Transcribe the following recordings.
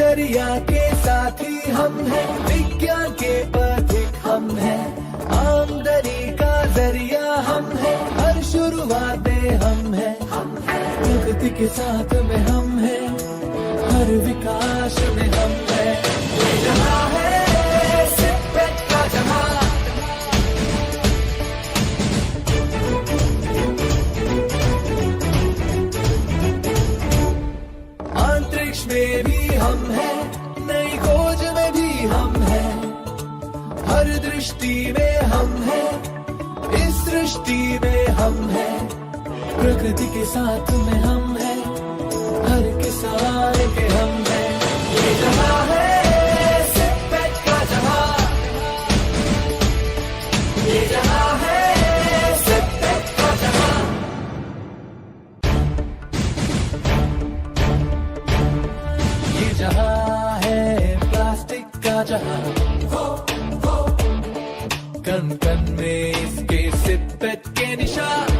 दिनचर्या के साथी हम हैं, विज्ञान के पथिक हम हैं, आमदनी का जरिया हम हैं, हर शुरुआत में हम हैं, प्रगति के साथ में हम हैं, हर विकास में हम हैं। ये जहां है सिपेट का जहां, अंतरिक्ष में भी हम हैं, नई खोज में भी हम हैं, हर दृष्टि में हम हैं, इस सृष्टि में हम हैं, प्रकृति के साथ में हम हैं, हर किसान के हम हैं। ये जहां है सिपेट का जहां, ये जहां है सिपेट का जहां। ये जहां है प्लास्टिक का जहां, कण कण में इसके सिपेट के निशान,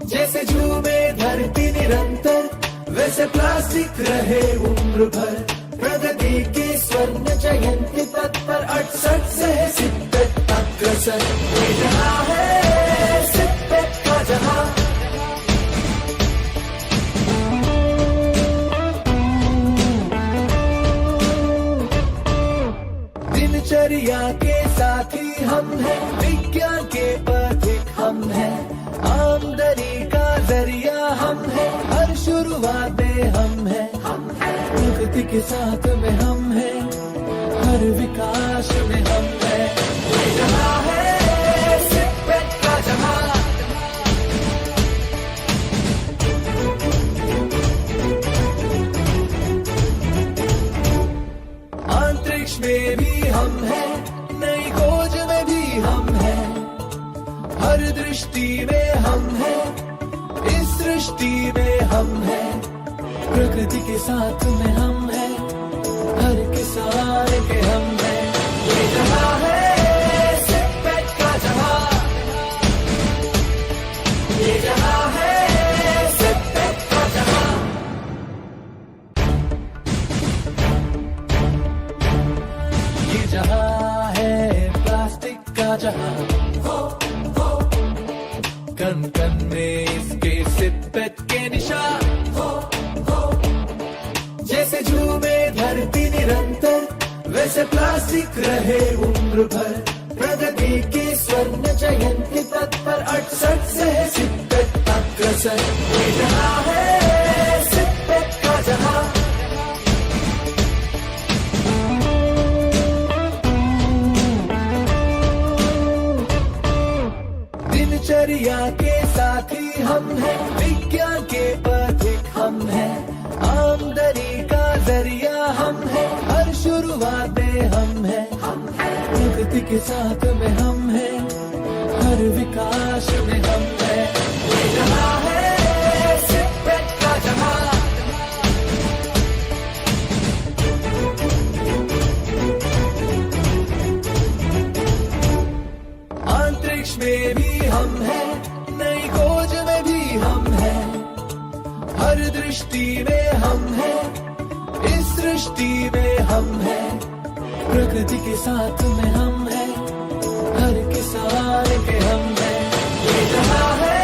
जैसे झूमे धरती निरंतर, वैसे प्लास्टिक रहे उम्र भर, प्रगति के स्वर्ण जयंती पथ पर 68 से है सिपेट अग्रसर। ये जहां है सिपेट का जहां, दिनचर्या के साथी हम हैं, विज्ञान के पथिक हम हैं, आमदनी का जरिया हम हैं, हर शुरुआत में हम हैं, प्रगति के साथ में हम हैं, हर विकास में हम हैं। ये जहां है सिपेट का जहां, अंतरिक्ष में भी हम हैं, नई खोज में भी हम हैं, हर दृष्टि में हम हैं, इस सृष्टि में हम हैं, प्रकृति के साथ में हम हैं, हर किसान के हम हैं। ये जहां है सिपेट का जहां, ये जहां है सिपेट का जहां। ये जहां है प्लास्टिक का जहां, कण कण में इसके सिपेट के निशान, जैसे झूमे धरती निरंतर, वैसे प्लास्टिक रहे उम्र भर, प्रगति के स्वर्ण जयंती पथ पर 68 से है सिपेट अग्रसर। ये जहां है सिपेट का जहां, दिनचर्या के साथी हम हैं, विज्ञान के पथिक हम हैं, आमदनी का जरिया हम हैं, हर शुरुआत में हम हैं, प्रगति के साथ में हम हैं, हर विकास में हम हैं। ये जहां है सिपेट का जहां, अंतरिक्ष में भी हम हैं, नई खोज में भी हम हैं, हर दृष्टि में हम हैं, इस सृष्टि में हम हैं, प्रकृति के साथ में हम हैं, हर किसान के हम हैं। ये जहां है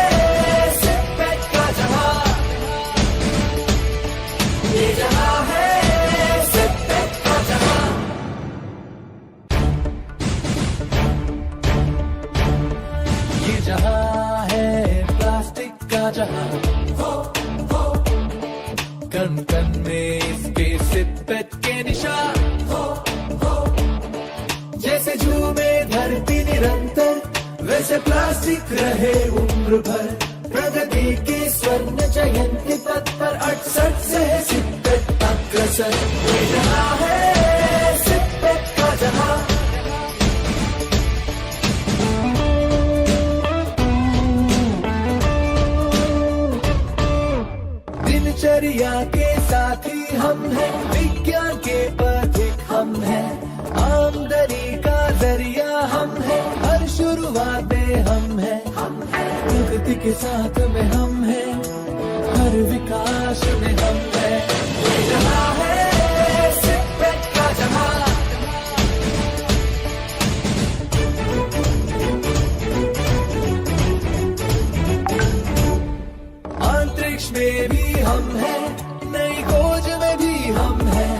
सिपेट का जहां, ये जहां है सिपेट का जहां। ये जहां है प्लास्टिक का जहां, कण कण में इसके सिपेट के निशान, जैसे झूमे धरती निरंतर, वैसे प्लास्टिक रहे उम्र भर, प्रगति के स्वर्ण जयंती पथ पर 68 से है सिपेट अग्रसर। ये जहां है सिपेट का जहां, दिनचर्या के साथी हम हैं, विज्ञान के पथिक हम हैं, आमदनी का जरिया हम हैं, हर शुरुआत में हम हैं, प्रगति के साथ में हम हैं, हर विकास में हम हैं। ये जहां में भी हम हैं, नई खोज में भी हम हैं,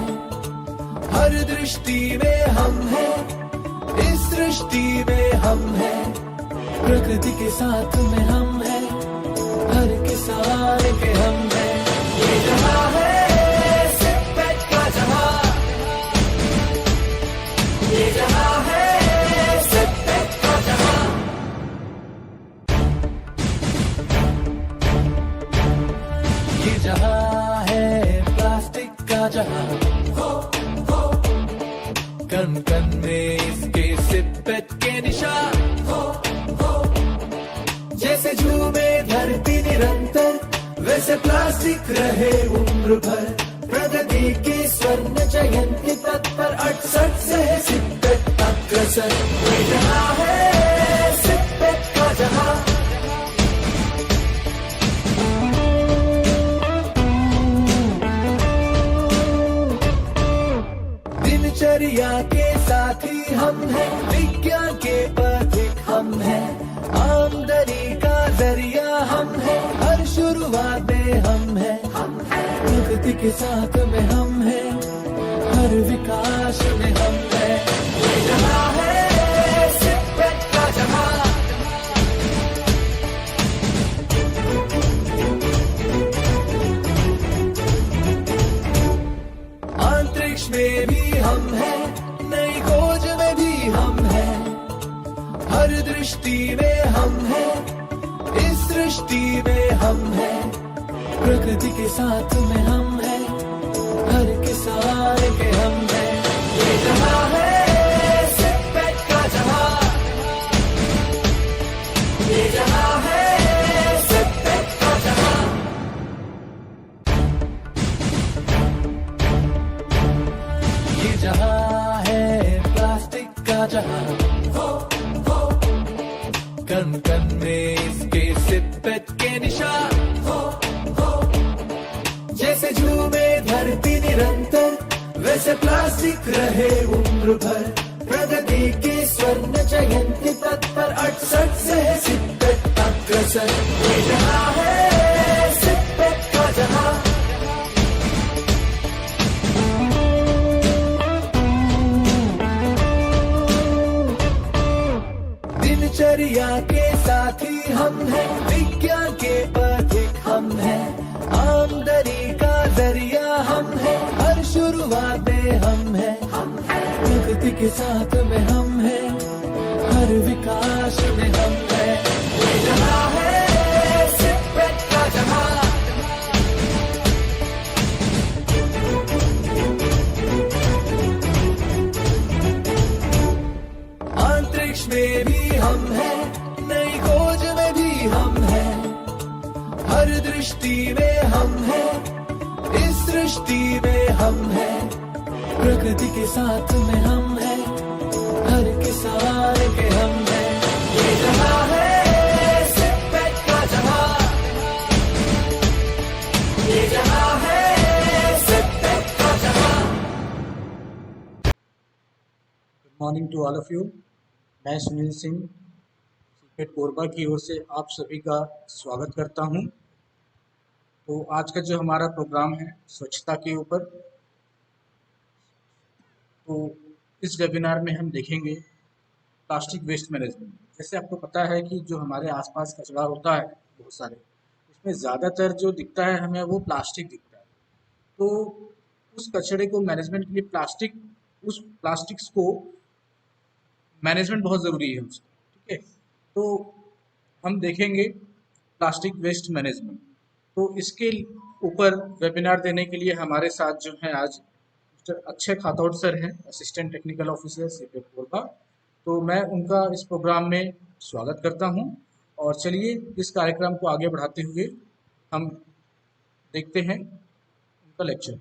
हर दृष्टि में हम हैं, इस सृष्टि में हम हैं, प्रकृति के साथ में हम हैं, हर किसान के हम हैं। ये जहां है सिपेट का जहां, ये जहां है सिपेट का जहां। ये जहां है प्लास्टिक का जहां, कण कण में इसके सिपेट के निशान, जैसे झूमे धरती निरंतर, वैसे प्लास्टिक रहे उम्र भर, प्रगति के स्वर्ण जयंती तत्पर 68 से है सिपेट अग्रसर। ये जहां है सिपेट का जहां, दिनचर्या के साथी हम हैं, विज्ञान के पथिक हम हैं, आमदनी का जरिया हम हैं, हर शुरुआत में हम हैं, प्रकृति के साथ में हम हैं, हर विकास में हम हैं। ये जहां है सिपेट का जहां, अंतरिक्ष में भी हम हैं, नई खोज में भी हम हैं, हर दृष्टि में हम हैं, इस सृष्टि में हम हैं, प्रकृति के साथ में हम हैं, हर किसान के हम हैं। ये जहां है सिपेट का जहां, ये जहां है सिपेट का जहां। ये जहां है प्लास्टिक का जहां, कण कण में इसके सिपेट के निशान, जैसे झूमे धरती निरंतर, वैसे प्लास्टिक रहे उम्र भर, प्रगति के स्वर्ण जयंती तत्पर 68 से है सिपेट अग्रसर। ये जहां है सिपेट का जहां, दिनचर्या के साथी हम हैं, विज्ञान के पथिक हम हैं, आमदनी का जरिया हम हैं, हर शुरुआत में हम हैं, प्रकृति के साथ में हम हैं, हर विकास में हम हैं। ये जहां है सिपेट का जहां, अंतरिक्ष में भी हम हैं, नई खोज में भी हम हैं, हर दृष्टि में हम हैं, इस सृष्टि में हम हैं, प्रकृति के साथ में हम हैं, हर किसान के हम हैं। ये जहां है सिपेट का जहां, ये जहां है सिपेट का जहां। Good morning to all of you. मैं सुनील सिंह सिपेट कोरबा की ओर से आप सभी का स्वागत करता हूं। तो आज का जो हमारा प्रोग्राम है स्वच्छता के ऊपर, तो इस वेबिनार में हम देखेंगे प्लास्टिक वेस्ट मैनेजमेंट। जैसे आपको पता है कि जो हमारे आसपास कचरा होता है बहुत सारे, उसमें ज़्यादातर जो दिखता है हमें वो प्लास्टिक दिखता है। तो उस कचरे को मैनेजमेंट के लिए उस प्लास्टिक्स को मैनेजमेंट बहुत ज़रूरी है उसका, ठीक है। तो हम देखेंगे प्लास्टिक वेस्ट मैनेजमेंट। तो इसके ऊपर वेबिनार देने के लिए हमारे साथ जो है आज मिस्टर अक्षय खातौड़ सर हैं, assistant technical officer CIPET Korba. तो मैं उनका इस प्रोग्राम में स्वागत करता हूं और चलिए इस कार्यक्रम को आगे बढ़ाते हुए हम देखते हैं उनका लेक्चर।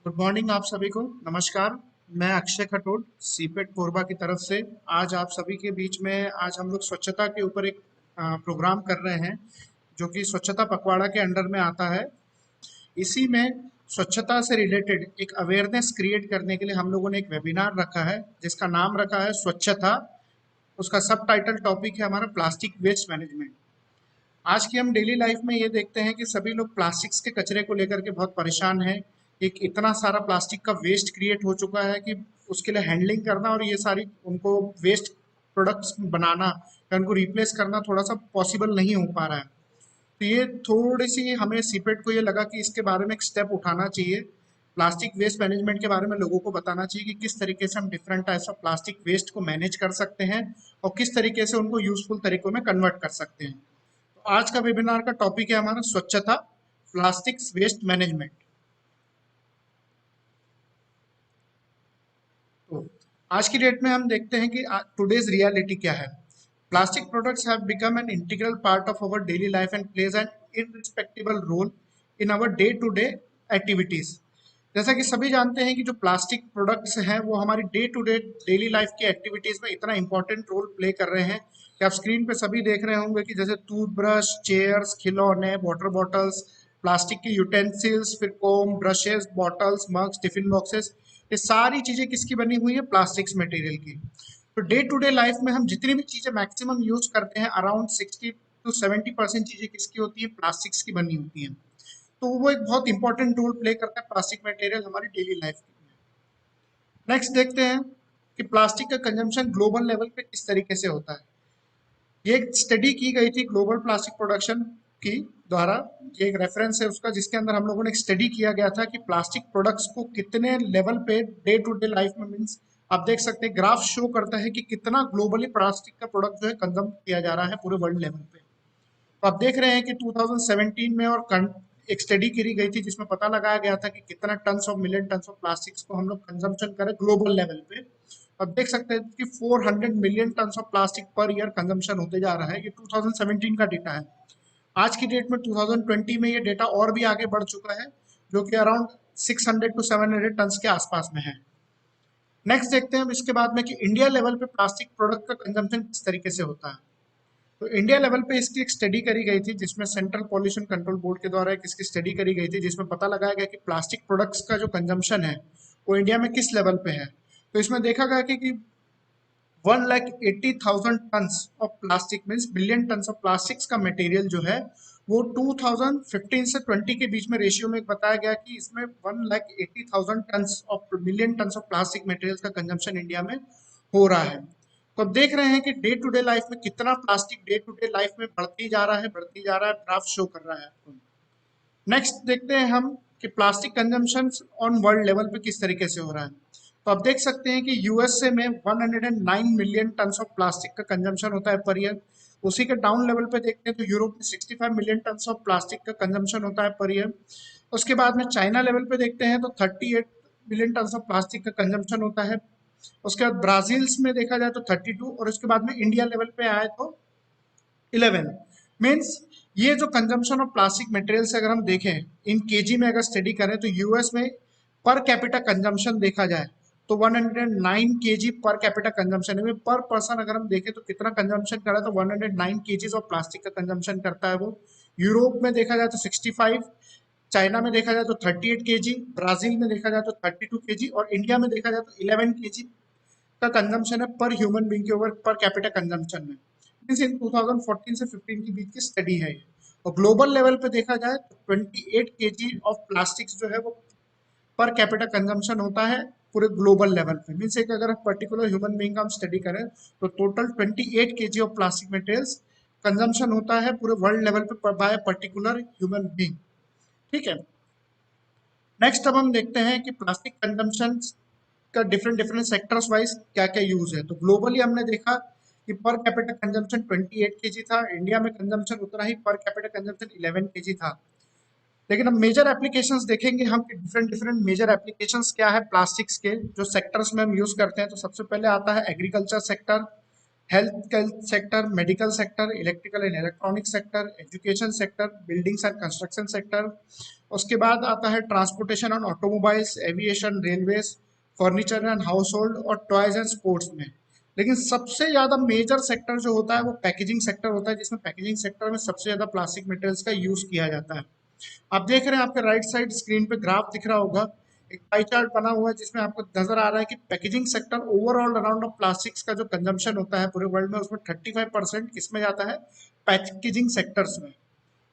गुड मॉर्निंग आप सभी को। नमस्कार, मैं अक्षय खटोट सीपेट कोरबा की तरफ से आज आप सभी के बीच में आज हम लोग स्वच्छता के ऊपर एक प्रोग्राम कर रहे हैं जो कि स्वच्छता पखवाड़ा के अंडर में आता है। इसी में स्वच्छता से रिलेटेड एक अवेयरनेस क्रिएट करने के लिए हम लोगों ने एक वेबिनार रखा है जिसका नाम रखा है स्वच्छता। उसका सब टाइटल टॉपिक है हमारा प्लास्टिक वेस्ट मैनेजमेंट। आज की हम डेली लाइफ में ये देखते हैं कि सभी लोग प्लास्टिक्स के कचरे को लेकर के बहुत परेशान हैं। एक इतना सारा प्लास्टिक का वेस्ट क्रिएट हो चुका है कि उसके लिए हैंडलिंग करना और ये सारी उनको वेस्ट प्रोडक्ट्स बनाना या उनको रिप्लेस करना थोड़ा सा पॉसिबल नहीं हो पा रहा है। तो ये थोड़ी सी हमें सीपेट को ये लगा कि इसके बारे में एक स्टेप उठाना चाहिए। प्लास्टिक वेस्ट मैनेजमेंट के बारे में लोगों को बताना चाहिए कि किस तरीके से हम different types of plastic waste को मैनेज कर सकते हैं और किस तरीके से उनको यूजफुल तरीकों में कन्वर्ट कर सकते हैं। तो आज का वेबिनार का टॉपिक है हमारा स्वच्छता प्लास्टिक्स वेस्ट मैनेजमेंट। तो आज की डेट में हम देखते हैं कि टुडेज रियलिटी क्या है। Plastic products have become an integral part of our daily life and plays an irreplaceable role in our day to day activities. जैसा कि सभी जानते हैं कि जो प्लास्टिक प्रोडक्ट्स हैं वो हमारी day to day daily life की एक्टिविटीज में इतना इंपॉर्टेंट रोल प्ले कर रहे हैं कि आप स्क्रीन पे सभी देख रहे होंगे कि जैसे टूथब्रश, चेयर्स, खिलौने, वाटर बॉटल्स, प्लास्टिक के यूटेंसिल्स, फिर comb, brushes, bottles, mugs, tiffin boxes, ये सारी चीजें किसकी बनी हुई है? प्लास्टिक्स मटेरियल की। तो डे टू डे लाइफ में हम जितनी भी चीजें मैक्सिमम यूज करते हैं अराउंड 60 to 70% चीजें किसकी होती है? प्लास्टिक्स की बनी होती हैं। तो वो एक बहुत इंपॉर्टेंट रोल प्ले करता है प्लास्टिक मटेरियल हमारी डेली लाइफ में। नेक्स्ट देखते हैं कि प्लास्टिक का कंजम्पशन ग्लोबल लेवल पे किस तरीके से होता है। ये एक स्टडी की गई थी ग्लोबल प्लास्टिक प्रोडक्शन की द्वारा, ये एक रेफरेंस है उसका, जिसके अंदर हम लोगों ने एक स्टडी किया गया था कि प्लास्टिक प्रोडक्ट्स को कितने लेवल पे डे टू डे लाइफ में मीन्स आप देख सकते हैं ग्राफ शो करता है कि कितना ग्लोबली प्लास्टिक का प्रोडक्ट जो है कंज्यूम किया जा रहा है पूरे वर्ल्ड लेवल पे। तो आप देख रहे हैं कि 2017 में और एक स्टडी करी गई थी जिसमें पता लगाया गया था कि कितना tons of million tons of plastics को हम लोग कंजम्पशन करें ग्लोबल लेवल पे। अब देख सकते हैं कि 400 million tons of plastic per year consumption होते जा रहा है। ये 2017 का डेटा है। आज की डेट में 2020 में ये डेटा और भी आगे बढ़ चुका है जो कि अराउंड 600 to 700 टन्स के आसपास में है। नेक्स्ट देखते हैं अब इसके बाद में कि इंडिया लेवल पे प्लास्टिक प्रोडक्ट का कंजम्पशन किस तरीके से होता है। तो इंडिया लेवल पे इसकी एक स्टडी करी गई थी जिसमें सेंट्रल पॉल्यूशन कंट्रोल बोर्ड के द्वारा इसकी स्टडी करी गई थी जिसमें पता लगाया गया कि प्लास्टिक प्रोडक्ट्स का जो कंजम्पशन है वो इंडिया में किस लेवल पे है। तो इसमें देखा गया कि 1,80,000 tons of plastic means billion tons of plastics का मटेरियल जो है वो 2015 से 20 के बीच में रेशियो में बताया गया कि इसमें 1,80,000 tons of million tons of plastic material का कंजम्पशन इंडिया में हो रहा है। तो अब देख रहे हैं कि डे टू डे लाइफ में कितना plastic day to day life में बढ़ती जा रहा है, ग्राफ शो कर रहा है आपको। नेक्स्ट देखते हैं हम कि plastic consumption on world level पे किस तरीके से हो रहा है। तो आप देख सकते हैं कि यूएसए में 109 मिलियन टन्स ऑफ प्लास्टिक का कंजम्पशन होता है पर ईयर। उसी के डाउन लेवल पे देखते हैं तो यूरोप में 65 मिलियन टन्स ऑफ प्लास्टिक का कंजम्पशन होता है पर ईयर। उसके बाद में चाइना लेवल पे देखते हैं तो 38 मिलियन टन्स ऑफ प्लास्टिक का कंजम्पशन होता है। उसके बाद ब्राजील्स में देखा जाए तो 32 और उसके बाद में इंडिया लेवल पे आए तो 11। मीन्स ये जो कंजम्पशन ऑफ प्लास्टिक मटेरियल से अगर हम देखें इन केजी में अगर स्टडी करें तो यूएस में पर कैपिटा कंजम्पशन देखा जाए तो 109 केजी पर कैपिटा कंजम्पशन है। पर पर्सन अगर हम देखें तो कितना कंजम्पशन कर रहा है तो 109 केजीज ऑफ प्लास्टिक का कंजम्पशन करता है वो। यूरोप में देखा जाए तो 65, चाइना में देखा जाए तो 38 केजी, ब्राजील में देखा जाए तो 32 केजी और इंडिया में देखा जाए तो 11 केजी का कंजम्पशन है पर ह्यूमन बीइंग के ओवर पर कैपिटा कंजम्पशन में। मींस इन 2014 से 15 के बीच की स्टडी है ये। और ग्लोबल लेवल पे देखा जाए तो 28 केजी ऑफ प्लास्टिक्स जो है वो पर कैपिटा कंजम्पशन होता है पूरे ग्लोबल लेवल पे। मीन्स एक अगर पर्टिकुलर ह्यूमन बीइंग का हम स्टडी करें तो total 28 KG of plastic materials consumption होता है पूरे वर्ल्ड लेवल पे बाय पर्टिकुलर ह्यूमन बीइंग। ठीक है। नेक्स्ट अब हम देखते हैं कि प्लास्टिक कंजम्पशन का डिफरेंट सेक्टर्स वाइज क्या क्या यूज है। तो ग्लोबली हमने देखा कि पर कैपिटा कंजम्पशन 28 केजी था। इंडिया में कंजम्पशन उतना ही पर कैपिटा कंजम्पशन 11 केजी था। लेकिन अब मेजर एप्लीकेशंस देखेंगे हम कि डिफरेंट मेजर एप्लीकेशंस क्या है प्लास्टिक्स के जो सेक्टर्स में हम यूज करते हैं। तो सबसे पहले आता है agriculture sector, health sector, medical sector, electrical and electronic sector, education sector, buildings and construction sector. उसके बाद आता है transportation and automobiles, aviation, railways, furniture and house hold और टॉयज एंड स्पोर्ट्स में। लेकिन सबसे ज्यादा मेजर सेक्टर जो होता है वो पैकेजिंग सेक्टर होता है, जिसमें पैकेजिंग सेक्टर में सबसे ज्यादा प्लास्टिक मटेरियल्स का यूज किया जाता है। आप देख रहे हैं आपके राइट साइड स्क्रीन पे ग्राफ दिख रहा होगा, एक पाई चार्ट बना हुआ है जिसमें आपको नजर आ रहा है कि packaging sector overall around of plastics का जो कंजम्पशन होता है पूरे वर्ल्ड में, उसमें 35% किसमें जाता है, पैकेजिंग सेक्टर्स में।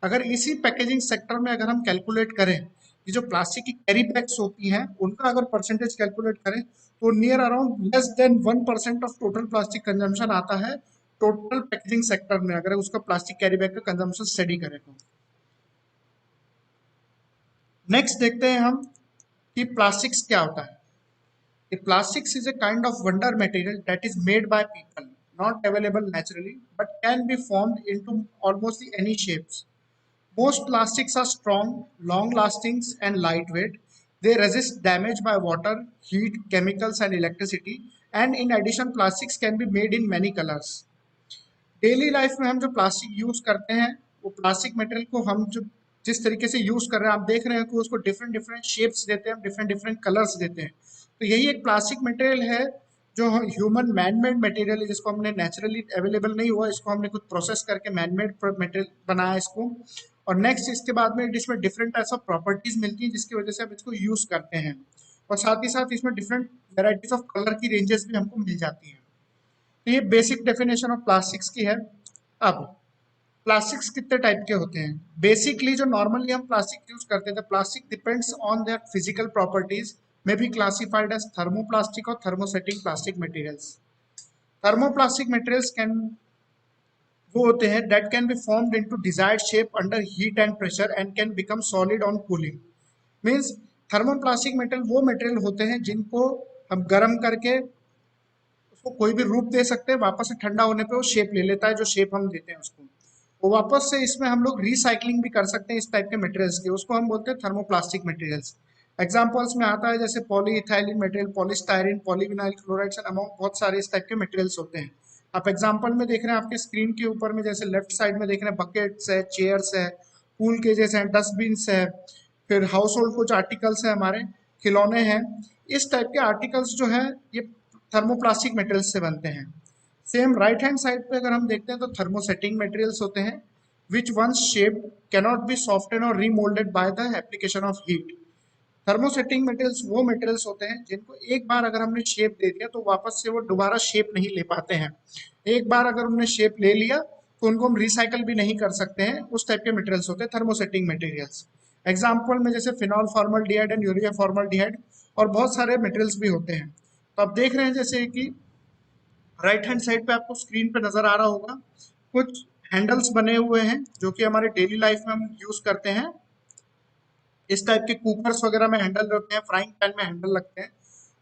अगर इसी पैकेजिंग सेक्टर में अगर हम कैलकुलेट करें कि जो प्लास्टिक की कैरी बैग्स होती हैं उनका अगर परसेंटेज कैलकुलेट करें तो near around less than 1% of total plastic consumption आता है टोटल पैकेजिंग सेक्टर में, अगर उसका प्लास्टिक कैरी बैग का कंजम्पशन स्टडी करें तो। नेक्स्ट देखते हैं हम कि प्लास्टिक्स क्या होता है। The plastics is a kind of wonder material that is made by people, not available naturally, but can be formed into almost any shapes. Most plastics are strong, long-lasting, and lightweight. They resist damage by water, heat, chemicals, and electricity. And in addition, plastics can be made in many colors. Daily life में हम जो plastic use करते हैं वो plastic material को हम जो जिस तरीके से यूज कर रहे हैं आप देख रहे हैं कि उसको डिफरेंट डिफरेंट शेप्स देते हैं, डिफरेंट डिफरेंट कलर्स देते हैं। तो यही एक प्लास्टिक मटेरियल है जो ह्यूमन मैन मेड मटेरियल है, जिसको हमने नेचुरली अवेलेबल नहीं हुआ, इसको हमने कुछ प्रोसेस करके मैन मेड मटेरियल बनाया इसको। और नेक्स्ट इसके बाद में इसमें डिफरेंट टाइप्स ऑफ प्रॉपर्टीज मिलती हैं जिसकी वजह से हम इसको यूज करते हैं, और साथ ही साथ इसमें डिफरेंट वेराइटीज ऑफ कलर की रेंजेस भी हमको मिल जाती हैं। तो ये बेसिक डेफिनेशन ऑफ प्लास्टिक्स की है। अब प्लास्टिक्स कितने टाइप के होते हैं? बेसिकली जो नॉर्मली हम प्लास्टिक यूज करते थे, plastic depends on their physical properties में बी क्लासिफाइड एज थर्मोप्लास्टिक और thermosetting plastic materials. Thermoplastic materials can वो होते हैं that can be formed into desired shape under heat and pressure and can become solid on cooling. Means thermoplastic material वो material होते हैं जिनको हम गर्म करके उसको कोई भी रूप दे सकते हैं, वापस से ठंडा होने पे वो शेप ले लेता है, जो शेप हम देते हैं उसको वो वापस से इसमें हम लोग रिसाइकलिंग भी कर सकते हैं इस टाइप के मटेरियल्स की, उसको हम बोलते हैं थर्मोप्लास्टिक मटेरियल्स। एग्जांपल्स में आता है जैसे polyethylene material, polystyrene, polyvinyl chlorides and among बहुत सारे इस टाइप के मटेरियल्स होते हैं। आप एग्जांपल में देख रहे हैं आपके स्क्रीन के ऊपर में, जैसे लेफ्ट साइड में देख रहे हैं बकेट्स है, चेयर्स है, पूल केजेस हैं, डस्टबिन्स है, फिर हाउस होल्ड कुछ आर्टिकल्स है हमारे, खिलौने हैं। इस टाइप के आर्टिकल्स जो है ये थर्मोप्लास्टिक मटेरियल्स से बनते हैं। सेम राइट हैंड साइड पे अगर हम देखते हैं तो थर्मोसेटिंग मटेरियल्स होते हैं विच वंस शेप कैनॉट बी सॉफ्टेन और remoulded by the application of heat. Thermosetting materials वो मटेरियल्स होते हैं जिनको एक बार अगर हमने शेप दे दिया तो वापस से वो दोबारा शेप नहीं ले पाते हैं। एक बार अगर उन्होंने शेप ले लिया तो उनको हम रिसाइकल भी नहीं कर सकते हैं, उस टाइप के मटेरियल्स होते हैं थर्मोसेटिंग मटेरियल्स। एग्जाम्पल में जैसे phenol formaldehyde and urea formaldehyde और बहुत सारे मटेरियल्स भी होते हैं। तो आप देख रहे हैं जैसे कि राइट हैंड साइड पे आपको स्क्रीन पे नजर आ रहा होगा कुछ हैंडल्स बने हुए हैं जो कि हमारे डेली लाइफ में हम यूज करते हैं। इस टाइप के कुकर्स वगैरह में हैंडल होते हैं, फ्राइंग पैन में हैंडल लगते हैं,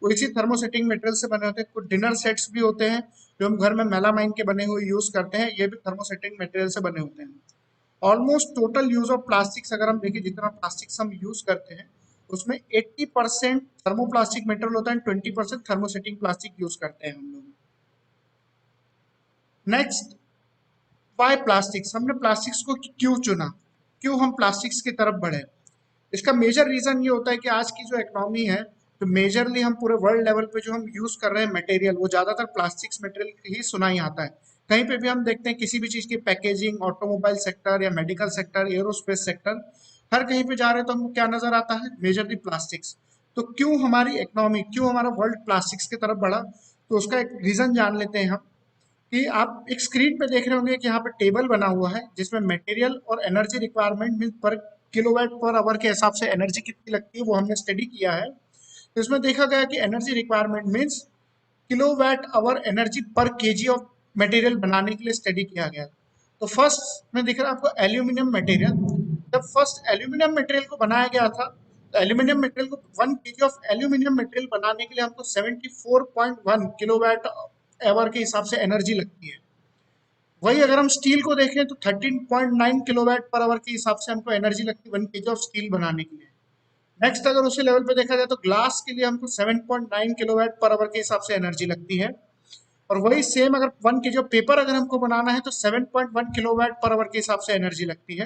वो इसी थर्मोसेटिंग मटेरियल से बने होते हैं। कुछ डिनर सेट्स भी होते हैं जो हम घर में मेलामाइन के बने हुए यूज करते हैं, ये भी थर्मोसेटिंग मटेरियल से बने होते हैं। Almost total use of plastics अगर हम देखें, जितना प्लास्टिक्स हम यूज करते हैं उसमें 80% थर्मोप्लास्टिक मटेरियल होता है, 20% थर्मोसेटिंग प्लास्टिक यूज करते हैं हम लोग। नेक्स्ट, वाई प्लास्टिक्स, हमने प्लास्टिक्स को क्यों चुना, क्यों हम प्लास्टिक्स की तरफ बढ़े? इसका मेजर रीजन ये होता है कि आज की जो इकोनॉमी है तो मेजरली हम पूरे वर्ल्ड लेवल पे जो हम यूज कर रहे हैं मटेरियल वो ज्यादातर प्लास्टिक्स मटेरियल ही सुना ही आता है। कहीं पे भी हम देखते हैं किसी भी चीज की पैकेजिंग, ऑटोमोबाइल सेक्टर या मेडिकल सेक्टर, एरोस्पेस सेक्टर, हर कहीं पे जा रहे हैं तो हमको क्या नजर आता है, मेजरली प्लास्टिक्स। तो क्यों हमारी इकोनॉमी, क्यों हमारा वर्ल्ड प्लास्टिक्स की तरफ बढ़ा, तो उसका एक रीजन जान लेते हैं हम। कि आप एक स्क्रीन पे देख रहे होंगे कि यहाँ पे टेबल बना हुआ है जिसमें मटेरियल और एनर्जी रिक्वायरमेंट मीन पर किलोवाट पर आवर के हिसाब से एनर्जी कितनी लगती है वो हमने स्टडी किया है। तो इसमें देखा गया कि energy requirement means kilowatt hour energy पर केजी ऑफ मटेरियल बनाने के लिए स्टडी किया गया। तो फर्स्ट में दिख रहा है आपको एल्यूमिनियम मटेरियल। जब फर्स्ट एल्यूमिनियम मटेरियल को बनाया गया था तो एल्यूमिनियम मटेरियल को 1 केजी ऑफ एल्यूमिनियम मटेरियल बनाने के लिए हमको 74.1 किलोवाट आवर के हिसाब से एनर्जी लगती है। वही अगर हम स्टील को देखें तो 13.9 किलोवाट पर आवर के हिसाब से हमको एनर्जी लगती है 1 केजी ऑफ स्टील बनाने के लिए। नेक्स्ट अगर उसी लेवल पे देखा जाए तो ग्लास के लिए हमको 7.9 किलोवाट पर आवर के हिसाब से एनर्जी लगती है। और वही सेम अगर 1 kg ऑफ पेपर अगर हमको बनाना है तो 7.1 किलोवाट पर आवर के हिसाब से एनर्जी लगती है।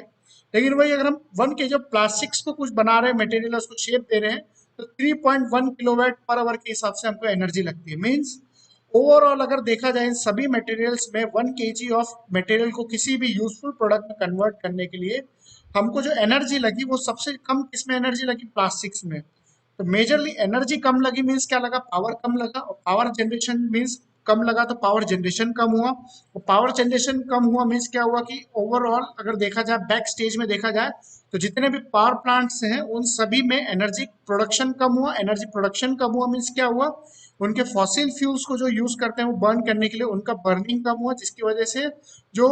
लेकिन वही अगर हम 1 kg ऑफ प्लास्टिक्स को कुछ बना रहे हैं, मटेरियल उसको शेप दे रहे हैं, तो 3.1 किलोवाट पर आवर के हिसाब से हमको एनर्जी लगती है। मीन्स ओवरऑल अगर देखा जाए इन सभी मटेरियल्स में 1 kg ऑफ मटेरियल को किसी भी यूजफुल प्रोडक्ट में कन्वर्ट करने के लिए हमको जो एनर्जी लगी वो सबसे कम किसमें एनर्जी लगी, प्लास्टिक्स में। तो मेजरली एनर्जी कम लगी मीन्स क्या लगा, पावर कम लगा, और पावर जनरेशन मीन्स कम लगा तो पावर जनरेशन कम हुआ, और पावर जनरेशन कम हुआ मीन्स क्या हुआ कि ओवरऑल अगर देखा जाए बैक स्टेज में देखा जाए तो जितने भी पावर प्लांट्स हैं उन सभी में एनर्जी प्रोडक्शन कम हुआ। एनर्जी प्रोडक्शन कम हुआ मीन्स क्या हुआ, उनके फॉसिल फ्यूल्स को जो यूज करते हैं वो बर्न करने के लिए उनका बर्निंग कम हुआ, जिसकी वजह से जो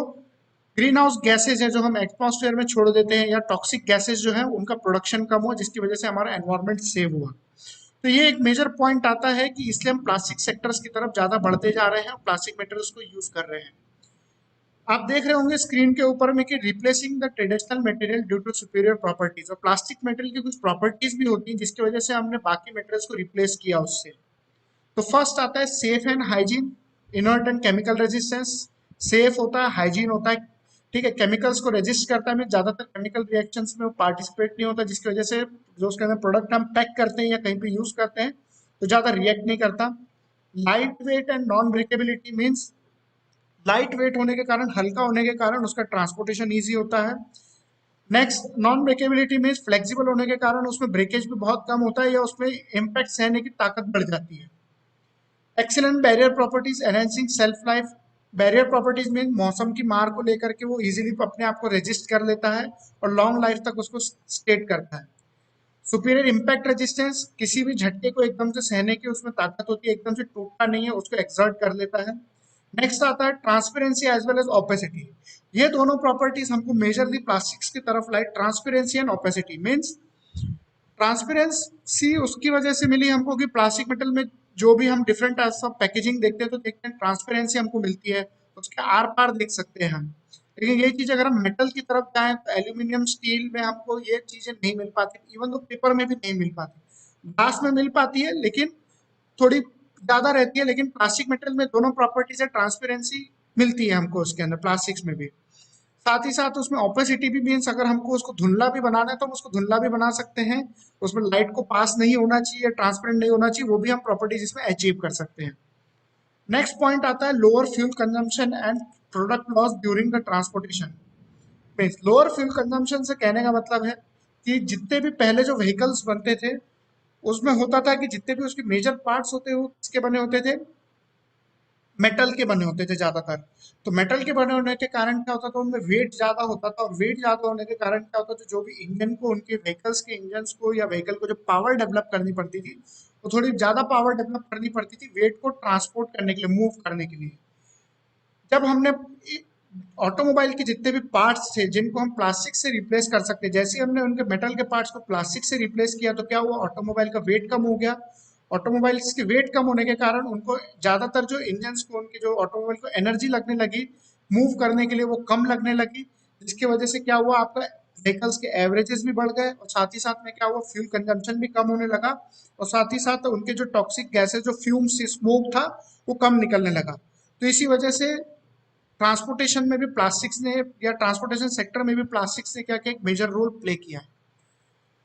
ग्रीन हाउस गैसेज है जो हम एटमॉस्फेयर में छोड़ देते हैं या टॉक्सिक गैसेज जो है उनका प्रोडक्शन कम हुआ, जिसकी वजह से हमारा एनवायरनमेंट सेव हुआ। तो ये एक मेजर पॉइंट आता है कि इसलिए हम प्लास्टिक सेक्टर्स की तरफ ज्यादा बढ़ते जा रहे हैं, प्लास्टिक मटेरियल्स को यूज कर रहे हैं। आप देख रहे होंगे स्क्रीन के ऊपर में कि replacing the traditional material due to superior properties, और प्लास्टिक मटेरियल की कुछ प्रॉपर्टीज भी होती हैं जिसकी वजह से हमने बाकी मटेरियल्स को रिप्लेस किया उससे। तो फर्स्ट आता है safe and hygiene, inert and chemical resistance. Safe होता है, हाइजीन होता है, ठीक है, केमिकल्स को रेजिस्ट करता है, ज्यादातर केमिकल रिएक्शंस में वो पार्टिसिपेट नहीं होता, जिसकी वजह से जो उसके अंदर प्रोडक्ट हम पैक करते हैं या कहीं पे यूज करते हैं तो ज्यादा रिएक्ट नहीं करता। Light weight and non breakability means light weight होने के कारण, हल्का होने के कारण उसका ट्रांसपोर्टेशन ईजी होता है। Next non breakability means flexible होने के कारण उसमें ब्रेकेज भी बहुत कम होता है या उसमें इम्पैक्ट सहने की ताकत बढ़ जाती है। Excellent barrier properties, enhancing self life. Barrier properties mean मौसम की मार को लेकर के वो इजीली अपने आप को रेजिस्ट कर लेता है और लॉन्ग लाइफ तक उसको स्टेट करता है। सुपीरियर इम्पैक्ट रेजिस्टेंस, किसी भी झटके को एकदम से सहने की उसमें ताकत होती है, एकदम से टूटता नहीं है, उसको एक्सर्ट कर लेता है। नेक्स्ट आता है transparency as well as opacity. ये दोनों प्रॉपर्टीज हमको मेजरली प्लास्टिक्स की तरफ लाई। Transparency and opacity means transparency उसकी वजह से मिली हमको कि प्लास्टिक मेटल में जो भी हम डिफरेंट टाइप्स ऑफ पैकेजिंग देखते हैं तो देखते हैं ट्रांसपेरेंसी हमको मिलती है, उसके आर पार देख सकते हैं हम। लेकिन ये चीज अगर हम मेटल की तरफ जाएं तो एल्यूमिनियम स्टील में हमको ये चीजें नहीं मिल पाती, इवन तो पेपर में भी नहीं मिल पाती, ग्लास में मिल पाती है लेकिन थोड़ी ज्यादा रहती है। लेकिन प्लास्टिक मेटल में दोनों प्रॉपर्टीज है, ट्रांसपेरेंसी मिलती है हमको उसके अंदर, प्लास्टिक्स में भी। साथ ही साथ उसमें ओपेसिटी भी मीन्स अगर हमको उसको धुंधला भी बनाना है तो हम उसको धुंधला भी बना सकते हैं, उसमें लाइट को पास नहीं होना चाहिए, ट्रांसपेरेंट नहीं होना चाहिए, वो भी हम प्रॉपर्टीज इसमें अचीव कर सकते हैं। नेक्स्ट पॉइंट आता है lower fuel consumption and product loss during the transportation. Means lower fuel consumption से कहने का मतलब है कि जितने भी पहले जो व्हीकल्स बनते थे उसमें होता था कि जितने भी उसके मेजर पार्ट्स होते वो किसके बने होते थे, मेटल के बने होते थे ज्यादातर। तो मेटल के बने होने के कारण क्या होता था, उनमें वेट ज्यादा होता था, और वेट ज्यादा होने के कारण क्या होता था, जो भी इंजन को, उनके व्हीकल्स के इंजन को या व्हीकल को जो पावर डेवलप करनी पड़ती थी वो थोड़ी ज्यादा पावर डेवलप करनी पड़ती थी वेट को ट्रांसपोर्ट करने के लिए, मूव करने के लिए। जब हमने ऑटोमोबाइल के जितने भी पार्ट्स थे जिनको हम प्लास्टिक से रिप्लेस कर सकते, जैसे हमने उनके मेटल के पार्ट्स को प्लास्टिक से रिप्लेस किया तो क्या हुआ, ऑटोमोबाइल का वेट कम हो गया। ऑटोमोबाइल्स के वेट कम होने के कारण उनको ज्यादातर जो इंजन्स को, उनके जो ऑटोमोबाइल को एनर्जी लगने लगी मूव करने के लिए, वो कम लगने लगी, जिसकी वजह से क्या हुआ, आपका व्हीकल्स के एवरेजेस भी बढ़ गए, और साथ ही साथ में क्या हुआ, फ्यूल कंजम्पशन भी कम होने लगा, और साथ ही साथ उनके जो टॉक्सिक गैसेस, जो फ्यूम्स, स्मोक था, वो कम निकलने लगा। तो इसी वजह से ट्रांसपोर्टेशन में भी प्लास्टिक्स ने, या ट्रांसपोर्टेशन सेक्टर में भी प्लास्टिक्स ने क्या किया, एक मेजर रोल प्ले किया है।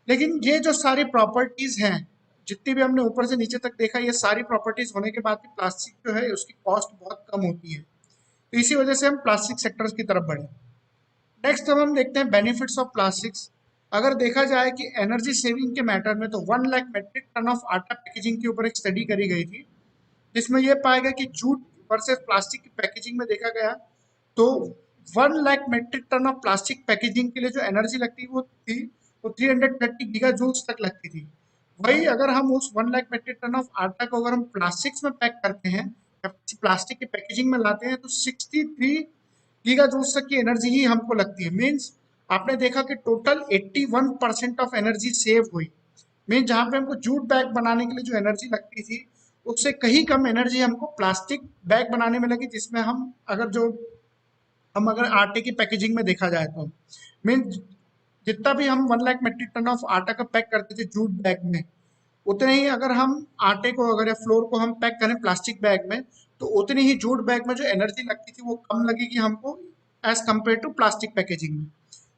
लेकिन ये जो सारी प्रॉपर्टीज हैं, जितनी भी हमने ऊपर से नीचे तक देखा, ये सारी प्रॉपर्टीज होने के बाद भी प्लास्टिक जो है उसकी कॉस्ट बहुत कम होती है, तो इसी वजह से हम प्लास्टिक सेक्टर्स की तरफ बढ़े। नेक्स्ट अब हम देखते हैं बेनिफिट्स ऑफ प्लास्टिक्स। अगर देखा जाए कि एनर्जी सेविंग के मैटर में तो 1 लाख मेट्रिक टन ऑफ आटा पैकेजिंग के ऊपर एक स्टडी करी गई थी, जिसमें यह पाया गया कि जूट वर्सेस प्लास्टिक की पैकेजिंग में देखा गया तो 1 lakh metric ton of plastic packaging के लिए जो एनर्जी लगती वो 330 गीगा जूल्स तक लगती थी। वही अगर हम उस 1 लाख मेट्रिक टन ऑफ आटा को अगर हम प्लास्टिक्स में पैक करते हैं या प्लास्टिक की पैकेजिंग में लाते हैं तो 63 गीगा जूल्स तक की एनर्जी ही हमको लगती है। मीन्स आपने देखा कि टोटल 81% ऑफ एनर्जी सेव हुई। मीन जहाँ पे हमको जूट बैग बनाने के लिए जो एनर्जी लगती थी उससे कहीं कम एनर्जी हमको प्लास्टिक बैग बनाने में लगी, जिसमें हम अगर आटे की पैकेजिंग में देखा जाए तो मीन जितना भी हम 1 लाख मेट्रिक टन ऑफ आटा का पैक करते थे जूट बैग में, उतने ही अगर हम आटे को, अगर या फ्लोर को हम पैक करें प्लास्टिक बैग में तो उतनी ही जूट बैग में जो एनर्जी लगती थी वो कम लगेगी हमको as compare to plastic packaging में।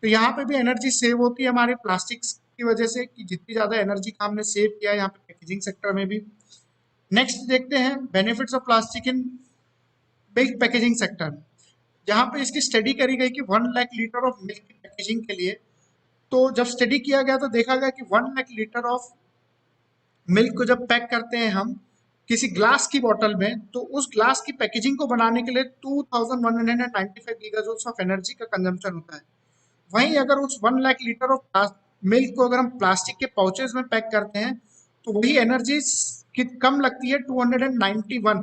तो यहाँ पे भी एनर्जी सेव होती है हमारे प्लास्टिक्स की वजह से, कि जितनी ज्यादा एनर्जी का हमने सेव किया यहाँ पे पैकेजिंग सेक्टर में भी। नेक्स्ट देखते हैं benefits of plastic in milk packaging sector, जहाँ पे इसकी स्टडी करी गई कि 1 लाख लीटर ऑफ मिल्क की पैकेजिंग के लिए। तो जब स्टडी किया गया तो देखा गया कि 1 लाख लीटर ऑफ मिल्क को जब पैक करते हैं हम किसी ग्लास की बोतल में, तो उस ग्लास की पैकेजिंग को बनाने के लिए 2195 गीगाजूल्स ऑफ एनर्जी का कंजम्पशन होता है। वहीं अगर उस 1 लाख लीटर ऑफ मिल्क को अगर हम प्लास्टिक के पाउचेज में पैक करते हैं तो वही एनर्जी कम लगती है, 291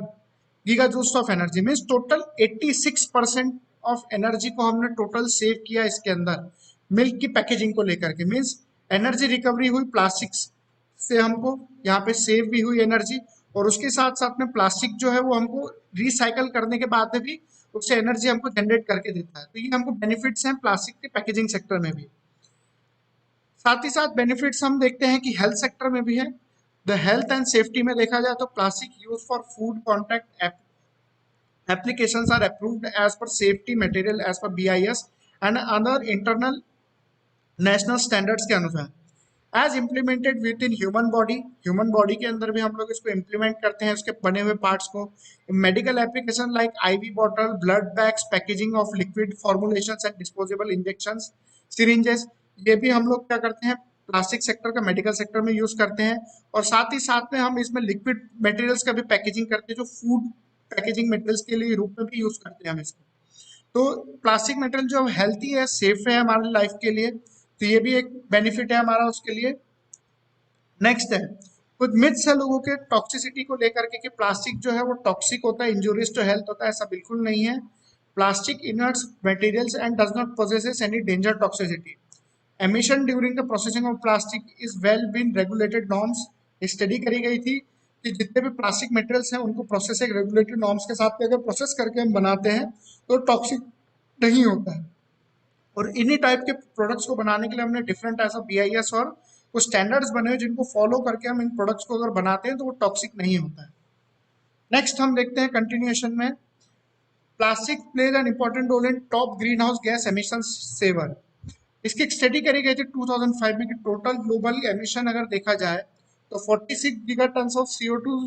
gigajoules of energy. Means total 86% of energy को हमने टोटल सेव किया इसके अंदर मिल्क की पैकेजिंग को लेकर के। मीन्स एनर्जी रिकवरी हुई प्लास्टिक से, हमको यहाँ पे सेव भी हुई एनर्जी, और उसके साथ साथ में प्लास्टिक जो है वो हमको रिसाइकल करने के बाद भी उससे एनर्जी हमको जनरेट करके देता है। तो ये हमको बेनिफिट्स हैं प्लास्टिक के पैकेजिंग सेक्टर में भी। साथ ही साथ बेनिफिट्स हम देखते हैं कि हेल्थ सेक्टर में भी है। द हेल्थ एंड सेफ्टी में देखा जाए तो plastic use for food contact applications are approved as per safety material as per BIS and other internal national standards के अनुसार। As implemented within human body के अंदर भी हम लोग इसको इम्प्लीमेंट करते हैं, उसके बने हुए पार्ट्स को। Medical application like IV bottle, blood bags, packaging of liquid formulations and disposable injections, syringes, ये भी हम लोग क्या करते हैं प्लास्टिक सेक्टर का मेडिकल सेक्टर में यूज करते हैं। और साथ ही साथ में हम इसमें लिक्विड मटेरियल्स का भी पैकेजिंग करते हैं, जो फूड पैकेजिंग मटेरियल्स के लिए रूप में भी यूज करते हैं हम इसको। तो प्लास्टिक मटेरियल जो हेल्थी है, सेफ है हमारी लाइफ के लिए, तो ये भी एक बेनिफिट है हमारा उसके लिए। नेक्स्ट है कुछ मिथ्स है लोगों के टॉक्सिसिटी को लेकर के कि प्लास्टिक जो है वो टॉक्सिक होता है, इंजूरियस टू हेल्थ होता है। ऐसा बिल्कुल नहीं है। Plastic inerts materials and does not possesses any danger toxicity. Emission during the processing of plastic is well been regulated norms. Study करी गई थी कि जितने भी प्लास्टिक मटेरियल्स हैं उनको प्रोसेस एक रेगुलेटेड नॉर्म्स के साथ अगर प्रोसेस करके हम बनाते हैं तो टॉक्सिक नहीं होता है। और इन्हीं टाइप के प्रोडक्ट्स को बनाने के लिए हमने डिफरेंट ऐसा BIS और कुछ स्टैंडर्ड्स बने हुए जिनको फॉलो करके हम इन प्रोडक्ट्स को अगर बनाते हैं तो वो टॉक्सिक नहीं होता है। नेक्स्ट हम देखते हैं कंटिन्यूएशन में, plastic plays an important role in top greenhouse gas emission saver. इसकी एक स्टडी करी गई थी 2005 में कि टोटल ग्लोबल एमिशन अगर देखा जाए तो 46 गीगाटन्स ऑफ CO2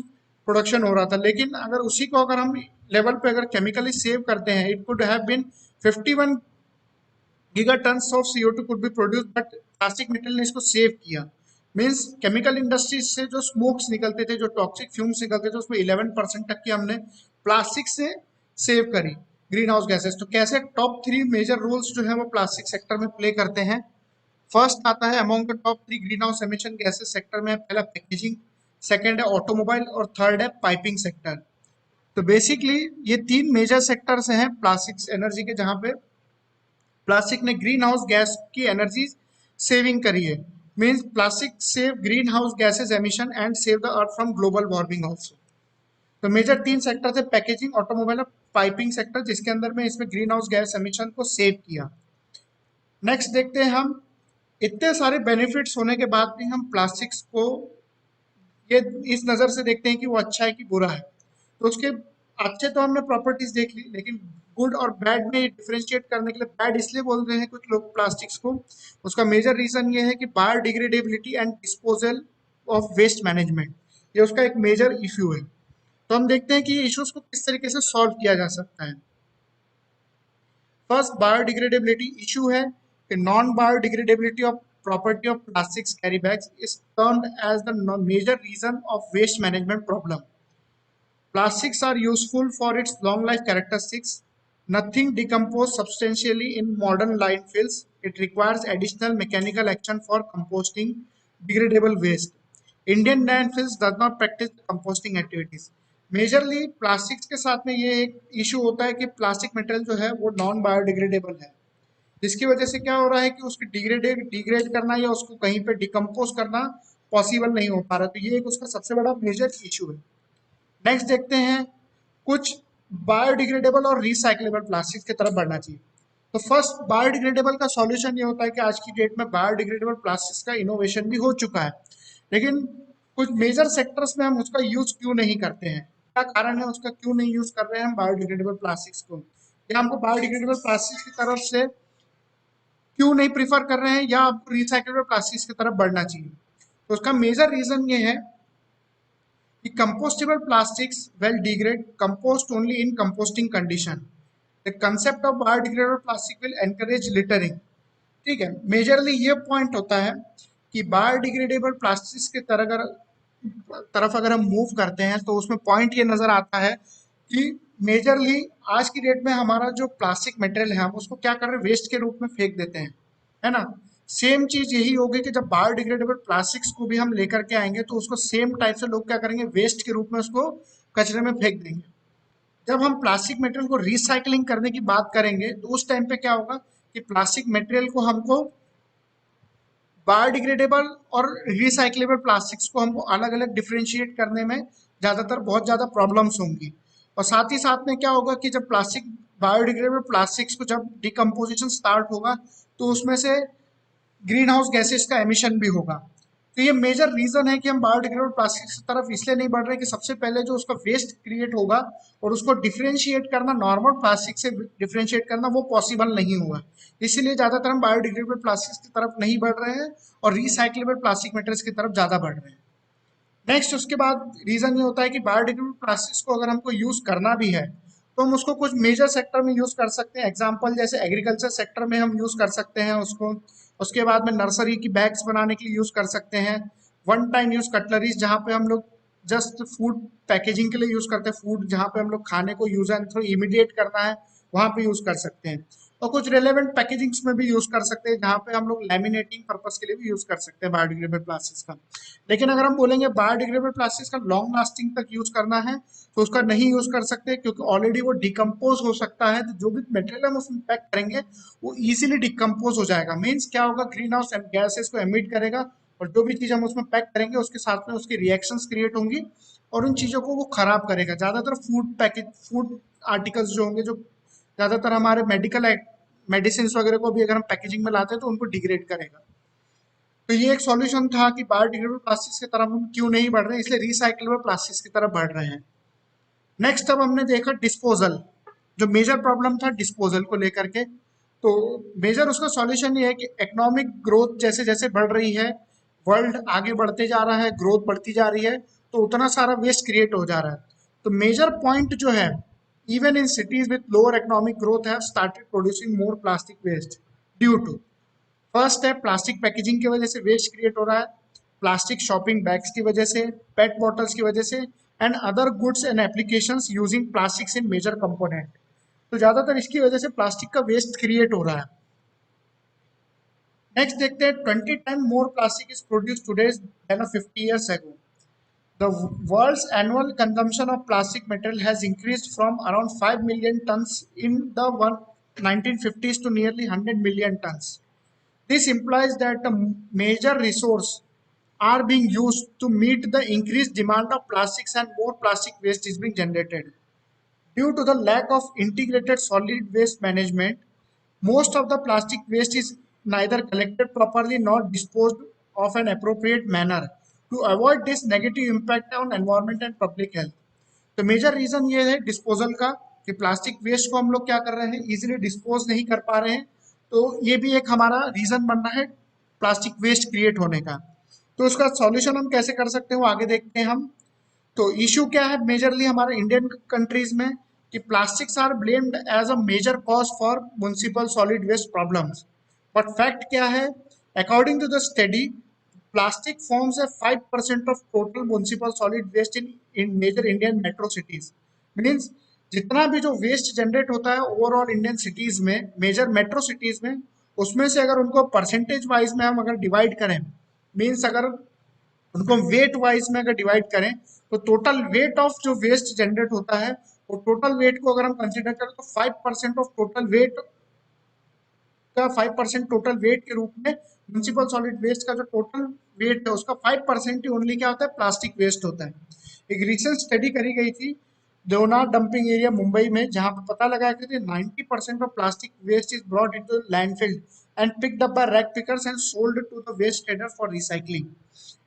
प्रोडक्शन हो रहा था। लेकिन अगर उसी को अगर हम लेवल पे अगर केमिकली सेव करते हैं, it could have been 51 gigatons of CO2 could be produced, but plastic material ने इसको सेव किया। मीन्स केमिकल इंडस्ट्रीज से जो स्मोक्स निकलते थे, जो टॉक्सिक फ्यूम्स निकलते थे, उसमें 11% तक की हमने प्लास्टिक से सेव करी ग्रीन हाउस गैसेस। तो कैसे टॉप 3 मेजर रोल्स जो है वो प्लास्टिक सेक्टर में प्ले करते हैं। फर्स्ट आता है among the top 3 green house emission gases sector में, पहला पैकेजिंग, सेकेंड है ऑटोमोबाइल और थर्ड है पाइपिंग सेक्टर। तो बेसिकली ये 3 मेजर सेक्टर्स हैं प्लास्टिक एनर्जी के, जहाँ पे प्लास्टिक ने ग्रीन हाउस गैस की एनर्जी सेविंग करी है। Means plastic save green house gases emission and save the earth from global warming also. तो मेजर 3 सेक्टर थे, पैकेजिंग, ऑटोमोबाइल और पाइपिंग सेक्टर, जिसके अंदर में इसमें ग्रीन हाउस गैस एमिशन को सेव किया। नेक्स्ट देखते हैं हम, इतने सारे बेनिफिट्स होने के बाद भी हम प्लास्टिक्स को ये इस नज़र से देखते हैं कि वो अच्छा है कि बुरा है। तो उसके अच्छे तो हमने प्रॉपर्टीज देख ली, लेकिन गुड और बैड में डिफरेंशिएट करने के लिए बैड इसलिए बोल रहे हैं कुछ लोग प्लास्टिक्स को, उसका मेजर रीजन ये है कि biodegradability and disposal of waste management, ये उसका एक मेजर इश्यू है। तो हम देखते हैं कि इश्यूज को किस तरीके से सॉल्व किया जा सकता है। फर्स्ट बायोडिग्रेडेबिलिटी इशू है कि non biodegradability of property of plastics carry bags is termed as the major reason of waste management problem. Plastics are useful for its long life characteristics. Nothing decomposes substantially in modern landfills. It requires additional mechanical action for composting degradable waste. Indian landfills does not practice composting activities. Majorly plastics के साथ में ये एक issue होता है कि plastic material जो है वो नॉन बायोडिग्रेडेबल है, जिसकी वजह से क्या हो रहा है कि उसकी डिग्रेड करना या उसको कहीं पे डिकम्पोज करना पॉसिबल नहीं हो पा रहा। तो ये एक उसका सबसे बड़ा मेजर इशू है। नेक्स्ट देखते हैं, कुछ बायोडिग्रेडेबल और रिसाइक्लेबल प्लास्टिक्स की तरफ बढ़ना चाहिए। तो फर्स्ट बायोडिग्रेडेबल का सॉल्यूशन ये होता है कि आज की डेट में बायोडिग्रेडेबल प्लास्टिक्स का इनोवेशन भी हो चुका है, लेकिन कुछ मेजर सेक्टर्स में हम उसका यूज क्यों नहीं करते हैं। क्या कारण है उसका, क्यों नहीं यूज कर रहे हैं हम बायोडिग्रेडेबल प्लास्टिक्स को, या हमको बायोडिग्रेडेबल प्लास्टिक्स की तरफ से क्यों नहीं प्रीफर कर रहे हैं, या आपको रिसाइक्लेबल प्लास्टिक्स की तरफ बढ़ना चाहिए। तो उसका मेजर रीजन ये है कि compostable plastics will degrade compost only in composting condition. The concept of biodegradable plastic will encourage littering. ठीक है, मेजरली ये पॉइंट होता है कि बायोडिग्रेडेबल प्लास्टिक्स के तरफ अगर हम मूव करते हैं तो उसमें पॉइंट ये नजर आता है कि मेजरली आज की डेट में हमारा जो प्लास्टिक मटेरियल है हम उसको क्या कर रहे हैं, वेस्ट के रूप में फेंक देते हैं, है ना। सेम चीज यही होगी कि जब बायोडिग्रेडेबल प्लास्टिक्स को भी हम लेकर के आएंगे तो उसको सेम टाइप से लोग क्या करेंगे, वेस्ट के रूप में उसको कचरे में फेंक देंगे। जब हम प्लास्टिक मटेरियल को रिसाइकलिंग करने की बात करेंगे तो उस टाइम पे क्या होगा कि प्लास्टिक मटेरियल को हमको बायोडिग्रेडेबल और रिसाइक्लेबल प्लास्टिक्स को हमको अलग अलग डिफ्रेंशिएट करने में ज़्यादातर बहुत ज़्यादा प्रॉब्लम्स होंगी। और साथ ही साथ में क्या होगा कि जब प्लास्टिक बायोडिग्रेडेबल प्लास्टिक्स को जब डिकम्पोजिशन स्टार्ट होगा तो उसमें से ग्रीन हाउस गैसेस का एमिशन भी होगा। तो ये मेजर रीजन है कि हम बायोडिग्रेडेबल प्लास्टिक की तरफ इसलिए नहीं बढ़ रहे कि सबसे पहले जो उसका वेस्ट क्रिएट होगा और उसको डिफ्रेंशिएट करना, नॉर्मल प्लास्टिक से डिफ्रेंशिएट करना वो पॉसिबल नहीं हुआ, इसीलिए ज्यादातर हम बायोडिग्रेडेबल प्लास्टिक की तरफ नहीं बढ़ रहे हैं और रिसाइक्लेबल प्लास्टिक मटेरियल्स की तरफ ज्यादा बढ़ रहे हैं। नेक्स्ट उसके बाद रीजन ये होता है कि बायोडिग्रेडेबल प्लास्टिक्स को अगर हमको यूज करना भी है तो हम उसको कुछ मेजर सेक्टर में यूज कर सकते हैं। एग्जांपल जैसे एग्रीकल्चर सेक्टर में हम यूज कर सकते हैं उसको। उसके बाद में नर्सरी की बैग्स बनाने के लिए यूज कर सकते हैं। वन टाइम यूज कटलरीज जहाँ पे हम लोग जस्ट फूड पैकेजिंग के लिए यूज करते हैं, फूड जहाँ पे हम लोग खाने को यूज एंड थ्रो इमीडिएट करना है वहाँ पे यूज कर सकते हैं। और कुछ रेलेवेंट पैकेजिंग्स में भी यूज कर सकते हैं जहाँ पे हम लोग लैमिनेटिंग पर्पस के लिए भी यूज कर सकते हैं बायोडिग्रेडेबल प्लास्टिक्स का। लेकिन अगर हम बोलेंगे बायोडिग्रेडेबल प्लास्टिक्स का लॉन्ग लास्टिंग तक यूज करना है तो उसका नहीं यूज कर सकते क्योंकि ऑलरेडी वो डिकम्पोज हो सकता है। तो जो भी मटेरियल हम उसमें पैक करेंगे वो इजीली डिकम्पोज हो जाएगा। मीन्स क्या होगा, ग्रीन हाउस गैसेस को एमिट करेगा और जो भी चीज हम उसमें पैक करेंगे उसके साथ में उसकी रिएक्शंस क्रिएट होंगी और उन चीजों को वो खराब करेगा। ज्यादातर फूड पैकेज, फूड आर्टिकल्स जो होंगे, जो ज्यादातर हमारे मेडिकल मेडिसिन वगैरह को भी अगर हम पैकेजिंग में लाते हैं तो उनको डिग्रेड करेगा। तो ये एक सॉल्यूशन था कि बायोडिग्रेडेबल प्लास्टिक्स की तरफ हम क्यों नहीं बढ़ रहे हैं, इसलिए रिसाइक्लेबल प्लास्टिक्स की तरफ बढ़ रहे हैं। नेक्स्ट अब हमने देखा डिस्पोजल, जो मेजर प्रॉब्लम था डिस्पोजल को लेकर के। तो मेजर उसका सॉल्यूशन ये है कि इकोनॉमिक ग्रोथ जैसे जैसे बढ़ रही है, वर्ल्ड आगे बढ़ते जा रहा है, ग्रोथ बढ़ती जा रही है, तो उतना सारा वेस्ट क्रिएट हो जा रहा है। तो मेजर पॉइंट जो है, even in cities with lower economic growth have started producing more plastic waste due to, first है प्लास्टिक पैकेजिंग की वजह से वेस्ट क्रिएट हो रहा है, प्लास्टिक शॉपिंग बैग्स की वजह से, पेट बॉटल्स की वजह से, and other goods and applications using plastics in major component. तो ज्यादातर इसकी वजह से प्लास्टिक का वेस्ट क्रिएट हो रहा है। नेक्स्ट देखते हैं 20 time more plastic is produced today than 50 years ago. The world's annual consumption of plastic material has increased from around 5 million tons in the 1950s to nearly 100 million tons. This implies that a major resource are being used to meet the increased demand of plastics and more plastic waste is being generated. Due to the lack of integrated solid waste management, most of the plastic waste is neither collected properly nor disposed of an appropriate manner to avoid this negative impact on environment and public health. तो major reason ये है disposal का कि plastic waste को हम लोग क्या कर रहे हैं, इजीली डिस्पोज नहीं कर पा रहे हैं। तो ये भी एक हमारा रीजन बन रहा है प्लास्टिक वेस्ट क्रिएट होने का। तो उसका सॉल्यूशन हम कैसे कर सकते हैं वो आगे देखते हैं हम। तो इशू क्या है मेजरली हमारे इंडियन कंट्रीज में कि plastics are blamed as a major cause for municipal solid waste problems. But fact क्या है, according to the study plastic forms a 5% of total municipal solid waste in major Indian metro cities. Means जितना भी जो waste generate होता है overall Indian cities में, major metro cities में, उसमें से अगर उनको परसेंटेज वाइज में हम अगर डिवाइड करें, मीन्स अगर उनको वेट वाइज में अगर डिवाइड करें तो टोटल वेट ऑफ जो वेस्ट जनरेट होता है वो टोटल वेट को अगर हम कंसिडर करें तो 5% ऑफ टोटल वेट का 5% टोटल वेट के रूप में म्युनिसिपल सॉलिड वेस्ट का जो टोटल वेट है उसका 5% ही ओनली क्या होता है, प्लास्टिक वेस्ट होता है। एक रिसेंट स्टडी करी गई थी देवनाथ डंपिंग एरिया मुंबई में, जहां पर पता लगा कि 90% of plastic waste is brought into landfill and picked up by rag pickers and sold to the waste trader for recycling.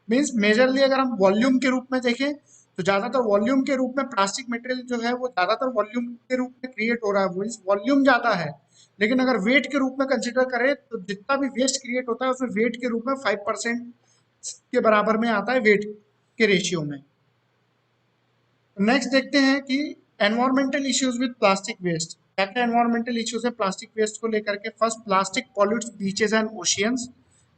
Means majorly अगर हम वॉल्यूम के रूप में देखें तो ज्यादातर वॉल्यूम के रूप में प्लास्टिक मटेरियल जो है वो ज्यादातर वॉल्यूम के रूप में क्रिएट हो रहा है, वॉल्यूम ज्यादा है। लेकिन अगर वेट के रूप में कंसिडर करें तो जितना भी वेस्ट क्रिएट होता है उसमें वेट के रूप में 5% के बराबर में आता है वेट के रेशियो में। नेक्स्ट देखते हैं कि environmental issues with plastic waste. क्या क्या एनवायरमेंटल इश्यूज है प्लास्टिक वेस्ट को लेकर के। First, plastic pollutes beaches and oceans.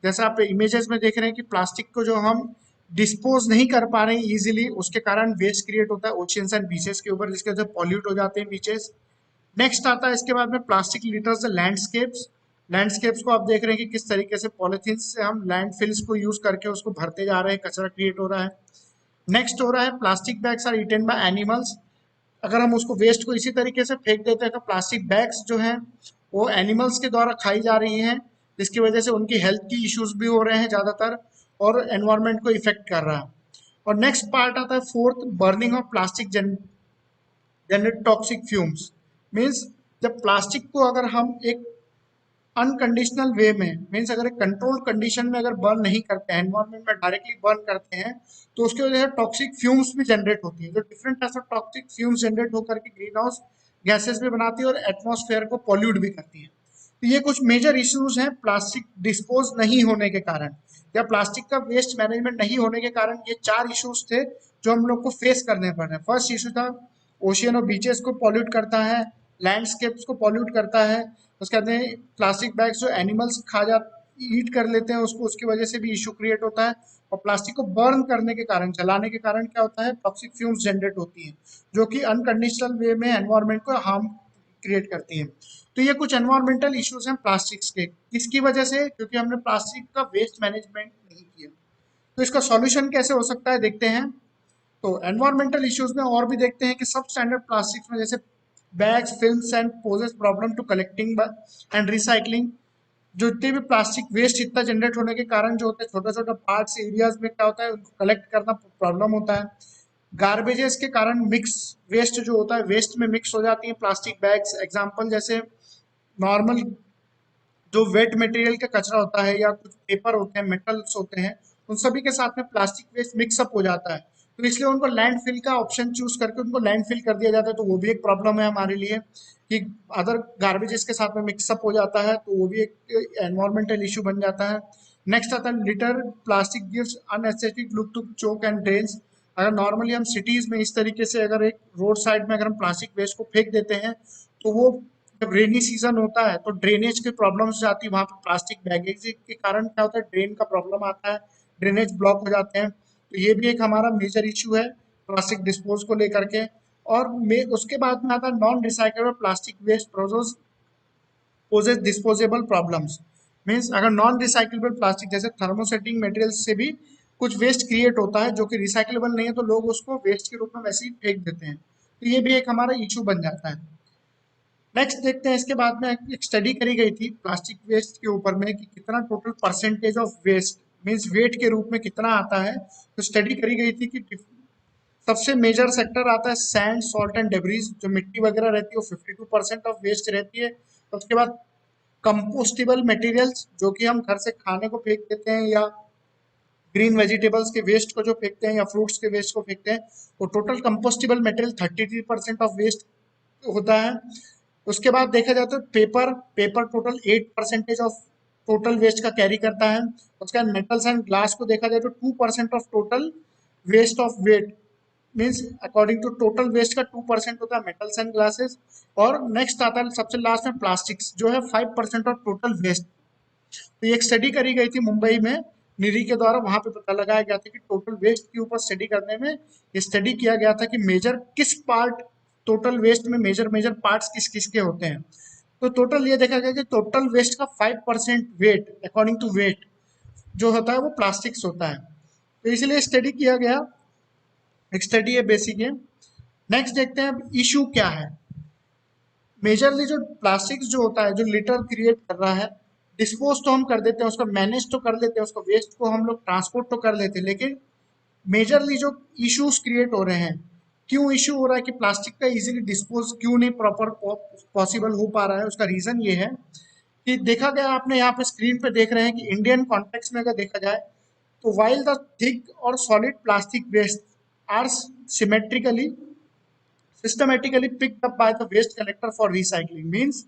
जैसा आप इमेजेस में देख रहे हैं कि प्लास्टिक को जो हम डिस्पोज नहीं कर पा रहे हैं इजीली, उसके कारण वेस्ट क्रिएट होता है ओशियंस एंड बीचेस के ऊपर, जिसके वजह से पॉल्यूट हो जाते हैं बीचेस। नेक्स्ट आता है इसके बाद में प्लास्टिक लिटर्स लैंडस्केप्स। लैंडस्केप्स को आप देख रहे हैं कि किस तरीके से पॉलिथीन से हम लैंडफिल्स को यूज करके उसको भरते जा रहे हैं, कचरा क्रिएट हो रहा है। नेक्स्ट हो रहा है plastic bags are eaten by animals. अगर हम उसको वेस्ट को इसी तरीके से फेंक देते हैं तो प्लास्टिक बैग्स जो हैं वो एनिमल्स के द्वारा खाई जा रही हैं, जिसकी वजह से उनकी हेल्थ की इश्यूज भी हो रहे हैं ज़्यादातर और एनवायरनमेंट को इफेक्ट कर रहा है। और नेक्स्ट पार्ट आता है fourth, burning of plastic generate toxic fumes. Means जब प्लास्टिक को अगर हम एक अनकंडीशनल वे में, मीन्स अगर एक कंट्रोल कंडीशन में अगर बर्न नहीं करते हैं, एनवायरनमेंट में डायरेक्टली बर्न करते हैं, तो उसकी वजह से टॉक्सिक फ्यूम्स भी जनरेट होती है, जो different types of toxic fumes generate होकर के ग्रीन हाउस गैसेस भी बनाती है और एटमॉस्फेयर को पॉल्यूट भी करती है। तो ये कुछ मेजर इश्यूज हैं प्लास्टिक डिस्पोज नहीं होने के कारण या प्लास्टिक का वेस्ट मैनेजमेंट नहीं होने के कारण। ये 4 इश्यूज थे जो हम लोग को फेस करने पड़ रहे हैं। फर्स्ट इशू था ओशियन और बीचेस को पॉल्यूट करता है, लैंडस्केप्स को पॉल्यूट करता है। उसके बाद में प्लास्टिक बैग्स जो एनिमल्स खा जा ईट कर लेते हैं उसको, उसकी वजह से भी इशू क्रिएट होता है। और प्लास्टिक को बर्न करने के कारण, जलाने के कारण क्या होता है, टॉक्सिक फ्यूम्स जनरेट होती हैं जो कि अनकंडीशनल वे में एनवायरनमेंट को हार्म क्रिएट करती हैं। तो ये कुछ एनवायरमेंटल इश्यूज हैं प्लास्टिक्स के। किसकी वजह से? क्योंकि हमने प्लास्टिक का वेस्ट मैनेजमेंट नहीं किया। तो इसका सॉल्यूशन कैसे हो सकता है देखते हैं। तो एनवायरमेंटल इश्यूज में और भी देखते हैं कि सब स्टैंडर्ड प्लास्टिक्स में जैसे bags, films and poses problem to collecting and recycling. जो जितने भी प्लास्टिक वेस्ट इतना जनरेट होने के कारण जो होते हैं छोटा छोटा पार्ट्स एरियाज में क्या होता है उनको कलेक्ट करना प्रॉब्लम होता है। गार्बेजेस के कारण मिक्स वेस्ट जो होता है वेस्ट में मिक्स हो जाती है प्लास्टिक बैग्स। एग्जांपल जैसे नॉर्मल जो वेट मटेरियल का कचरा होता है या कुछ पेपर होते हैं, मेटल्स होते हैं, उन सभी के साथ में प्लास्टिक वेस्ट मिक्सअप हो जाता है। तो इसलिए उनको लैंडफिल का ऑप्शन चूज करके उनको लैंडफिल कर दिया जाता है। तो वो भी एक प्रॉब्लम है हमारे लिए कि अदर गार्बेजेस के साथ में मिक्सअप हो जाता है, तो वो भी एक एनवायरमेंटल इशू बन जाता है। नेक्स्ट आता है litter plastic gives unaesthetic look to choke and drains. अगर नॉर्मली हम सिटीज में इस तरीके से अगर एक रोड साइड में अगर हम प्लास्टिक वेस्ट को फेंक देते हैं तो वो जब रेनी सीजन होता है तो ड्रेनेज की प्रॉब्लम्स जाती है, वहाँ पे प्लास्टिक बैगेज के कारण क्या होता है ड्रेन का प्रॉब्लम आता है, ड्रेनेज ब्लॉक हो जाते हैं। तो ये भी एक हमारा मेजर इशू है प्लास्टिक डिस्पोज को लेकर के। और उसके बाद में आता है non recyclable plastic waste poses disposable problems. Means अगर नॉन रिसाइकेबल प्लास्टिक जैसे थर्मोसेटिंग मटेरियल से भी कुछ वेस्ट क्रिएट होता है जो कि रिसाइकेबल नहीं है, तो लोग उसको वेस्ट के रूप में वैसे ही फेंक देते हैं। तो ये भी एक हमारा इशू बन जाता है। नेक्स्ट देखते हैं इसके बाद में एक स्टडी करी गई थी प्लास्टिक वेस्ट के ऊपर में कि कितना total percentage of waste means weight के रूप में कितना आता है। तो स्टडी करी गई थी कि सबसे मेजर सेक्टर आता है सैंड, सॉल्ट एंड डेब्रीज। जो मिट्टी वगैरह रहती है वो 52% ऑफ वेस्ट रहती है। तो उसके बाद कंपोस्टेबल मटेरियल्स जो कि हम घर से खाने को फेंक देते हैं या ग्रीन वेजिटेबल्स के वेस्ट को जो फेंकते हैं या फ्रूट्स के वेस्ट को फेंकते हैं, वो total compostable material 33% of waste होता है। उसके बाद देखा जाए तो paper total 8% of total waste का कैरी करता है। उसके बाद मेटल्स एंड ग्लास को देखा जाए तो 2% of total waste of weight means according to total waste का 2% होता है मेटल्स एंड ग्लासेस। और नेक्स्ट आता है सबसे लास्ट में प्लास्टिक्स जो है 5% ऑफ टोटल वेस्ट। तो ये एक स्टडी करी गई थी मुंबई में निरी के द्वारा, वहां पे पता लगाया गया था कि टोटल वेस्ट के ऊपर स्टडी करने में ये स्टडी किया गया था कि मेजर किस पार्ट टोटल वेस्ट में मेजर पार्ट्स किस किस के होते हैं। तो टोटल ये देखा गया कि टोटल वेस्ट का 5% वेट अकॉर्डिंग टू वेट जो होता है वो प्लास्टिक्स होता है। तो इसलिए स्टडी किया गया, एक स्टडी है बेसिक है। नेक्स्ट देखते हैं इशू क्या है। मेजरली जो प्लास्टिक्स जो होता है जो लिटर क्रिएट कर रहा है, डिस्पोज तो हम कर देते हैं, उसका मैनेज तो कर लेते हैं, उसको वेस्ट को हम लोग ट्रांसपोर्ट तो कर लेते हैं, लेकिन मेजरली जो इश्यूज क्रिएट हो रहे हैं, क्यों इशू हो रहा है कि प्लास्टिक का इजीली डिस्पोज क्यों नहीं प्रॉपर पॉसिबल हो पा रहा है, उसका रीजन ये है कि देखा गया आपने यहाँ पे स्क्रीन पे देख रहे हैं कि इंडियन कॉन्टेक्स्ट में अगर देखा जाए तो वाइल द थिक और solid plastic waste are systematically picked up by the waste collector for recycling. Means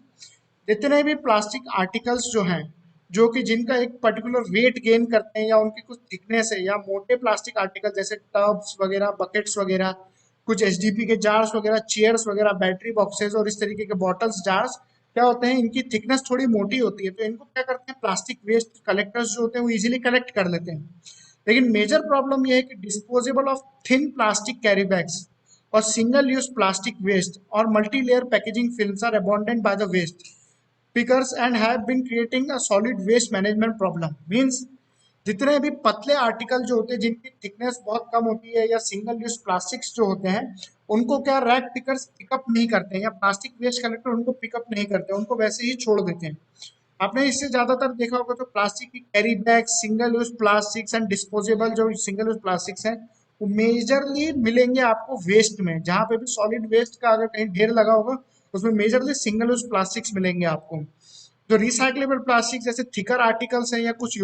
जितने भी प्लास्टिक आर्टिकल्स जो हैं, जो कि जिनका एक पर्टिकुलर वेट गेन करते हैं या उनकी कुछ थिकनेस है, या मोटे प्लास्टिक आर्टिकल जैसे टब्स वगैरह, बकेट्स वगैरह, कुछ एचडीपी के जार्स वगैरह, चेयर्स वगैरह, बैटरी बॉक्सेस और इस तरीके के बॉटल्स, जार्स, क्या होते हैं, इनकी थिकनेस थोड़ी मोटी होती है, तो इनको क्या करते हैं प्लास्टिक वेस्ट कलेक्टर्स जो होते हैं वो इजीली कलेक्ट कर लेते हैं। लेकिन मेजर प्रॉब्लम ये है कि disposable of thin plastic carry bags और सिंगल यूज प्लास्टिक वेस्ट और multi layer packaging films are abundant by the waste pickers and have been creating a solid waste management problem. Means जितने भी पतले article जो होते हैं जिनकी thickness बहुत कम होती है या सिंगल यूज प्लास्टिक्स जो होते हैं, उनको क्या रैक पिकर्स पिकअप नहीं करते हैं या प्लास्टिक वेस्ट कलेक्टर उनको पिकअप नहीं करते, उनको वैसे ही छोड़ देते हैं। आपने इससे ज्यादातर देखा होगा तो प्लास्टिक की carry bag, single use plastics and disposable जो सिंगल यूज प्लास्टिक्स हैं वो मेजरली मिलेंगे आपको वेस्ट में। जहाँ पे भी सॉलिड वेस्ट का अगर कहीं ढेर लगा होगा उसमें मेजरली सिंगल यूज प्लास्टिक्स मिलेंगे आपको। जो रिसाइक्लेबल प्लास्टिक जैसे थिकर आर्टिकल्स है या कुछ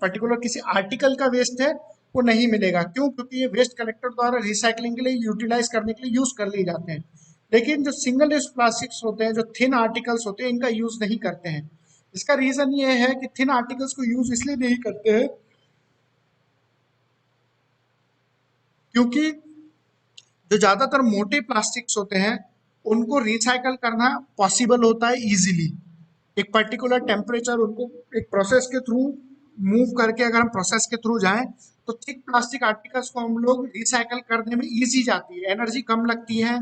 पर्टिकुलर किसी आर्टिकल का वेस्ट है वो नहीं मिलेगा। क्यों? क्योंकि ये वेस्ट कलेक्टर द्वारा रिसाइकलिंग के लिए यूटिलाइज करने के लिए यूज कर लिए जाते हैं। लेकिन जो सिंगल यूज प्लास्टिक्स होते हैं, जो थिन आर्टिकल्स होते हैं, इनका यूज नहीं करते हैं। इसका रीजन ये है कि थिन आर्टिकल्स को यूज इसलिए नहीं करते हैं क्योंकि जो ज्यादातर मोटे प्लास्टिक्स होते हैं उनको रिसाइकल करना पॉसिबल होता है इजीली। एक पर्टिकुलर टेम्परेचर उनको एक प्रोसेस के थ्रू मूव करके अगर हम प्रोसेस के थ्रू जाएं तो थिक प्लास्टिक आर्टिकल्स को हम लोग रिसाइकल करने में इजी जाती है, एनर्जी कम लगती है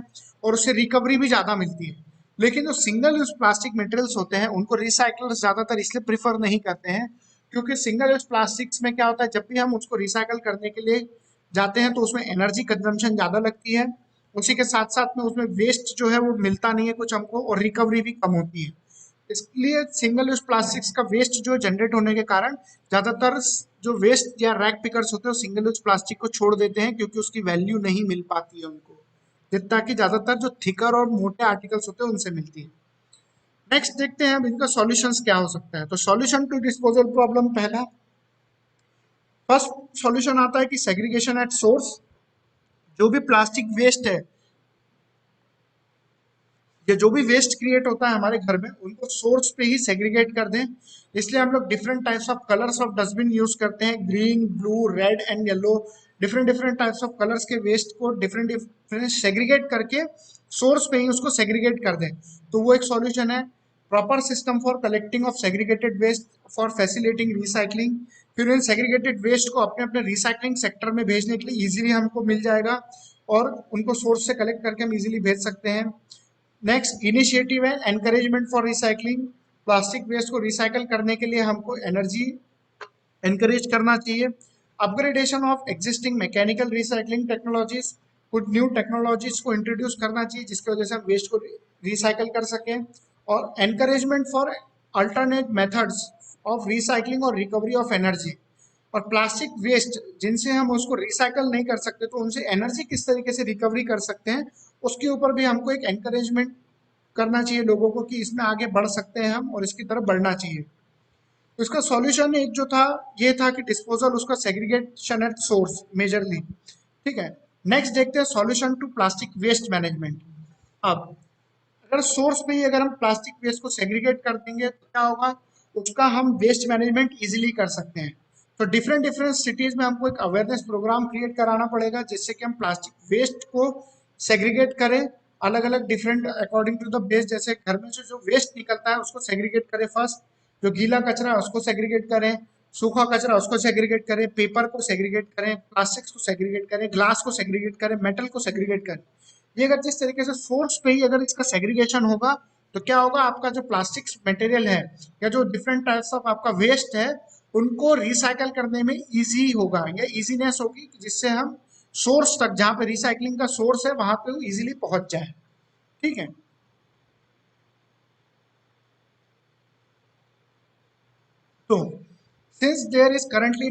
और उससे रिकवरी भी ज़्यादा मिलती है। लेकिन जो सिंगल यूज प्लास्टिक मटेरियल्स होते हैं उनको रिसाइकलर्स ज़्यादातर इसलिए प्रीफर नहीं करते हैं क्योंकि सिंगल यूज प्लास्टिक्स में क्या होता है, जब भी हम उसको रिसाइकल करने के लिए जाते हैं तो उसमें एनर्जी कंजम्पशन ज़्यादा लगती है, उसी के साथ साथ में उसमें वेस्ट जो है वो मिलता नहीं है कुछ हमको, और रिकवरी भी कम होती है। इसलिए सिंगल यूज प्लास्टिक्स का वेस्ट जो जनरेट होने के कारण ज्यादातर जो वेस्ट या रैक पिकर्स होते हैं वो सिंगल यूज प्लास्टिक को छोड़ देते हैं क्योंकि उसकी वैल्यू नहीं मिल पाती है उनको, जितना कि ज्यादातर जो थिकर और मोटे आर्टिकल्स होते हैं उनसे मिलती है। नेक्स्ट देखते हैं अब इनका सॉल्यूशंस क्या हो सकता है। तो सॉल्यूशन टू डिस्पोजल प्रॉब्लम, पहला फर्स्ट सॉल्यूशन आता है कि सेग्रीगेशन एट सोर्स। जो भी प्लास्टिक वेस्ट है या जो भी वेस्ट क्रिएट होता है हमारे घर में उनको सोर्स पे ही सेग्रीगेट कर दें। इसलिए हम लोग different types of colours of dustbin use करते हैं, green, blue, red and yellow, different different types of colours के वेस्ट को डिफरेंट डिफरेंट सेग्रीगेट करके सोर्स पे ही उसको सेग्रीगेट कर दें, तो वो एक सॉल्यूशन है। Proper system for collecting of segregated waste for facilitating recycling, फिर इन सेग्रीगेटेड वेस्ट को अपने अपने रिसाइकलिंग सेक्टर में भेजने के लिए इजीली हमको मिल जाएगा और उनको सोर्स से कलेक्ट करके हम इजीली भेज सकते हैं। नेक्स्ट इनिशिएटिव है encouragement for recycling. Plastic waste को रिसाइकल करने के लिए हमको एनर्जी एनकरेज करना चाहिए। Upgradation of existing mechanical recycling technologies, कुछ न्यू टेक्नोलॉजीज को इंट्रोड्यूस करना चाहिए जिसकी वजह से हम वेस्ट को रिसाइकल कर सकें। और encouragement for alternate methods of recycling और रिकवरी ऑफ एनर्जी। और प्लास्टिक वेस्ट जिनसे हम उसको रिसाइकल नहीं कर सकते तो उनसे एनर्जी किस तरीके से रिकवरी कर सकते हैं उसके ऊपर भी हमको एक एनकरेजमेंट करना चाहिए लोगों को कि इसमें आगे बढ़ सकते हैं हम और इसकी तरफ बढ़ना चाहिए। तो इसका सॉल्यूशन एक जो था ये था कि डिस्पोजल, उसका सेग्रीगेशन एट सोर्स मेजरली, ठीक है। नेक्स्ट देखते हैं solution to plastic waste management. अब अगर सोर्स पे ही अगर हम प्लास्टिक वेस्ट को सेग्रीगेट कर देंगे तो क्या होगा, उसका हम वेस्ट मैनेजमेंट इजीली कर सकते हैं। तो डिफरेंट डिफरेंट सिटीज में हमको एक अवेयरनेस प्रोग्राम क्रिएट कराना पड़ेगा जिससे कि हम प्लास्टिक वेस्ट को सेग्रीगेट करें अलग अलग different according to the base. जैसे घर में से जो वेस्ट निकलता है उसको सेग्रीगेट करें फर्स्ट, जो गीला कचरा है उसको सेग्रीगेट करें, सूखा कचरा उसको सेग्रीगेट करें, पेपर को सेग्रीगेट करें, प्लास्टिक्स को सेग्रीगेट करें, ग्लास को सेग्रीगेट करें, मेटल को सेग्रीगेट करें। ये अगर जिस तरीके से सोर्स पे ही अगर इसका सेग्रीगेशन होगा तो क्या होगा, आपका जो प्लास्टिक मटेरियल है या जो डिफरेंट टाइप्स ऑफ आपका वेस्ट है उनको रिसाइकल करने में इजी होगा या इजीनेस होगी जिससे हम सोर्स तक, जहां पे रिसाइकलिंग का सोर्स है वहां पे इजीली पहुंच जाए, ठीक है। तो since there is currently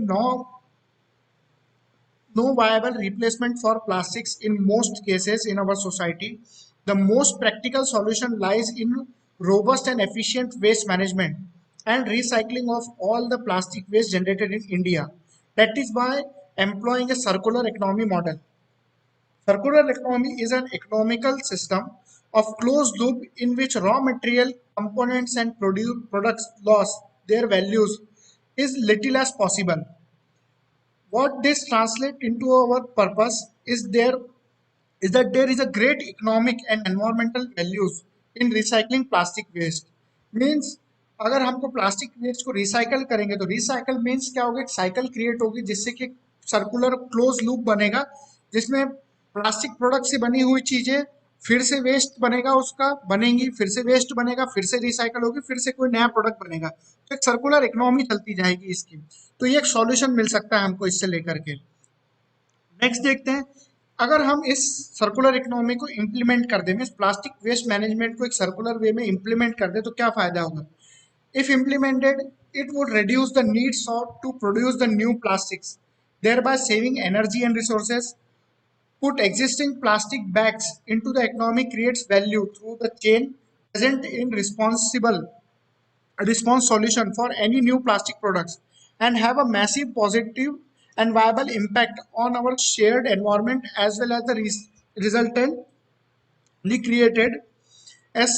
no viable replacement for plastics in most cases in our society, the most practical solution lies in robust and efficient waste management and recycling of all the plastic waste generated in India. That is by employing a circular economy model. Circular economy is an economical system of closed loop in which raw material components and products lost their values is little as possible. What this translates into our purpose is that there is a great economic and environmental values in recycling plastic waste. Means अगर हमको plastic waste को recycle करेंगे तो recycle means क्या होगा, एक cycle create होगी जिससे कि सर्कुलर क्लोज लूप बनेगा, जिसमें प्लास्टिक प्रोडक्ट से बनी हुई चीजें फिर से वेस्ट बनेगा, उसका बनेंगी, फिर से वेस्ट बनेगा, फिर से रिसाइकल होगी, फिर से कोई नया प्रोडक्ट बनेगा। तो एक सर्कुलर इकोनॉमी चलती जाएगी इसकी। तो ये एक सॉल्यूशन मिल सकता है हमको इससे लेकर के। नेक्स्ट देखते हैं, अगर हम इस सर्कुलर इकोनॉमी को इम्प्लीमेंट कर दें, मीन्स प्लास्टिक वेस्ट मैनेजमेंट को एक सर्कुलर वे में इम्प्लीमेंट कर दें तो क्या फायदा होगा। If implemented it would reduce the needs to produce the new plastics, thereby saving energy and resources. Put existing plastic bags into the economy creates value through the chain present in response solution for any new plastic products and have a massive positive and viable impact on our shared environment as well as the resultantly created as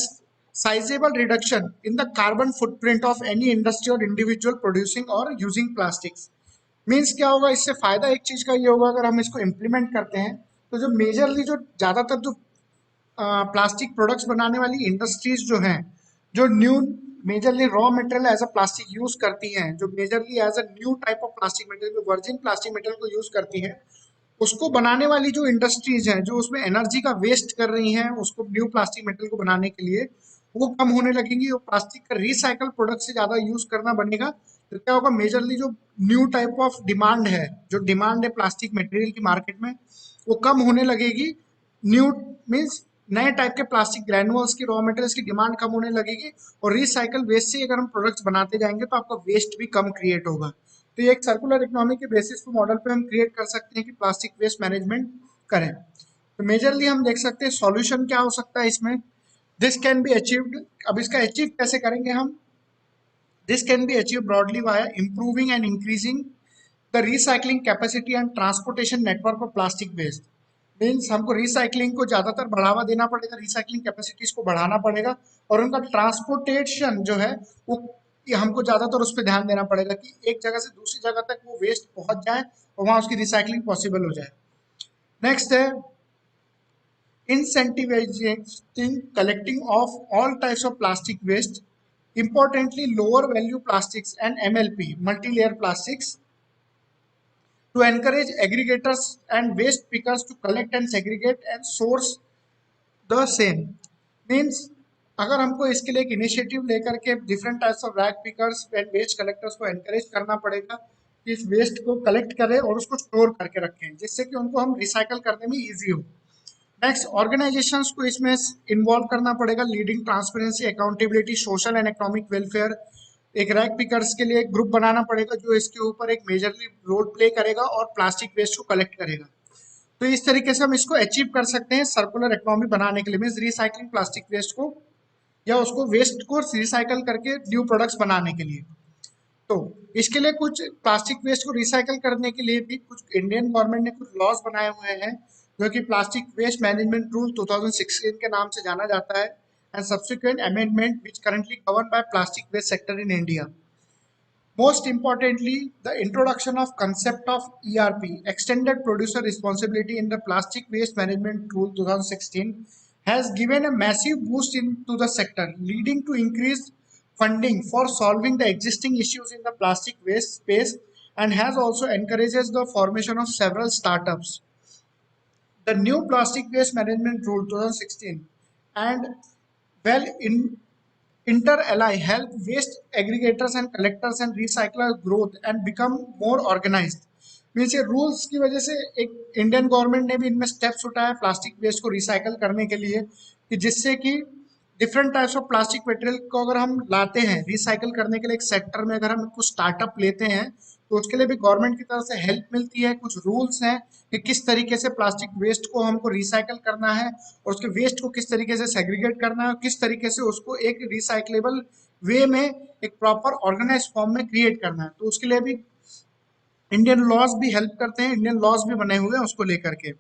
sizable reduction in the carbon footprint of any industry or individual producing or using plastics. Means क्या होगा, इससे फायदा एक चीज का ये होगा, अगर हम इसको इम्प्लीमेंट करते हैं तो जो मेजरली जो ज्यादातर जो प्लास्टिक प्रोडक्ट्स बनाने वाली इंडस्ट्रीज जो हैं, जो new majorly raw material as a plastic use करती हैं, जो majorly as a new type of plastic material, जो वर्जिन प्लास्टिक मटेरियल को यूज करती हैं, उसको बनाने वाली जो इंडस्ट्रीज हैं, जो उसमें एनर्जी का वेस्ट कर रही हैं उसको न्यू प्लास्टिक मटेरियल को बनाने के लिए, वो कम होने लगेंगी। और प्लास्टिक का रिसाइकल प्रोडक्ट से ज्यादा यूज करना बनेगा तो क्या होगा, मेजरली जो न्यू टाइप ऑफ डिमांड है, जो डिमांड है प्लास्टिक मटेरियल की मार्केट में, वो कम होने लगेगी। न्यू मीन्स नए टाइप के प्लास्टिक ग्रैनुअल्स की, रॉ मटेरियल्स की डिमांड कम होने लगेगी और रिसाइकल वेस्ट से अगर हम प्रोडक्ट्स बनाते जाएंगे तो आपका वेस्ट भी कम क्रिएट होगा। तो ये एक सर्कुलर इकोनॉमी के बेसिस पे मॉडल पे हम क्रिएट कर सकते हैं कि प्लास्टिक वेस्ट मैनेजमेंट करें। तो मेजरली हम देख सकते हैं सॉल्यूशन क्या हो सकता है इसमें। दिस कैन बी अचीव्ड, अब इसका अचीव कैसे करेंगे हम। This can be achieve broadly via improving and increasing the recycling capacity and transportation network of plastic waste. Means हमको रिसाइकलिंग को ज्यादातर बढ़ावा देना पड़ेगा, रिसाइकलिंग कैपेसिटीज को बढ़ाना पड़ेगा और उनका ट्रांसपोर्टेशन जो है वो हमको ज्यादातर उस पर ध्यान देना पड़ेगा कि एक जगह से दूसरी जगह तक वो वेस्ट पहुंच जाए और वहां उसकी रिसाइकलिंग पॉसिबल हो जाए। नेक्स्ट है incentivizing collecting of all types of plastic waste, importantly lower value plastics and MLP multi-layer plastics, to encourage aggregators and waste pickers to collect and segregate and source the same. Means अगर हमको इसके लिए एक initiative लेकर के different types of rag pickers and waste collectors को encourage करना पड़ेगा कि इस वेस्ट को कलेक्ट करें और उसको स्टोर करके रखें, जिससे कि उनको हम रिसाइकल करने में इजी हो। नेक्स्ट, ऑर्गेनाइजेशंस को इसमें इन्वॉल्व करना पड़ेगा, leading transparency, accountability, social and economic welfare. एक रैक पिकर्स के लिए एक ग्रुप बनाना पड़ेगा जो इसके ऊपर एक मेजरली रोल प्ले करेगा और प्लास्टिक वेस्ट को कलेक्ट करेगा। तो इस तरीके से हम इसको अचीव कर सकते हैं सर्कुलर इकोनॉमी बनाने के लिए, मीन्स रिसाइकलिंग प्लास्टिक वेस्ट को या उसको वेस्ट को रिसाइकल करके न्यू प्रोडक्ट्स बनाने के लिए। तो इसके लिए कुछ प्लास्टिक वेस्ट को रिसाइकल करने के लिए भी कुछ इंडियन गवर्नमेंट ने कुछ लॉज बनाए हुए हैं जो कि प्लास्टिक वेस्ट मैनेजमेंट रूल 2016 के नाम से जाना जाता है and subsequent amendment which currently govern by plastic waste sector in India. Most importantly, the introduction of concept of ERP, Extended Producer Responsibility in the Plastic Waste Management Rule 2016, has given a massive boost into the sector, leading to increased funding for solving the existing issues in the plastic waste space and has also encourages the formation of several startups. The new Plastic Waste Management Rule 2016 and well in inter-ally help waste aggregators and collectors and recyclers growth and become more organized. Means ये rules की वजह से एक Indian government ने भी इनमें steps उठाया plastic waste को रिसाइकल करने के लिए कि जिससे कि different types of plastic material को अगर हम लाते हैं रिसाइकल करने के लिए एक सेक्टर में, अगर हम कुछ स्टार्टअप लेते हैं तो उसके लिए भी गवर्नमेंट की तरफ से हेल्प मिलती है। कुछ रूल्स हैं कि किस तरीके से प्लास्टिक वेस्ट को हमको रिसाइकल करना है और उसके वेस्ट को किस तरीके से सेग्रीगेट करना है और किस तरीके से उसको एक रिसाइक्लेबल वे में एक प्रॉपर ऑर्गेनाइज फॉर्म में क्रिएट करना है। तो उसके लिए भी इंडियन लॉज भी हेल्प करते हैं, इंडियन लॉज भी बने हुए हैं उसको लेकर के।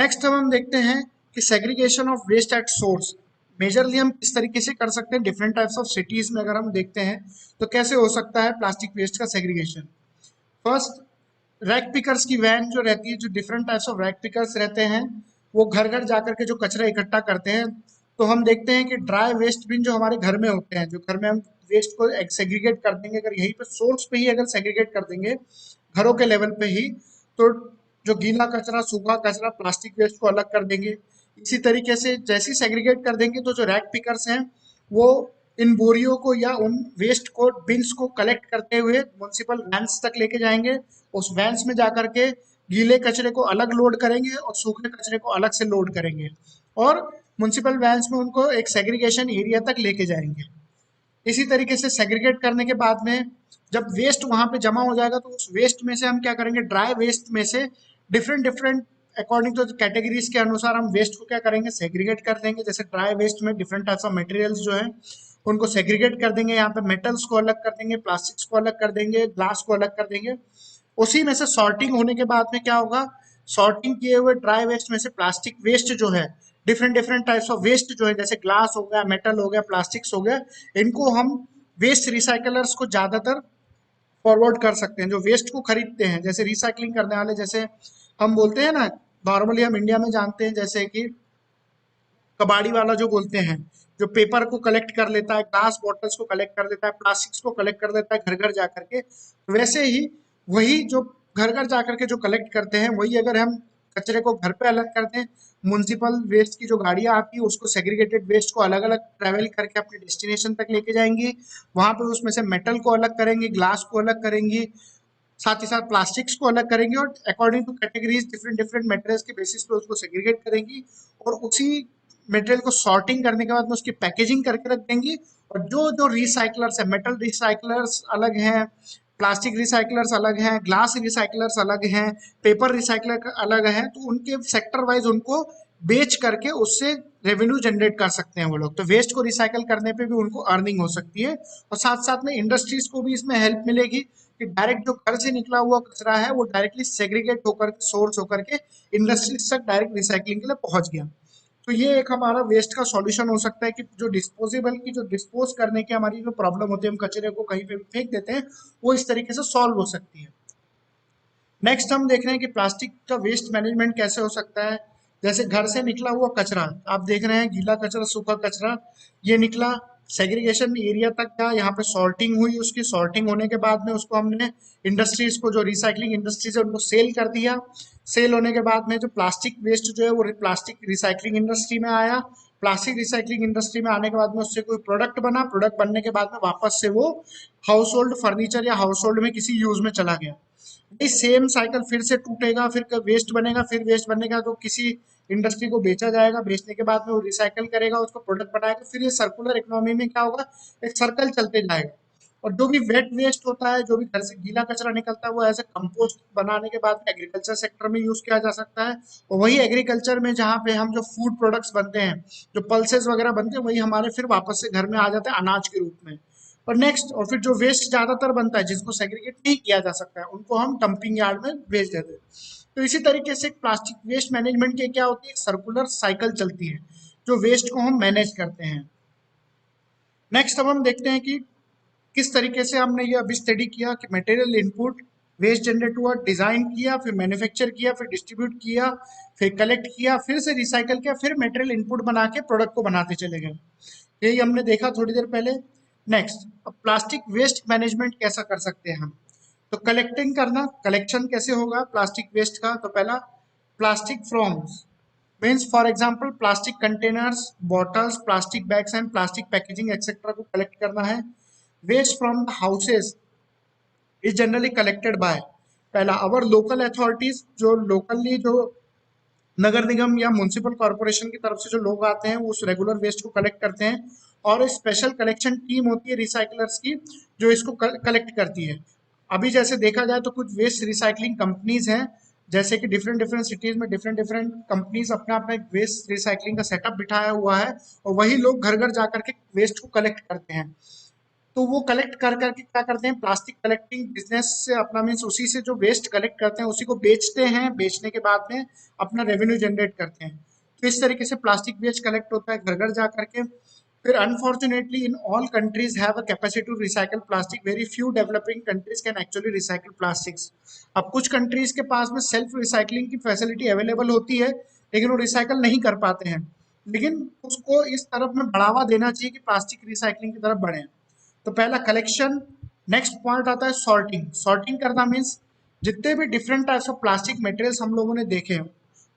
नेक्स्ट हम देखते हैं कि segregation of waste at source majorly हम किस तरीके से कर सकते हैं। डिफरेंट टाइप्स ऑफ सिटीज में अगर हम देखते हैं तो कैसे हो सकता है प्लास्टिक वेस्ट का सेग्रीगेशन। फर्स्ट, रैक पिकर्स की वैन जो रहती है, जो different types of rag pickers रहते हैं, वो घर घर जाकर के जो कचरा इकट्ठा करते हैं। तो हम देखते हैं कि ड्राई वेस्ट बिन जो हमारे घर में होते हैं, जो घर में हम वेस्ट को सेग्रीगेट कर देंगे, अगर यहीं पे सोर्स पे ही अगर सेग्रीगेट कर देंगे घरों के लेवल पे ही, तो जो गीला कचरा, सूखा कचरा, प्लास्टिक वेस्ट को अलग कर देंगे। इसी तरीके से जैसे ही सेग्रीगेट कर देंगे तो जो रैक पिकर्स हैं वो इन बोरियों को या उन वेस्ट को, बिन्स को कलेक्ट करते हुए म्युनिसिपल वैन्स तक लेके जाएंगे। उस वैन्स में जाकर के गीले कचरे को अलग लोड करेंगे और सूखे कचरे को अलग से लोड करेंगे और म्युनिसिपल वैन्स में उनको एक सेग्रीगेशन एरिया तक लेके जाएंगे। इसी तरीके से सेग्रीगेट करने के बाद में जब वेस्ट वहां पे जमा हो जाएगा तो उस वेस्ट में से हम क्या करेंगे, ड्राई वेस्ट में से different different according two categories के अनुसार हम वेस्ट को क्या करेंगे, सेग्रीगेट कर देंगे। जैसे ड्राई वेस्ट में डिफरेंट टाइप्स ऑफ मटेरियल्स जो है उनको सेग्रीगेट कर देंगे। यहाँ पे मेटल्स को अलग कर देंगे, प्लास्टिक्स को अलग कर देंगे, ग्लास को अलग कर देंगे। उसी में से सॉर्टिंग होने के बाद में क्या होगा, सॉर्टिंग किए हुए ड्राई वेस्ट में से प्लास्टिक वेस्ट जो है, different different types of waste जो है, जैसे ग्लास हो गया, मेटल हो गया, प्लास्टिक्स हो गया, इनको हम वेस्ट रिसाइकलर्स को ज्यादातर फॉरवर्ड कर सकते हैं। जो वेस्ट को खरीदते हैं, जैसे रिसाइकलिंग करने वाले, जैसे हम बोलते हैं ना, नॉर्मली हम इंडिया में जानते हैं जैसे कि कबाड़ी वाला जो बोलते हैं, जो पेपर को कलेक्ट कर लेता है, ग्लास बॉटल्स को कलेक्ट कर लेता है, प्लास्टिक्स को कलेक्ट कर लेता है घर घर जाकर के, वैसे ही वही जो घर घर जाकर के जो कलेक्ट करते हैं, वही अगर हम कचरे को घर पे अलग करते हैं, म्युनिसिपल वेस्ट की जो गाड़ियां आती है उसको सेग्रीगेटेड वेस्ट को अलग अलग ट्रेवल करके अपने डेस्टिनेशन तक लेके जाएंगी। वहां पर उसमें से मेटल को अलग करेंगे, ग्लास को अलग करेंगी, साथ ही साथ प्लास्टिक्स को अलग करेंगे और according two categories different different materials के बेसिस पे उसको सेग्रीगेट करेंगी और उसी मटेरियल को सॉर्टिंग करने के बाद में उसकी पैकेजिंग करके रख देंगी। और जो जो रिसाइकलर्स है, मेटल रिसाइकलर्स अलग हैं, प्लास्टिक रिसाइकलर्स अलग हैं, ग्लास रिसाइकलर्स अलग हैं, पेपर रिसाइकलर अलग हैं, तो उनके सेक्टर वाइज उनको बेच करके उससे रेवेन्यू जनरेट कर सकते हैं वो लोग। तो वेस्ट को रिसाइकल करने पे भी उनको अर्निंग हो सकती है और साथ साथ में इंडस्ट्रीज को भी इसमें हेल्प मिलेगी कि डायरेक्ट जो घर से निकला हुआ कचरा है वो डायरेक्टली सेग्रीगेट होकर, सोर्स होकर के इंडस्ट्रीज तक डायरेक्ट रिसाइकलिंग के लिए पहुंच गया। तो ये एक हमारा वेस्ट का सॉल्यूशन हो सकता है कि जो डिस्पोजेबल की, जो डिस्पोज करने की हमारी जो प्रॉब्लम होती है, हम कचरे को कहीं पे भी फेंक देते हैं, वो इस तरीके से सॉल्व हो सकती है। नेक्स्ट हम देख रहे हैं कि प्लास्टिक का वेस्ट मैनेजमेंट कैसे हो सकता है। जैसे घर से निकला हुआ कचरा, आप देख रहे हैं गीला कचरा, सूखा कचरा, ये निकला सेग्रीगेशन एरिया तक का, यहाँ पे सॉर्टिंग हुई, उसकी सॉर्टिंग होने के बाद में उसको हमने इंडस्ट्रीज को, जो रिसाइकलिंग इंडस्ट्रीज है उनको सेल कर दिया। सेल होने के बाद में जो प्लास्टिक वेस्ट जो है वो प्लास्टिक रिसाइकलिंग इंडस्ट्री में आया। प्लास्टिक रिसाइकलिंग इंडस्ट्री में आने के बाद में उससे कोई प्रोडक्ट बना, प्रोडक्ट बनने के बाद में वापस से वो हाउस होल्ड फर्नीचर या हाउस होल्ड में किसी यूज में चला गया। ये सेम साइकिल फिर से टूटेगा, फिर वेस्ट बनेगा, फिर वेस्ट बनने का तो किसी इंडस्ट्री को बेचा जाएगा, बेचने के बाद में वो रिसाइकल करेगा, उसको प्रोडक्ट बनाएगा, फिर ये सर्कुलर इकोनॉमी में क्या होगा, एक सर्कल चलते जाएगा। और जो भी वेट वेस्ट होता है, जो भी घर से गीला कचरा निकलता है, वो एज ए कंपोस्ट बनाने के बाद एग्रीकल्चर सेक्टर में यूज किया जा सकता है। और वही एग्रीकल्चर में जहाँ पे हम जो फूड प्रोडक्ट्स बनते हैं, जो पल्सेस वगैरह बनते हैं, वही हमारे फिर वापस से घर में आ जाते हैं अनाज के रूप में। और नेक्स्ट, और फिर जो वेस्ट ज्यादातर बनता है जिसको सेग्रीगेट नहीं किया जा सकता है, उनको हम डंपिंग यार्ड में भेज देते हैं। तो इसी तरीके से प्लास्टिक वेस्ट मैनेजमेंट की क्या होती है, सर्कुलर साइकिल चलती है जो वेस्ट को हम मैनेज करते हैं। नेक्स्ट अब हम देखते हैं कि किस तरीके से हमने ये अभी स्टडी किया कि मटेरियल इनपुट, वेस्ट जनरेट हुआ, डिजाइन किया, फिर मैन्युफैक्चर किया, फिर डिस्ट्रीब्यूट किया, फिर कलेक्ट किया, फिर से रिसाइकल किया, फिर मटेरियल इनपुट बना के प्रोडक्ट को बनाते चले गए। यही हमने देखा थोड़ी देर पहले। नेक्स्ट, अब प्लास्टिक वेस्ट मैनेजमेंट कैसा कर सकते हैं हम। तो कलेक्टिंग करना, कलेक्शन कैसे होगा प्लास्टिक वेस्ट का। तो पहला, plastic forms means for example plastic containers, bottles, plastic bags and plastic packaging etcetera को कलेक्ट करना है। Waste from the houses is generally collected by, पहला अवर लोकल अथॉरिटीज, जो लोकली जो नगर निगम या म्युनिसिपल कॉर्पोरेशन की तरफ से जो लोग आते हैं वो उस रेगुलर वेस्ट को कलेक्ट करते हैं। और स्पेशल कलेक्शन टीम होती है रिसाइकलर्स की जो इसको कलेक्ट करती है। अभी जैसे देखा जाए तो कुछ वेस्ट रिसाइकलिंग कंपनीज हैं, जैसे कि डिफरेंट डिफरेंट सिटीज में डिफरेंट डिफरेंट कंपनीज अपना अपना एक वेस्ट रिसाइकलिंग का सेटअप बिठाया हुआ है और वही लोग घर घर जाकर के वेस्ट को कलेक्ट करते हैं। तो वो कलेक्ट कर करके क्या करते हैं, प्लास्टिक कलेक्टिंग बिजनेस से अपना मीन्स उसी से जो वेस्ट कलेक्ट करते हैं उसी को बेचते हैं, बेचने के बाद में अपना रेवेन्यू जनरेट करते हैं। तो इस तरीके से प्लास्टिक वेस्ट कलेक्ट होता है घर घर जा करके। फिर unfortunately in all countries have a capacity to recycle plastic, very few developing countries can actually recycle plastics. अब कुछ कंट्रीज के पास में सेल्फ रिसाइकलिंग की फैसिलिटी अवेलेबल होती है लेकिन वो रिसाइकल नहीं कर पाते हैं, लेकिन उसको इस तरफ में बढ़ावा देना चाहिए कि प्लास्टिक रिसाइकलिंग की तरफ बढ़े। तो पहला कलेक्शन, नेक्स्ट पॉइंट आता है सॉर्टिंग। सॉर्टिंग करना मीन्स जितने भी different types of plastic materials हम लोगों ने देखे हैं,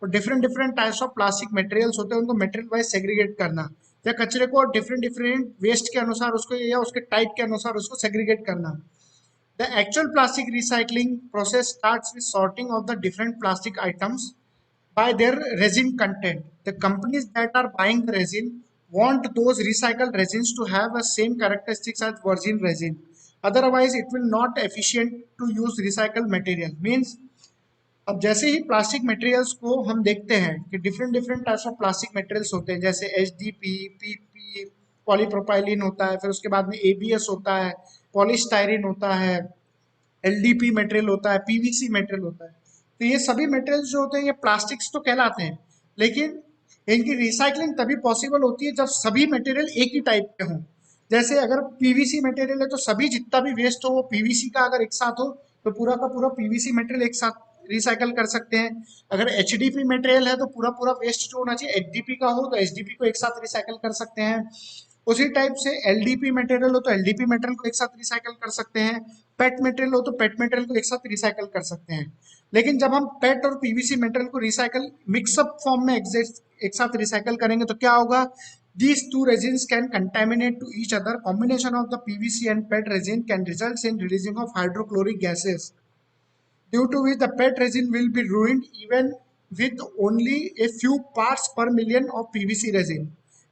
और different different types of plastic materials होते हैं, उनको मटेरियल वाइज सेग्रीगेट करना, या कचरे को डिफरेंट डिफरेंट वेस्ट के अनुसार उसको या उसके टाइप के अनुसार उसको सेग्रीगेट करना। The actual plastic recycling process starts with sorting of the different plastic items by their resin content. The companies that are buying the resin want those recycled resins to have the same characteristics as virgin resin. Otherwise, it will not efficient to use recycled material. Means अब जैसे ही plastic materials को हम देखते हैं कि different different types of plastic materials होते हैं, जैसे HDP, PP, पॉलीप्रोपाइलिन होता है, फिर उसके बाद में ABS होता है, पॉलीस्टायरिन होता है, LDP मटेरियल होता है, PVC मटेरियल होता है। तो ये सभी मटेरियल्स जो होते हैं ये प्लास्टिक्स तो कहलाते हैं, लेकिन इनकी रिसाइकलिंग तभी पॉसिबल होती है जब सभी मटेरियल एक ही टाइप के हों। जैसे अगर PVC मटेरियल है तो सभी जितना भी वेस्ट हो वो PVC का अगर एक साथ हो तो पूरा का पूरा PVC मटेरियल एक साथ रिसाइकल कर सकते हैं। अगर HDP मटेरियल है तो पूरा पूरा वेस्ट जो होना चाहिए HDP का हो तो HDP को एक साथ रिसाइकल कर सकते हैं। उसी टाइप से LDP मटेरियल हो तो LDP मटेरियल को एक साथ रिसाइकल कर सकते हैं। पेट मटेरियल हो तो पेट मटेरियल को एक साथ रिसाइकल कर सकते हैं। लेकिन जब हम पेट और PVC मटेरियल को रिसाइकल मिक्सअप फॉर्म में एक साथ रिसाइकल करेंगे तो क्या होगा, these two resins can contaminate to each other. Combination of the PVC and PET resin can result in releasing of hydrochloric gases, due to which the PET resin will be ruined even with only a few parts per million of PVC resin.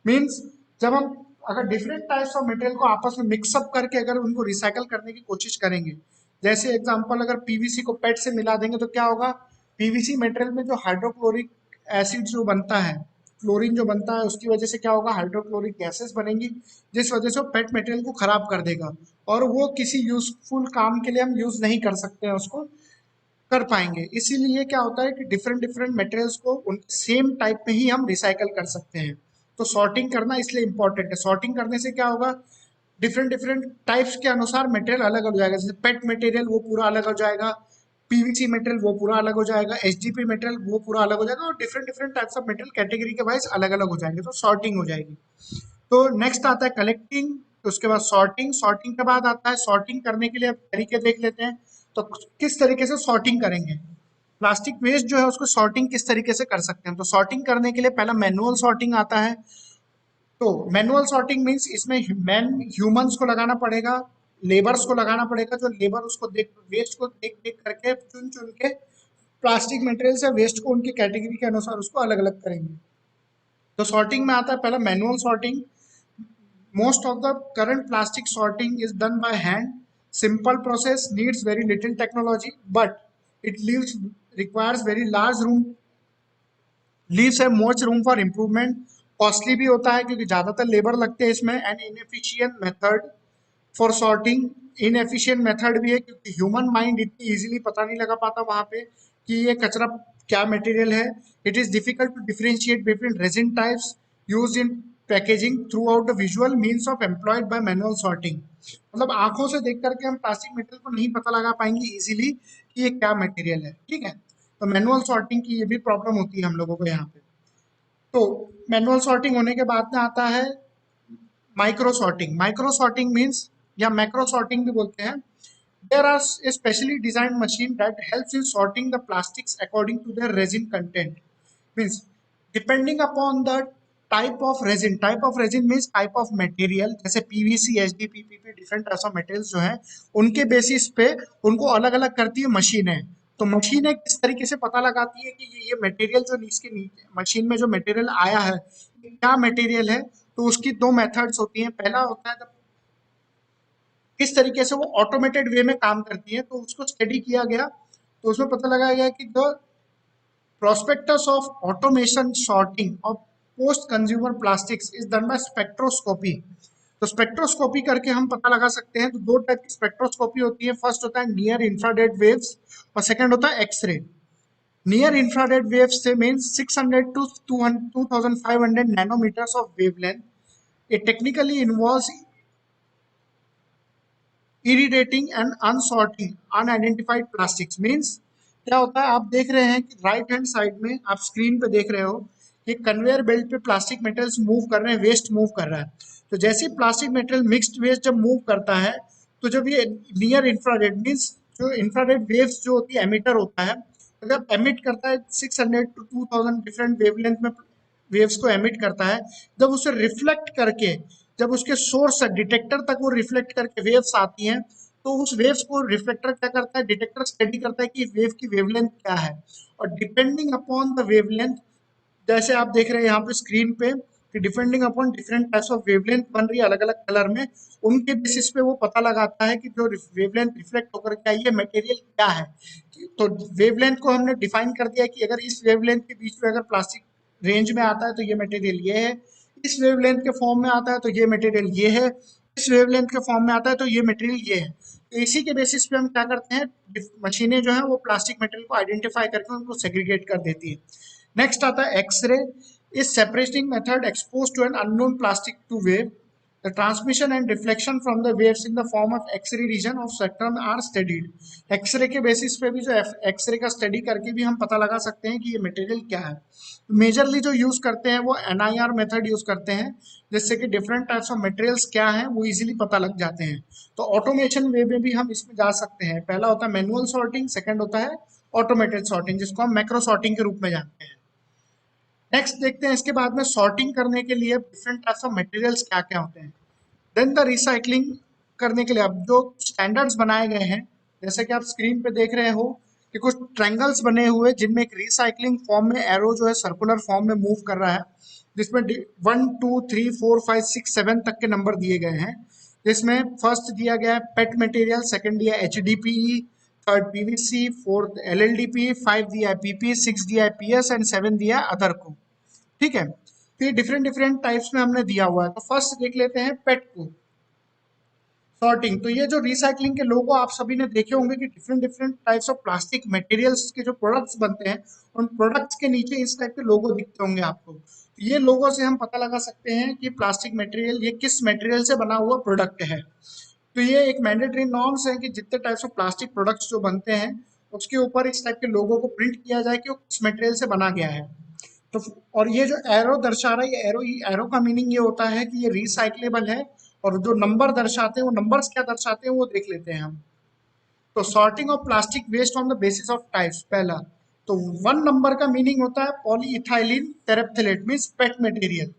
Means जब हम अगर different types of material को आपस में mix up करके अगर उनको recycle करने की कोशिश करेंगे, जैसे एग्जांपल अगर PVC को PET से मिला देंगे तो क्या होगा, PVC मटेरियल में जो हाइड्रोक्लोरिक एसिड जो बनता है, क्लोरीन जो बनता है, उसकी वजह से क्या होगा, हाइड्रोक्लोरिक गैसेस बनेंगी, जिस वजह से वो पेट मटेरियल को खराब कर देगा और वो किसी यूजफुल काम के लिए हम यूज नहीं कर सकते हैं, उसको कर पाएंगे। इसीलिए क्या होता है कि डिफरेंट डिफरेंट मटेरियल्स को उनके सेम टाइप में ही हम रिसाइकल कर सकते हैं। तो सॉर्टिंग करना इसलिए इंपॉर्टेंट है। सॉर्टिंग करने से क्या होगा, डिफरेंट डिफरेंट टाइप्स के अनुसार मटेरियल अलग हो जाएगा। जैसे पेट मटेरियल वो पूरा अलग हो जाएगा, PVC मटेरियल वो पूरा अलग हो जाएगा, HDP मटेरियल वो पूरा अलग हो जाएगा, और different different types of material category के वाइज अलग अलग हो जाएंगे, तो सॉर्टिंग हो जाएगी। तो नेक्स्ट आता है कलेक्टिंग, उसके बाद सॉर्टिंग। सॉर्टिंग के बाद आता है, सॉर्टिंग करने के लिए अब तरीके देख लेते हैं। तो किस तरीके से सॉर्टिंग करेंगे, प्लास्टिक वेस्ट जो है उसको सॉर्टिंग किस तरीके से कर सकते हैं। तो सॉर्टिंग करने के लिए पहला मैनुअल सॉर्टिंग आता है। तो मैनुअल सॉर्टिंग मीन्स इसमें ह्यूमंस को लगाना पड़ेगा, लेबर्स को लगाना पड़ेगा, जो लेबर उसको देख वेस्ट को देख देख करके चुन चुन के प्लास्टिक मटेरियल से वेस्ट को उनकी कैटेगरी के अनुसार उसको अलग अलग करेंगे। तो सॉर्टिंग में आता है पहला manual sorting. Most of the current plastic sorting is done by hand. Simple process, needs very little technology, but it requires very large room, leaves a much room for improvement. Costly भी होता है क्योंकि ज़्यादातर labour लगते हैं इसमें, and inefficient method for sorting. Inefficient method भी है क्योंकि ह्यूमन माइंड इतनी इजीली पता नहीं लगा पाता वहाँ पे कि ये कचरा क्या मटेरियल है। It is difficult to differentiate between resin types used in packaging throughout the visual means of employed by manual sorting. मतलब आंखों से देख करके हम प्लास्टिक मटेरियल को नहीं पता लगा पाएंगे इजीली कि ये क्या मटेरियल है, ठीक है। तो मैनुअल सॉर्टिंग की ये भी प्रॉब्लम होती है हम लोगों को यहाँ पे। तो मैनुअल सॉर्टिंग होने के बाद में आता है micro sorting. Micro sorting means या मैक्रो सॉर्टिंग भी बोलते हैं। There are a specially designed machine that helps in sorting the plastics according to their resin content. Means depending upon the type of resin means type of material, जैसे PVC, HDP, PP different types of materials जो हैं उनके basis पे उनको अलग अलग करती है मशीनें। तो मशीनें किस तरीके से पता लगाती है कि ये मटेरियल जो इसके नीचे मशीन में जो मटेरियल आया है क्या मटेरियल है, तो उसकी दो मेथड्स होती हैं। पहला होता है किस तरीके से वो ऑटोमेटेड वे में काम करती है, तो उसको स्टडी किया गया, तो उसमें पता लगाया गया कि the prospectus of automation sorting of post consumer plastics is done by spectroscopy. तो स्पेक्ट्रोस्कोपी करके हम पता लगा सकते हैं। तो दो टाइप की स्पेक्ट्रोस्कोपी होती है, फर्स्ट होता है नियर इंफ्रारेड वेव्स और सेकंड होता है एक्सरे। नियर इंफ्रारेड वेव्स से means 600 to 2500 nanometres of wavelength. It technically involves irradiating and unsorting unidentified plastics. Means क्या होता है, आप देख रहे हैं कि राइट हैंड साइड में आप स्क्रीन पे देख रहे हो कि कन्वेयर बेल्ट पे प्लास्टिक मेटल्स मूव कर रहे हैं, वेस्ट मूव कर रहा है। तो जैसे प्लास्टिक मेटल मिक्स्ड वेस्ट जब मूव करता है, तो जब ये नियर इंफ्रारेड मीन्स जो इंफ्रारेड वेव्स जो होती है एमिटर होता है, तो जब एमिट करता है 600 टू 2000 डिफरेंट वेवलेंथ में वेव्स को एमिट करता है, जब उसे रिफ्लेक्ट करके जब उसके सोर्स डिटेक्टर तक वो रिफ्लेक्ट करके वेव्स आती हैं, तो उस वेव्स को रिफ्लेक्टर क्या करता है, डिटेक्टर स्टडी करता है कि वेव की वेवलेंथ क्या है। और डिपेंडिंग अपॉन द वेवलेंथ, जैसे आप देख रहे हैं यहाँ पे स्क्रीन पे कि depending upon different types of wavelength बन रही है अलग अलग कलर में, उनके बेसिस पे वो पता लगाता है कि जो वेवलेंथ रिफ्लेक्ट होकर के आई है मटेरियल क्या है। तो वेवलेंथ को हमने डिफाइन कर दिया कि अगर इस वेवलेंथ के बीच में अगर प्लास्टिक रेंज में आता है तो ये मटेरियल ये है, इस वेवलेंथ के फॉर्म में आता है तो ये मटेरियल ये है, इस वेवलेंथ के फॉर्म में आता है तो ये मटेरियल ये है। तो इसी के बेसिस पे हम क्या करते हैं, मशीनें जो है वो प्लास्टिक मटेरियल को आइडेंटिफाई करके उनको सेग्रीगेट कर देती है। नेक्स्ट आता है एक्सरे। इस separating method expose to an unknown plastic to wave, the transmission and reflection from the waves in the form of X ray region of spectrum are studied. X ray के basis पे भी जो एक्सरे का study करके भी हम पता लगा सकते हैं कि ये मटेरियल क्या है। मेजरली जो यूज करते हैं वो NIR मेथड यूज करते हैं, जिससे कि डिफरेंट टाइप्स ऑफ मटेरियल्स क्या हैं वो इजीली पता लग जाते हैं। तो ऑटोमेशन वे में भी हम इसमें जा सकते हैं। पहला होता है मैनुअल सॉर्टिंग, सेकंड होता है ऑटोमेटेड सॉर्टिंग, जिसको हम मैक्रो सॉर्टिंग के रूप में जानते हैं। नेक्स्ट देखते हैं इसके बाद में सॉर्टिंग करने के लिए डिफरेंट टाइप्स ऑफ मटेरियल्स क्या क्या होते हैं। देन द रिसाइकलिंग करने के लिए अब जो स्टैंडर्ड्स बनाए गए हैं, जैसे कि आप स्क्रीन पे देख रहे हो कि कुछ ट्रायंगल्स बने हुए जिनमें एक रिसाइकलिंग फॉर्म में एरो जो है सर्कुलर फॉर्म में मूव कर रहा है, जिसमें 1 2 3 4 5 6 7 तक के नंबर दिए गए हैं। जिसमें फर्स्ट दिया गया है पेट मटेरियल, सेकंड दिया HDPE, third PVC, fourth LLDPE, 5 दिया है PP, 6 दिया है PS एंड 7 दिया है अदर को। ठीक है, तो ये डिफरेंट डिफरेंट टाइप्स में हमने दिया हुआ है। तो फर्स्ट देख लेते हैं पेट को सॉर्टिंग। तो ये जो रिसाइकलिंग के लोगो आप सभी ने देखे होंगे कि different different types of plastic materials के जो प्रोडक्ट्स बनते हैं, उन प्रोडक्ट्स के नीचे इस टाइप के लोगो दिखते होंगे आपको। तो ये लोगो से हम पता लगा सकते हैं कि प्लास्टिक मटेरियल ये किस मटेरियल से बना हुआ प्रोडक्ट है। तो ये एक मैंडेटरी नॉर्म्स है कि जितने टाइप्स ऑफ प्लास्टिक प्रोडक्ट्स जो बनते हैं उसके ऊपर इस टाइप के लोगो को प्रिंट किया जाए कि वो किस मटेरियल से बना गया है। तो और ये जो एरो दर्शा रहा है, ये एरो का मीनिंग ये होता है कि ये रिसाइक्लेबल है। और जो नंबर दर्शाते हैं वो नंबर्स क्या दर्शाते हैं वो देख लेते हैं हम। तो sorting of plastic waste on the basis of types, पहला तो 1 नंबर का मीनिंग होता है polyethylene terephthalate means PET material.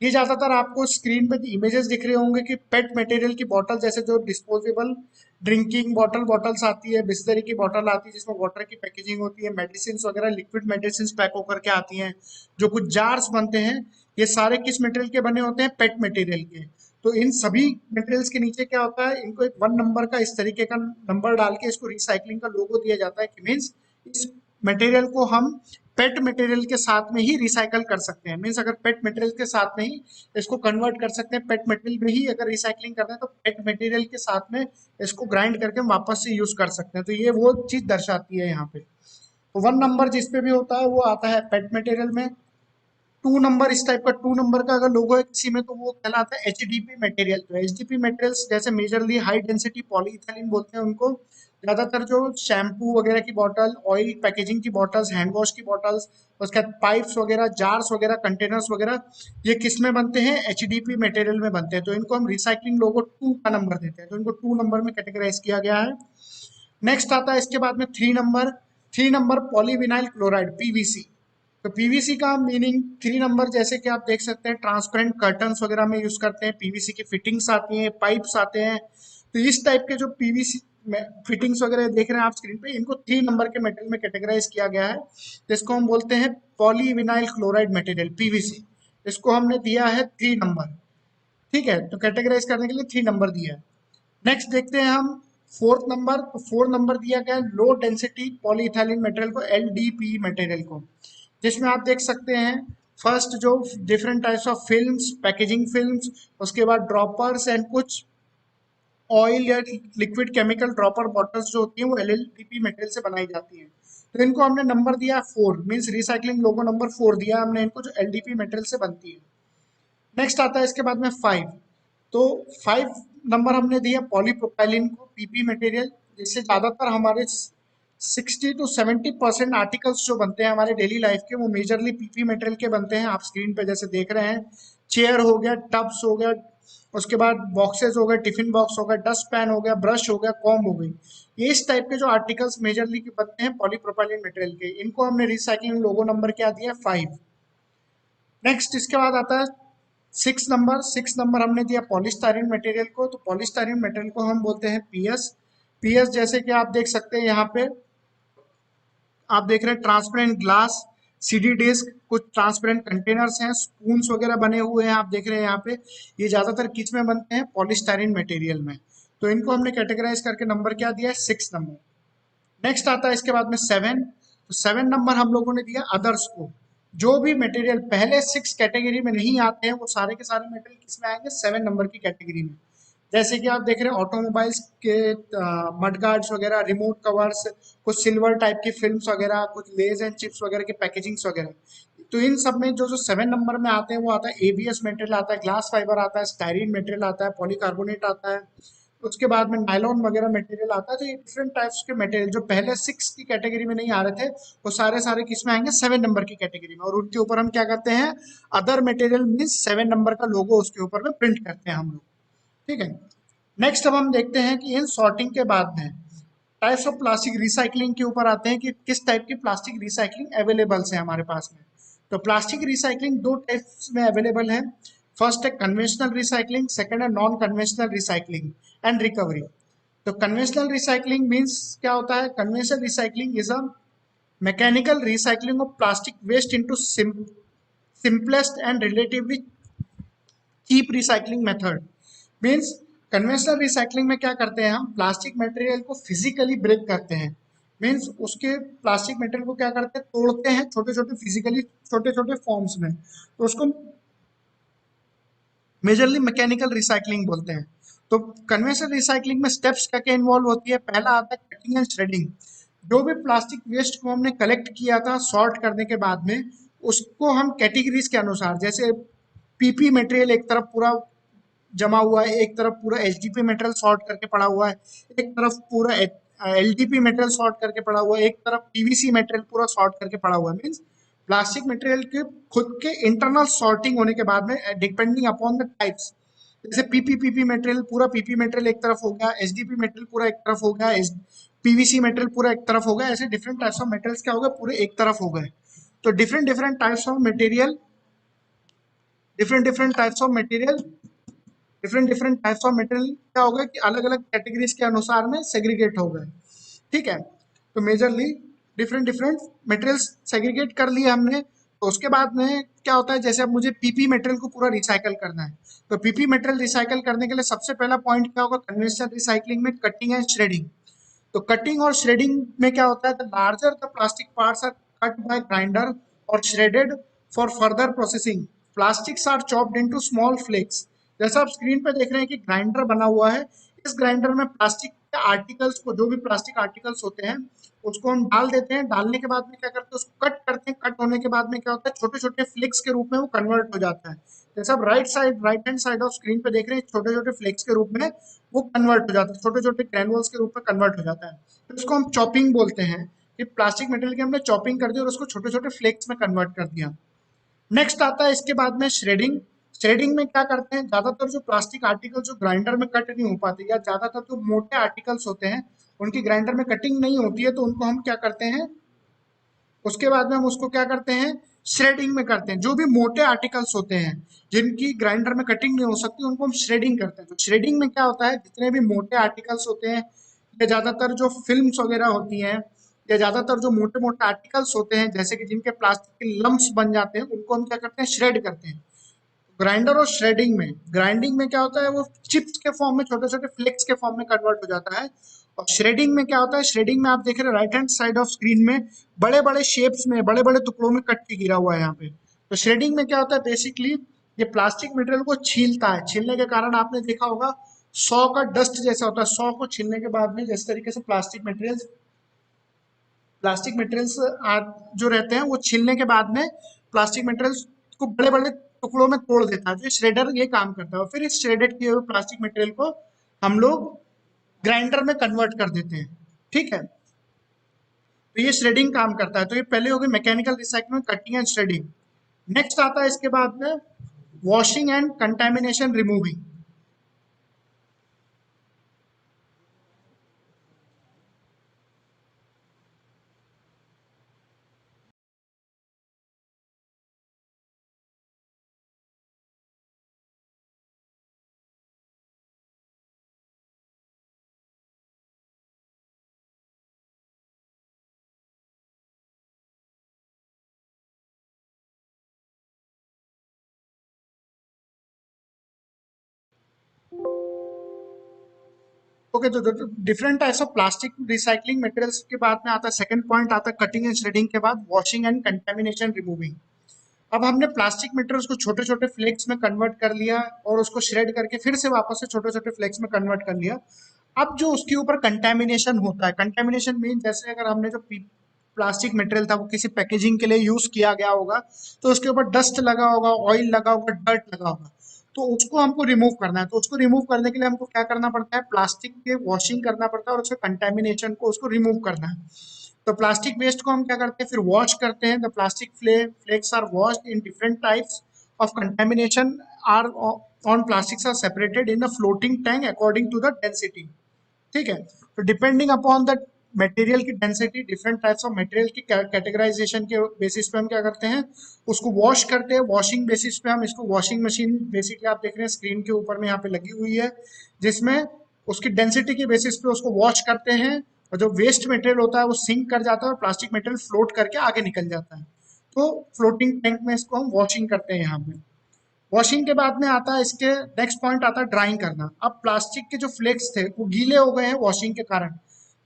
ये ज्यादातर आपको स्क्रीन पे इमेजेस दिख रहे होंगे कि पेट मटेरियल की बॉटल, जैसे जो डिस्पोजेबल ड्रिंकिंग बॉटल्स आती है, बिस्लरी की बॉटल आती है जिसमें वाटर की पैकेजिंग होती है, मेडिसिन वगैरह लिक्विड मेडिसिन पैक होकर के आती हैं, जो कुछ जार्स बनते हैं, ये सारे किस मटेरियल के बने होते हैं, पेट मटेरियल के। तो इन सभी मटेरियल्स के नीचे क्या होता है, इनको एक 1 नंबर का इस तरीके का नंबर डाल के इसको रिसाइकलिंग का लोगो दिया जाता है कि मीन्स इस मटेरियल को हम पेट मटेरियल के साथ में ही रिसाइकल कर सकते हैं। मीन्स अगर पेट मटेरियल के साथ में ही इसको कन्वर्ट कर सकते हैं, पेट मटेरियल में ही अगर रिसाइकलिंग करना है तो पेट मटेरियल के साथ में इसको ग्राइंड करके हम वापस से यूज कर सकते हैं। तो ये वो चीज दर्शाती है यहाँ पे। तो 1 नंबर जिसपे भी होता है वो आता है पेट मटेरियल में। 2 नंबर इस टाइप का 2 नंबर का अगर लोगो है किसी में तो वो कहलाता है HDP मटेरियल। तो HDP मटेरियल्स जैसे मेजरली हाई डेंसिटी पॉलीइथाइलिन बोलते हैं उनको। ज्यादातर जो शैम्पू वगैरह की बॉटल, ऑयल पैकेजिंग की बॉटल्स, हैंड वॉश की बॉटल्स, उसके बाद पाइप्स वगैरह, जार्स वगैरह, कंटेनर्स वगैरह, ये किस में बनते हैं, HDP मटेरियल में बनते हैं। तो इनको हम रिसाइकलिंग लोगो 2 का नंबर देते हैं, तो इनको 2 नंबर में कैटेगराइज किया गया है। नेक्स्ट आता है इसके बाद में 3 नंबर पॉलीविनाइल क्लोराइड PVC। तो PVC का मीनिंग 3 नंबर जैसे कि आप देख सकते हैं ट्रांसपेरेंट कर्टन्स वगैरह में यूज करते हैं, PVC की फिटिंग्स आती हैं, पाइप्स आते हैं। तो इस टाइप के जो PVC फिटिंग्स वगैरह देख रहे हैं आप स्क्रीन पे, इनको 3 नंबर के मेटल में कैटेगराइज किया गया है, जिसको हम बोलते हैं पॉलीविनाइल क्लोराइड मटेरियल PVC। इसको हमने दिया है 3 नंबर। ठीक है, तो कैटेगराइज करने के लिए 3 नंबर दिया है। नेक्स्ट देखते हैं हम 4th नंबर। तो 4 नंबर दिया गया है लो डेंसिटी पॉलीइथाइलिन मटेरियल को, LDPE मटेरियल को, जिसमें आप देख सकते हैं फर्स्ट जो different types of films, packaging films, उसके बाद ड्रॉपर्स एंड कुछ ऑयल या लिक्विड केमिकल ड्रॉपर बॉटल्स जो होती हैं वो एलएलडीपी मटेरियल से बनाई जाती हैं। तो इनको हमने नंबर दिया 4, मींस रिसाइकलिंग लोगो नंबर 4 दिया हमने इनको, जो एलडीपी मटेरियल से बनती है। नेक्स्ट आता है इसके बाद में 5। तो 5 नंबर हमने दिया पॉलीप्रोपाइलिन को, पीपी मटेरियल, जिससे ज़्यादातर हमारे 60 to 70% आर्टिकल्स जो बनते हैं हमारे डेली लाइफ के वो मेजरली पीपी मटेरियल के बनते हैं। आप स्क्रीन पे जैसे देख रहे हैं, चेयर हो गया, टब्स हो गया, उसके बाद बॉक्सेस हो गए, टिफिन बॉक्स हो गया, डस्ट पैन हो गया, ब्रश हो गया, कॉम हो गई, ये इस टाइप के जो आर्टिकल्स मेजरली के बनते हैं पॉलीप्रोपाइलिन मटेरियल के, इनको हमने रिसाइकलिंग लोगो नंबर क्या दिया 5। नेक्स्ट इसके बाद आता है 6 नंबर हमने दिया पॉलीस्टाइरीन मटेरियल को। तो पॉलीस्टाइरीन मटेरियल को हम बोलते हैं पीएस। पीएस जैसे कि आप देख सकते हैं यहाँ पे, आप देख रहे हैं ट्रांसपेरेंट ग्लास, सीडी डिस्क, कुछ ट्रांसपेरेंट कंटेनर्स हैं, स्पून्स वगैरह बने हुए हैं, आप देख रहे हैं यहाँ पे, ये ज्यादातर किस में बनते हैं, पॉलीस्टाइरीन मटेरियल में। तो इनको हमने कैटेगराइज करके नंबर क्या दिया है 6 नंबर। नेक्स्ट आता है इसके बाद में 7। तो 7 नंबर हम लोगों ने दिया अदर्स को। जो भी मटेरियल पहले 6 कैटेगरी में नहीं आते हैं वो सारे के सारे मटेरियल किस में आएंगे, 7 नंबर की कैटेगरी में। जैसे कि आप देख रहे हैं ऑटोमोबाइल्स के मड गार्ड्स वगैरह, रिमोट कवर्स, कुछ सिल्वर टाइप की फिल्म्स वगैरह, कुछ लेज एंड चिप्स वगैरह की पैकेजिंग्स वगैरह। तो इन सब में जो जो 7 नंबर में आते हैं वो आता है एबीएस मटेरियल आता है, ग्लास फाइबर आता है, स्टायरीन मटेरियल आता है, पॉलीकार्बोनेट आता है, उसके बाद में नायलॉन वगैरह मटेरियल आता है। तो ये डिफरेंट टाइप्स के मटेरियल जो पहले 6 की कैटेगरी में नहीं आ रहे थे वो सारे सारे किस में आएंगे, 7 नंबर की कैटेगरी में। और उनके ऊपर हम क्या करते हैं, अदर मटेरियल मीन्स 7 नंबर का लोगो उसके ऊपर में प्रिंट करते हैं हम लोग, ठीक है। नेक्स्ट अब हम देखते हैं कि इन सॉर्टिंग के बाद में टाइप्स ऑफ प्लास्टिक रिसाइकलिंग के ऊपर आते हैं कि किस टाइप की प्लास्टिक रिसाइकलिंग अवेलेबल है हमारे पास में। तो प्लास्टिक रिसाइकलिंग 2 टाइप्स में अवेलेबल है। फर्स्ट है कन्वेंशनल रिसाइकलिंग, सेकंड है non conventional recycling and recovery. तो कन्वेंशनल रिसाइकलिंग मीन्स क्या होता है, conventional recycling is a mechanical recycling of plastic waste into simplest and relatively cheap recycling method. Means conventional recycling में क्या करते हैं, हम प्लास्टिक मटेरियल को फिजिकली ब्रेक करते हैं। मीन्स उसके प्लास्टिक मटेरियल को क्या करते हैं, तोड़ते हैं छोटे छोटे फिजिकली छोटे छोटे फॉर्म्स में, तो उसको मेजरली मैकेनिकल रिसाइकलिंग बोलते हैं। तो कन्वेंशनल रिसाइकलिंग में स्टेप्स क्या क्या इन्वॉल्व होती है, पहला आता है कटिंग एंड श्रेडिंग। जो भी प्लास्टिक वेस्ट को हमने कलेक्ट किया था सॉर्ट करने के बाद में, उसको हम कैटेगरीज के अनुसार, जैसे पीपी मटेरियल एक तरफ पूरा जमा हुआ है, एक तरफ पूरा एचडीपी मटेरियल सॉर्ट करके पड़ा हुआ है, एक तरफ पूरा एलडीपी मटेरियल सॉर्ट करके पड़ा हुआ है, एक तरफ पीवीसी मटेरियल पूरा सॉर्ट करके पड़ा हुआ है। मीन्स प्लास्टिक मटेरियल के खुद के इंटरनल सॉर्टिंग होने के बाद में डिपेंडिंग अपॉन द टाइप्स, जैसे पीपी मटेरियल, पूरा पीपी मटेरियल एक तरफ हो गया, एचडीपी मटेरियल पूरा एक तरफ हो गया, पीवीसी मटेरियल पूरा एक तरफ हो गया, ऐसे डिफरेंट टाइप्स ऑफ मटेरियल्स क्या हो गए, पूरे एक तरफ हो गए। तो different types of material, different types of material different types of material क्या हो गए कि अलग अलग कैटेगरीज के अनुसार में सेग्रीगेट हो गए, ठीक है। तो मेजरली डिफरेंट मटेरियल्स सेग्रीगेट कर लिए हमने। तो उसके बाद में क्या होता है, जैसे अब मुझे पीपी मटेरियल को पूरा रिसाइकल करना है, तो पीपी मटेरियल रिसाइकल करने के लिए सबसे पहला पॉइंट क्या होगा, कन्वेंशनल रिसाइकलिंग में कटिंग एंड श्रेडिंग। तो कटिंग और श्रेडिंग में क्या होता है, the larger the plastic parts are cut by grinder और shredded for further processing, plastics are chopped into small flakes. जैसा आप स्क्रीन पे देख रहे हैं कि ग्राइंडर बना हुआ है, इस ग्राइंडर में प्लास्टिक के आर्टिकल्स को, जो भी प्लास्टिक आर्टिकल्स होते हैं उसको हम डाल देते हैं। डालने के बाद में क्या करते हैं, उसको कट करते हैं। कट होने के बाद में क्या होता है, छोटे छोटे फ्लेक्स के रूप में वो कन्वर्ट हो जाता है। जैसे आप right hand side of screen पे देख रहे हैं, छोटे छोटे फ्लेक्स के रूप में वो कन्वर्ट हो जाता है, छोटे छोटे ग्रैनुअल्स के रूप में कन्वर्ट हो जाता है। तो इसको हम चॉपिंग बोलते हैं कि प्लास्टिक मटेरियल की हमने चॉपिंग कर दी और उसको छोटे छोटे फ्लेक्स में कन्वर्ट कर दिया। नेक्स्ट आता है इसके बाद में श्रेडिंग। श्रेडिंग में क्या करते हैं, ज्यादातर जो प्लास्टिक आर्टिकल जो ग्राइंडर में कट नहीं हो पाते, या ज्यादातर जो मोटे आर्टिकल्स होते हैं उनकी ग्राइंडर में कटिंग नहीं होती है, तो उनको हम क्या करते हैं, उसके बाद में हम उसको क्या करते हैं, श्रेडिंग में करते हैं। जो भी मोटे आर्टिकल्स होते हैं जिनकी ग्राइंडर में कटिंग नहीं हो सकती, उनको हम श्रेडिंग करते हैं। तो श्रेडिंग में क्या होता है, जितने भी मोटे आर्टिकल्स होते हैं, या ज्यादातर जो फिल्म्स वगैरह होती हैं, या ज्यादातर जो मोटे मोटे आर्टिकल्स होते हैं, जैसे कि जिनके प्लास्टिक के लम्प्स बन जाते हैं, उनको हम क्या करते हैं, श्रेड करते हैं। ग्राइंडर और श्रेडिंग में, ग्राइंडिंग में क्या होता है, वो चिप्स के फॉर्म में, छोटे छोटे फ्लेक्स के फॉर्म में कन्वर्ट हो जाता है। और श्रेडिंग में क्या होता है, श्रेडिंग में आप देख रहे हैं right hand side of screen में बड़े बड़े शेप्स में, बड़े बड़े टुकड़ों में कट के गिरा हुआ है यहाँ पे। तो श्रेडिंग में क्या होता है, बेसिकली ये प्लास्टिक मटेरियल को छीलता है। छीलने के कारण आपने देखा होगा 100 का डस्ट जैसा होता है। 100 को छीलने के बाद में जिस तरीके से प्लास्टिक मटेरियल्स जो रहते हैं वो छीलने के बाद में प्लास्टिक मटेरियल्स को बड़े बड़े टुकड़ों में तोड़ देता है। जो श्रेडर ये काम करता है, और फिर इस श्रेडेड किए हुए प्लास्टिक मटेरियल को हम लोग ग्राइंडर में कन्वर्ट कर देते हैं। ठीक है, तो ये श्रेडिंग काम करता है। तो ये पहले हो गई mechanical recycling, cutting and shredding. Next आता है इसके बाद में washing and contamination removing. Okay, तो different types of plastic recycling materials के बाद में आता है सेकंड पॉइंट आता है कटिंग एंड श्रेडिंग के बाद वॉशिंग एंड कंटेमिनेशन रिमूविंग। अब हमने प्लास्टिक मटेरियल्स को छोटे छोटे फ्लेक्स में कन्वर्ट कर लिया और उसको श्रेड करके फिर से वापस से छोटे छोटे फ्लेक्स में कन्वर्ट कर लिया। अब जो उसके ऊपर कंटेमिनेशन होता है, कंटेमिनेशन मीन जैसे अगर हमने जो प्लास्टिक मटेरियल था वो किसी पैकेजिंग के लिए यूज किया गया होगा, तो उसके ऊपर डस्ट लगा होगा, ऑयल लगा होगा, डर्ट लगा होगा, तो उसको हमको रिमूव करना है। तो उसको रिमूव करने के लिए हमको क्या करना पड़ता है, प्लास्टिक के वॉशिंग करना पड़ता है और उसके कंटेमिनेशन को उसको रिमूव करना है। तो प्लास्टिक वेस्ट को हम क्या करते हैं, फिर वॉश करते हैं। The plastic flakes are washed in different types of contamination are on plastics are separated in a floating tank according to the density. ठीक है, तो डिपेंडिंग अपॉन द मटेरियल की density, different types of material की categorization के basis पे हम क्या करते हैं, उसको वॉश करते हैं। वॉशिंग बेसिस पे हम इसको वॉशिंग मशीन, बेसिकली आप देख रहे हैं स्क्रीन के ऊपर में यहाँ पे लगी हुई है, जिसमें उसकी डेंसिटी के बेसिस पे उसको वॉश करते हैं, और जो वेस्ट मटेरियल होता है वो सिंक कर जाता है और प्लास्टिक मटेरियल फ्लोट करके आगे निकल जाता है। तो फ्लोटिंग टैंक में इसको हम वॉशिंग करते हैं यहाँ पे। वॉशिंग के बाद में आता है इसके नेक्स्ट पॉइंट आता है ड्राइंग करना। अब प्लास्टिक के जो फ्लेक्स थे वो गीले हो गए हैं वॉशिंग के कारण,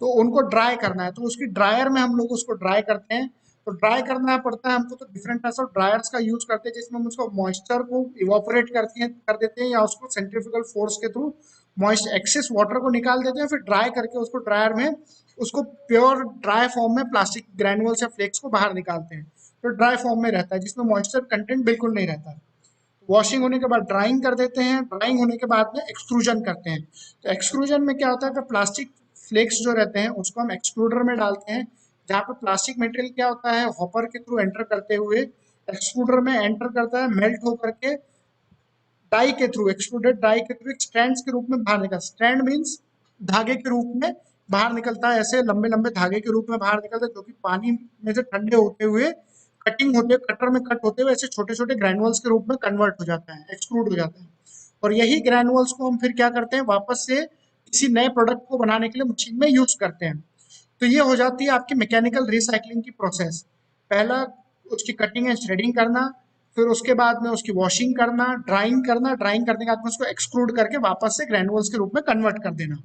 तो उनको ड्राई करना है। तो उसकी ड्रायर में हम लोग उसको ड्राई करते हैं। तो ड्राई करना पड़ता है हमको, तो डिफरेंट टाइप्स ऑफ ड्रायर्स का यूज करते हैं, जिसमें हम उसको मॉइस्चर को इवापोरेट कर देते हैं, या उसको सेंट्रीफ्यूगल फोर्स के थ्रू मॉइस्ट एक्सेस वाटर को निकाल देते हैं, फिर ड्राई करके उसको ड्रायर में उसको प्योर ड्राई फॉर्म में प्लास्टिक ग्रैनुअल्स या फ्लेक्स को बाहर निकालते हैं। तो ड्राई फॉर्म में रहता है, जिसमें मॉइस्चर कंटेंट बिल्कुल नहीं रहता है। वॉशिंग होने के बाद ड्राइंग कर देते हैं। ड्राइंग होने के बाद में एक्सट्रूजन करते हैं। तो एक्सट्रूजन में क्या होता है कि प्लास्टिक फ्लेक्स जो रहते हैं उसको हम एक्सट्रूडर में डालते हैं, जहाँ पे प्लास्टिक मटेरियल क्या होता है, हॉपर के थ्रू एंटर करते हुए एक्सट्रूडर में एंटर करता है, मेल्ट होकर के डाई के थ्रू, एक्सट्रूडेड डाई के थ्रू एक स्ट्रैंड्स के रूप में बाहर निकलता है। स्ट्रैंड मीन्स धागे के रूप में बाहर निकलता है, ऐसे लंबे लंबे धागे के रूप में बाहर निकलता है, जो कि पानी में से ठंडे होते हुए कटिंग होते हुए, कटर में कट होते हुए ऐसे छोटे छोटे ग्रैनुअल्स के रूप में कन्वर्ट हो जाता है, एक्सट्रूड हो जाता है। और यही ग्रैनुअल्स को हम फिर क्या करते हैं, वापस से किसी नए प्रोडक्ट को बनाने के लिए मशीन में यूज करते हैं। तो ये हो जाती है आपकी मैकेनिकल रिसाइकलिंग की प्रोसेस। पहला उसकी कटिंग एंड थ्रेडिंग करना, फिर उसके बाद में उसकी वॉशिंग करना, ड्राइंग करना, ड्राइंग करने के बाद में उसको एक्सट्रूड करके वापस से ग्रैनुअल्स के रूप में कन्वर्ट कर देना।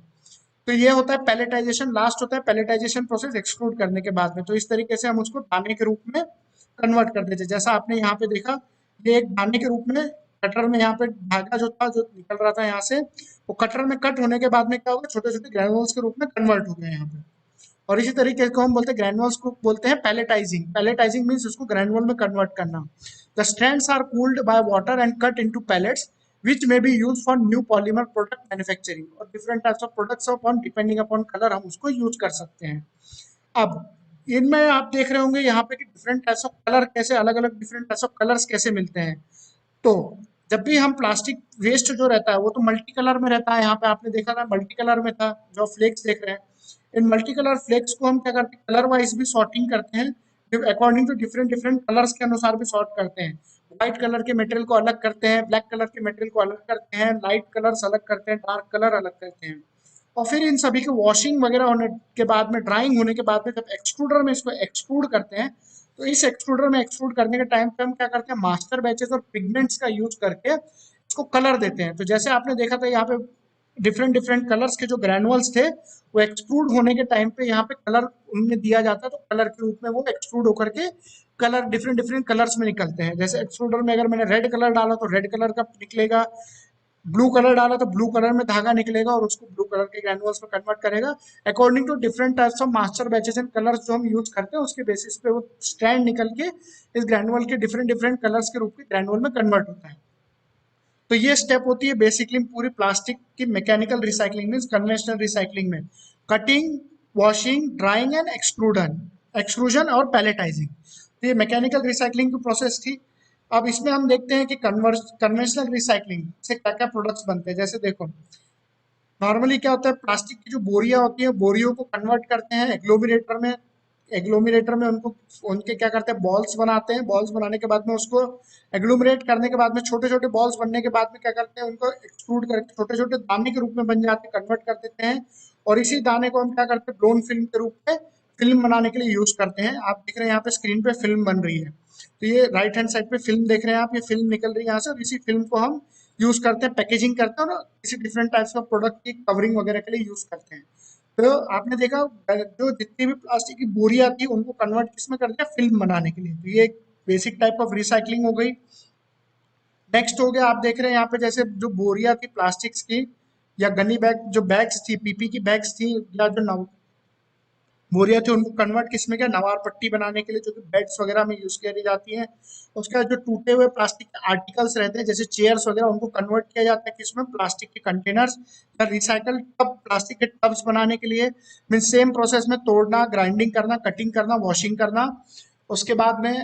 तो ये होता है पैलेटाइजेशन। लास्ट होता है पैलेटाइजेशन प्रोसेस एक्सट्रूड करने के बाद में। तो इस तरीके से हम उसको दाने के रूप में कन्वर्ट कर देते हैं। जैसा आपने यहाँ पे देखा, ये एक दाने के रूप में कटर में यहाँ पे धागा जो था, जो निकल रहा था यहाँ से, वो कटर में कट होने के बाद में क्या होगा, छोटे छोटे ग्रैनुअल्स के रूप में कन्वर्ट हो गए यहाँ पे। और इसी तरीके को हम बोलते हैं, ग्रैनुअल्स को बोलते हैं पैलेटाइजिंग। पैलेटाइजिंग मीन्स उसको ग्रैनुअल में कन्वर्ट करना। The strands are cooled by water and cut into pellets which may be used for new polymer product manufacturing। और different types of products upon depending upon color हम उसको यूज कर सकते हैं। अब इनमें आप देख रहे होंगे यहाँ पे कि डिफरेंट टाइप्स ऑफ कलर कैसे, अलग अलग डिफरेंट टाइप्स ऑफ कलर्स कैसे मिलते हैं। तो जब भी हम प्लास्टिक वेस्ट जो रहता है वो तो मल्टी कलर में रहता है। यहाँ पे आपने देखा था मल्टी कलर में था, जो फ्लेक्स देख रहे हैं। इन मल्टी कलर फ्लेक्स को हम क्या करते हैं, कलर वाइज भी सॉर्टिंग करते हैं, according to different different colours के अनुसार भी सॉर्ट करते हैं। व्हाइट कलर के मटेरियल को अलग करते हैं, ब्लैक कलर के मटेरियल को अलग करते हैं, लाइट कलर्स अलग करते हैं, डार्क कलर अलग करते हैं। और फिर इन सभी की वॉशिंग वगैरह होने के बाद में, ड्राइंग होने के बाद में, जब एक्सट्रूडर में इसको एक्सट्रूड करते हैं, तो इस एक्सट्रूडर में एक्सट्रूड करने के टाइम पे हम क्या करते हैं, मास्टर बैचेस और पिगमेंट्स का यूज करके इसको कलर देते हैं। तो जैसे आपने देखा था यहाँ पे डिफरेंट डिफरेंट कलर्स के जो ग्रैनुअल्स थे वो एक्सट्रूड होने के टाइम पे यहाँ पे कलर उनमें दिया जाता है, तो कलर के रूप में वो एक्सट्रूड होकर के कलर डिफरेंट डिफरेंट कलर्स में निकलते हैं। जैसे एक्सट्रूडर में अगर मैंने रेड कलर डाला तो रेड कलर का निकलेगा, ब्लू कलर डाला तो ब्लू कलर में धागा निकलेगा और उसको ब्लू कलर के ग्रैनुअल्स में कन्वर्ट करेगा। According to different types of master batches and colours जो हम यूज करते हैं उसके बेसिस पे वो स्ट्रैंड निकल के इस ग्रैनुअल के डिफरेंट डिफरेंट कलर्स के रूप में ग्रैनुअल में कन्वर्ट होता है। तो ये स्टेप होती है बेसिकली पूरी प्लास्टिक की mechanical recycling means conventional recycling में, cutting, washing, drying and extrusion और पैलेटाइजिंग। तो ये मैकेनिकल रिसाइकलिंग की प्रोसेस थी। अब इसमें हम देखते हैं कि कन्वेंशनल रिसाइकलिंग से क्या क्या प्रोडक्ट्स बनते हैं। जैसे देखो नॉर्मली क्या होता है, प्लास्टिक की जो बोरियां होती है बोरियों को कन्वर्ट करते हैं एग्लोमिनेटर में। एग्लोमिनेटर में उनको उनके क्या करते हैं, बॉल्स बनाते हैं। बॉल्स बनाने के बाद में उसको एग्लोमरेट करने के बाद में छोटे छोटे बॉल्स बनने के बाद में क्या करते हैं, उनको एक्सट्रूड करके छोटे छोटे दाने के रूप में बन जाते हैं, कन्वर्ट कर देते हैं। और इसी दाने को हम क्या करते हैं, ब्लोन फिल्म के रूप में फिल्म बनाने के लिए यूज करते हैं। आप देख रहे हैं यहाँ पे स्क्रीन पे फिल्म बन रही है, तो ये राइट हैंड साइड पे फिल्म देख रहे हैं आप, ये फिल्म निकल रही है यहाँ से, और इसी फिल्म को हम यूज करते हैं, पैकेजिंग करते हैं और किसी डिफरेंट टाइप्स ऑफ प्रोडक्ट की कवरिंग वगैरह के लिए यूज करते हैं। तो आपने देखा जो जितनी भी प्लास्टिक की बोरियां थी उनको कन्वर्ट किसमें कर दिया, फिल्म बनाने के लिए। तो ये एक बेसिक टाइप ऑफ रिसाइकलिंग हो गई। नेक्स्ट हो गया, आप देख रहे हैं यहाँ पे जैसे जो बोरियां थी प्लास्टिक्स की या गनी बैग जो बैग्स थी, पीपी की बैग्स थी, या जो बोरियां थी उनको कन्वर्ट किसमें किया, नवार पट्टी बनाने के लिए जो कि बेड्स वगैरह में यूज करी जाती है। उसके बाद जो टूटे हुए प्लास्टिक के आर्टिकल्स रहते हैं जैसे चेयर्स वगैरह, उनको कन्वर्ट किया जाता है किसमें, प्लास्टिक के कंटेनर्स या रिसाइकल टब, प्लास्टिक के टब्स बनाने के लिए। मीन सेम प्रोसेस में तोड़ना, ग्राइंडिंग करना, कटिंग करना, वॉशिंग करना, उसके बाद में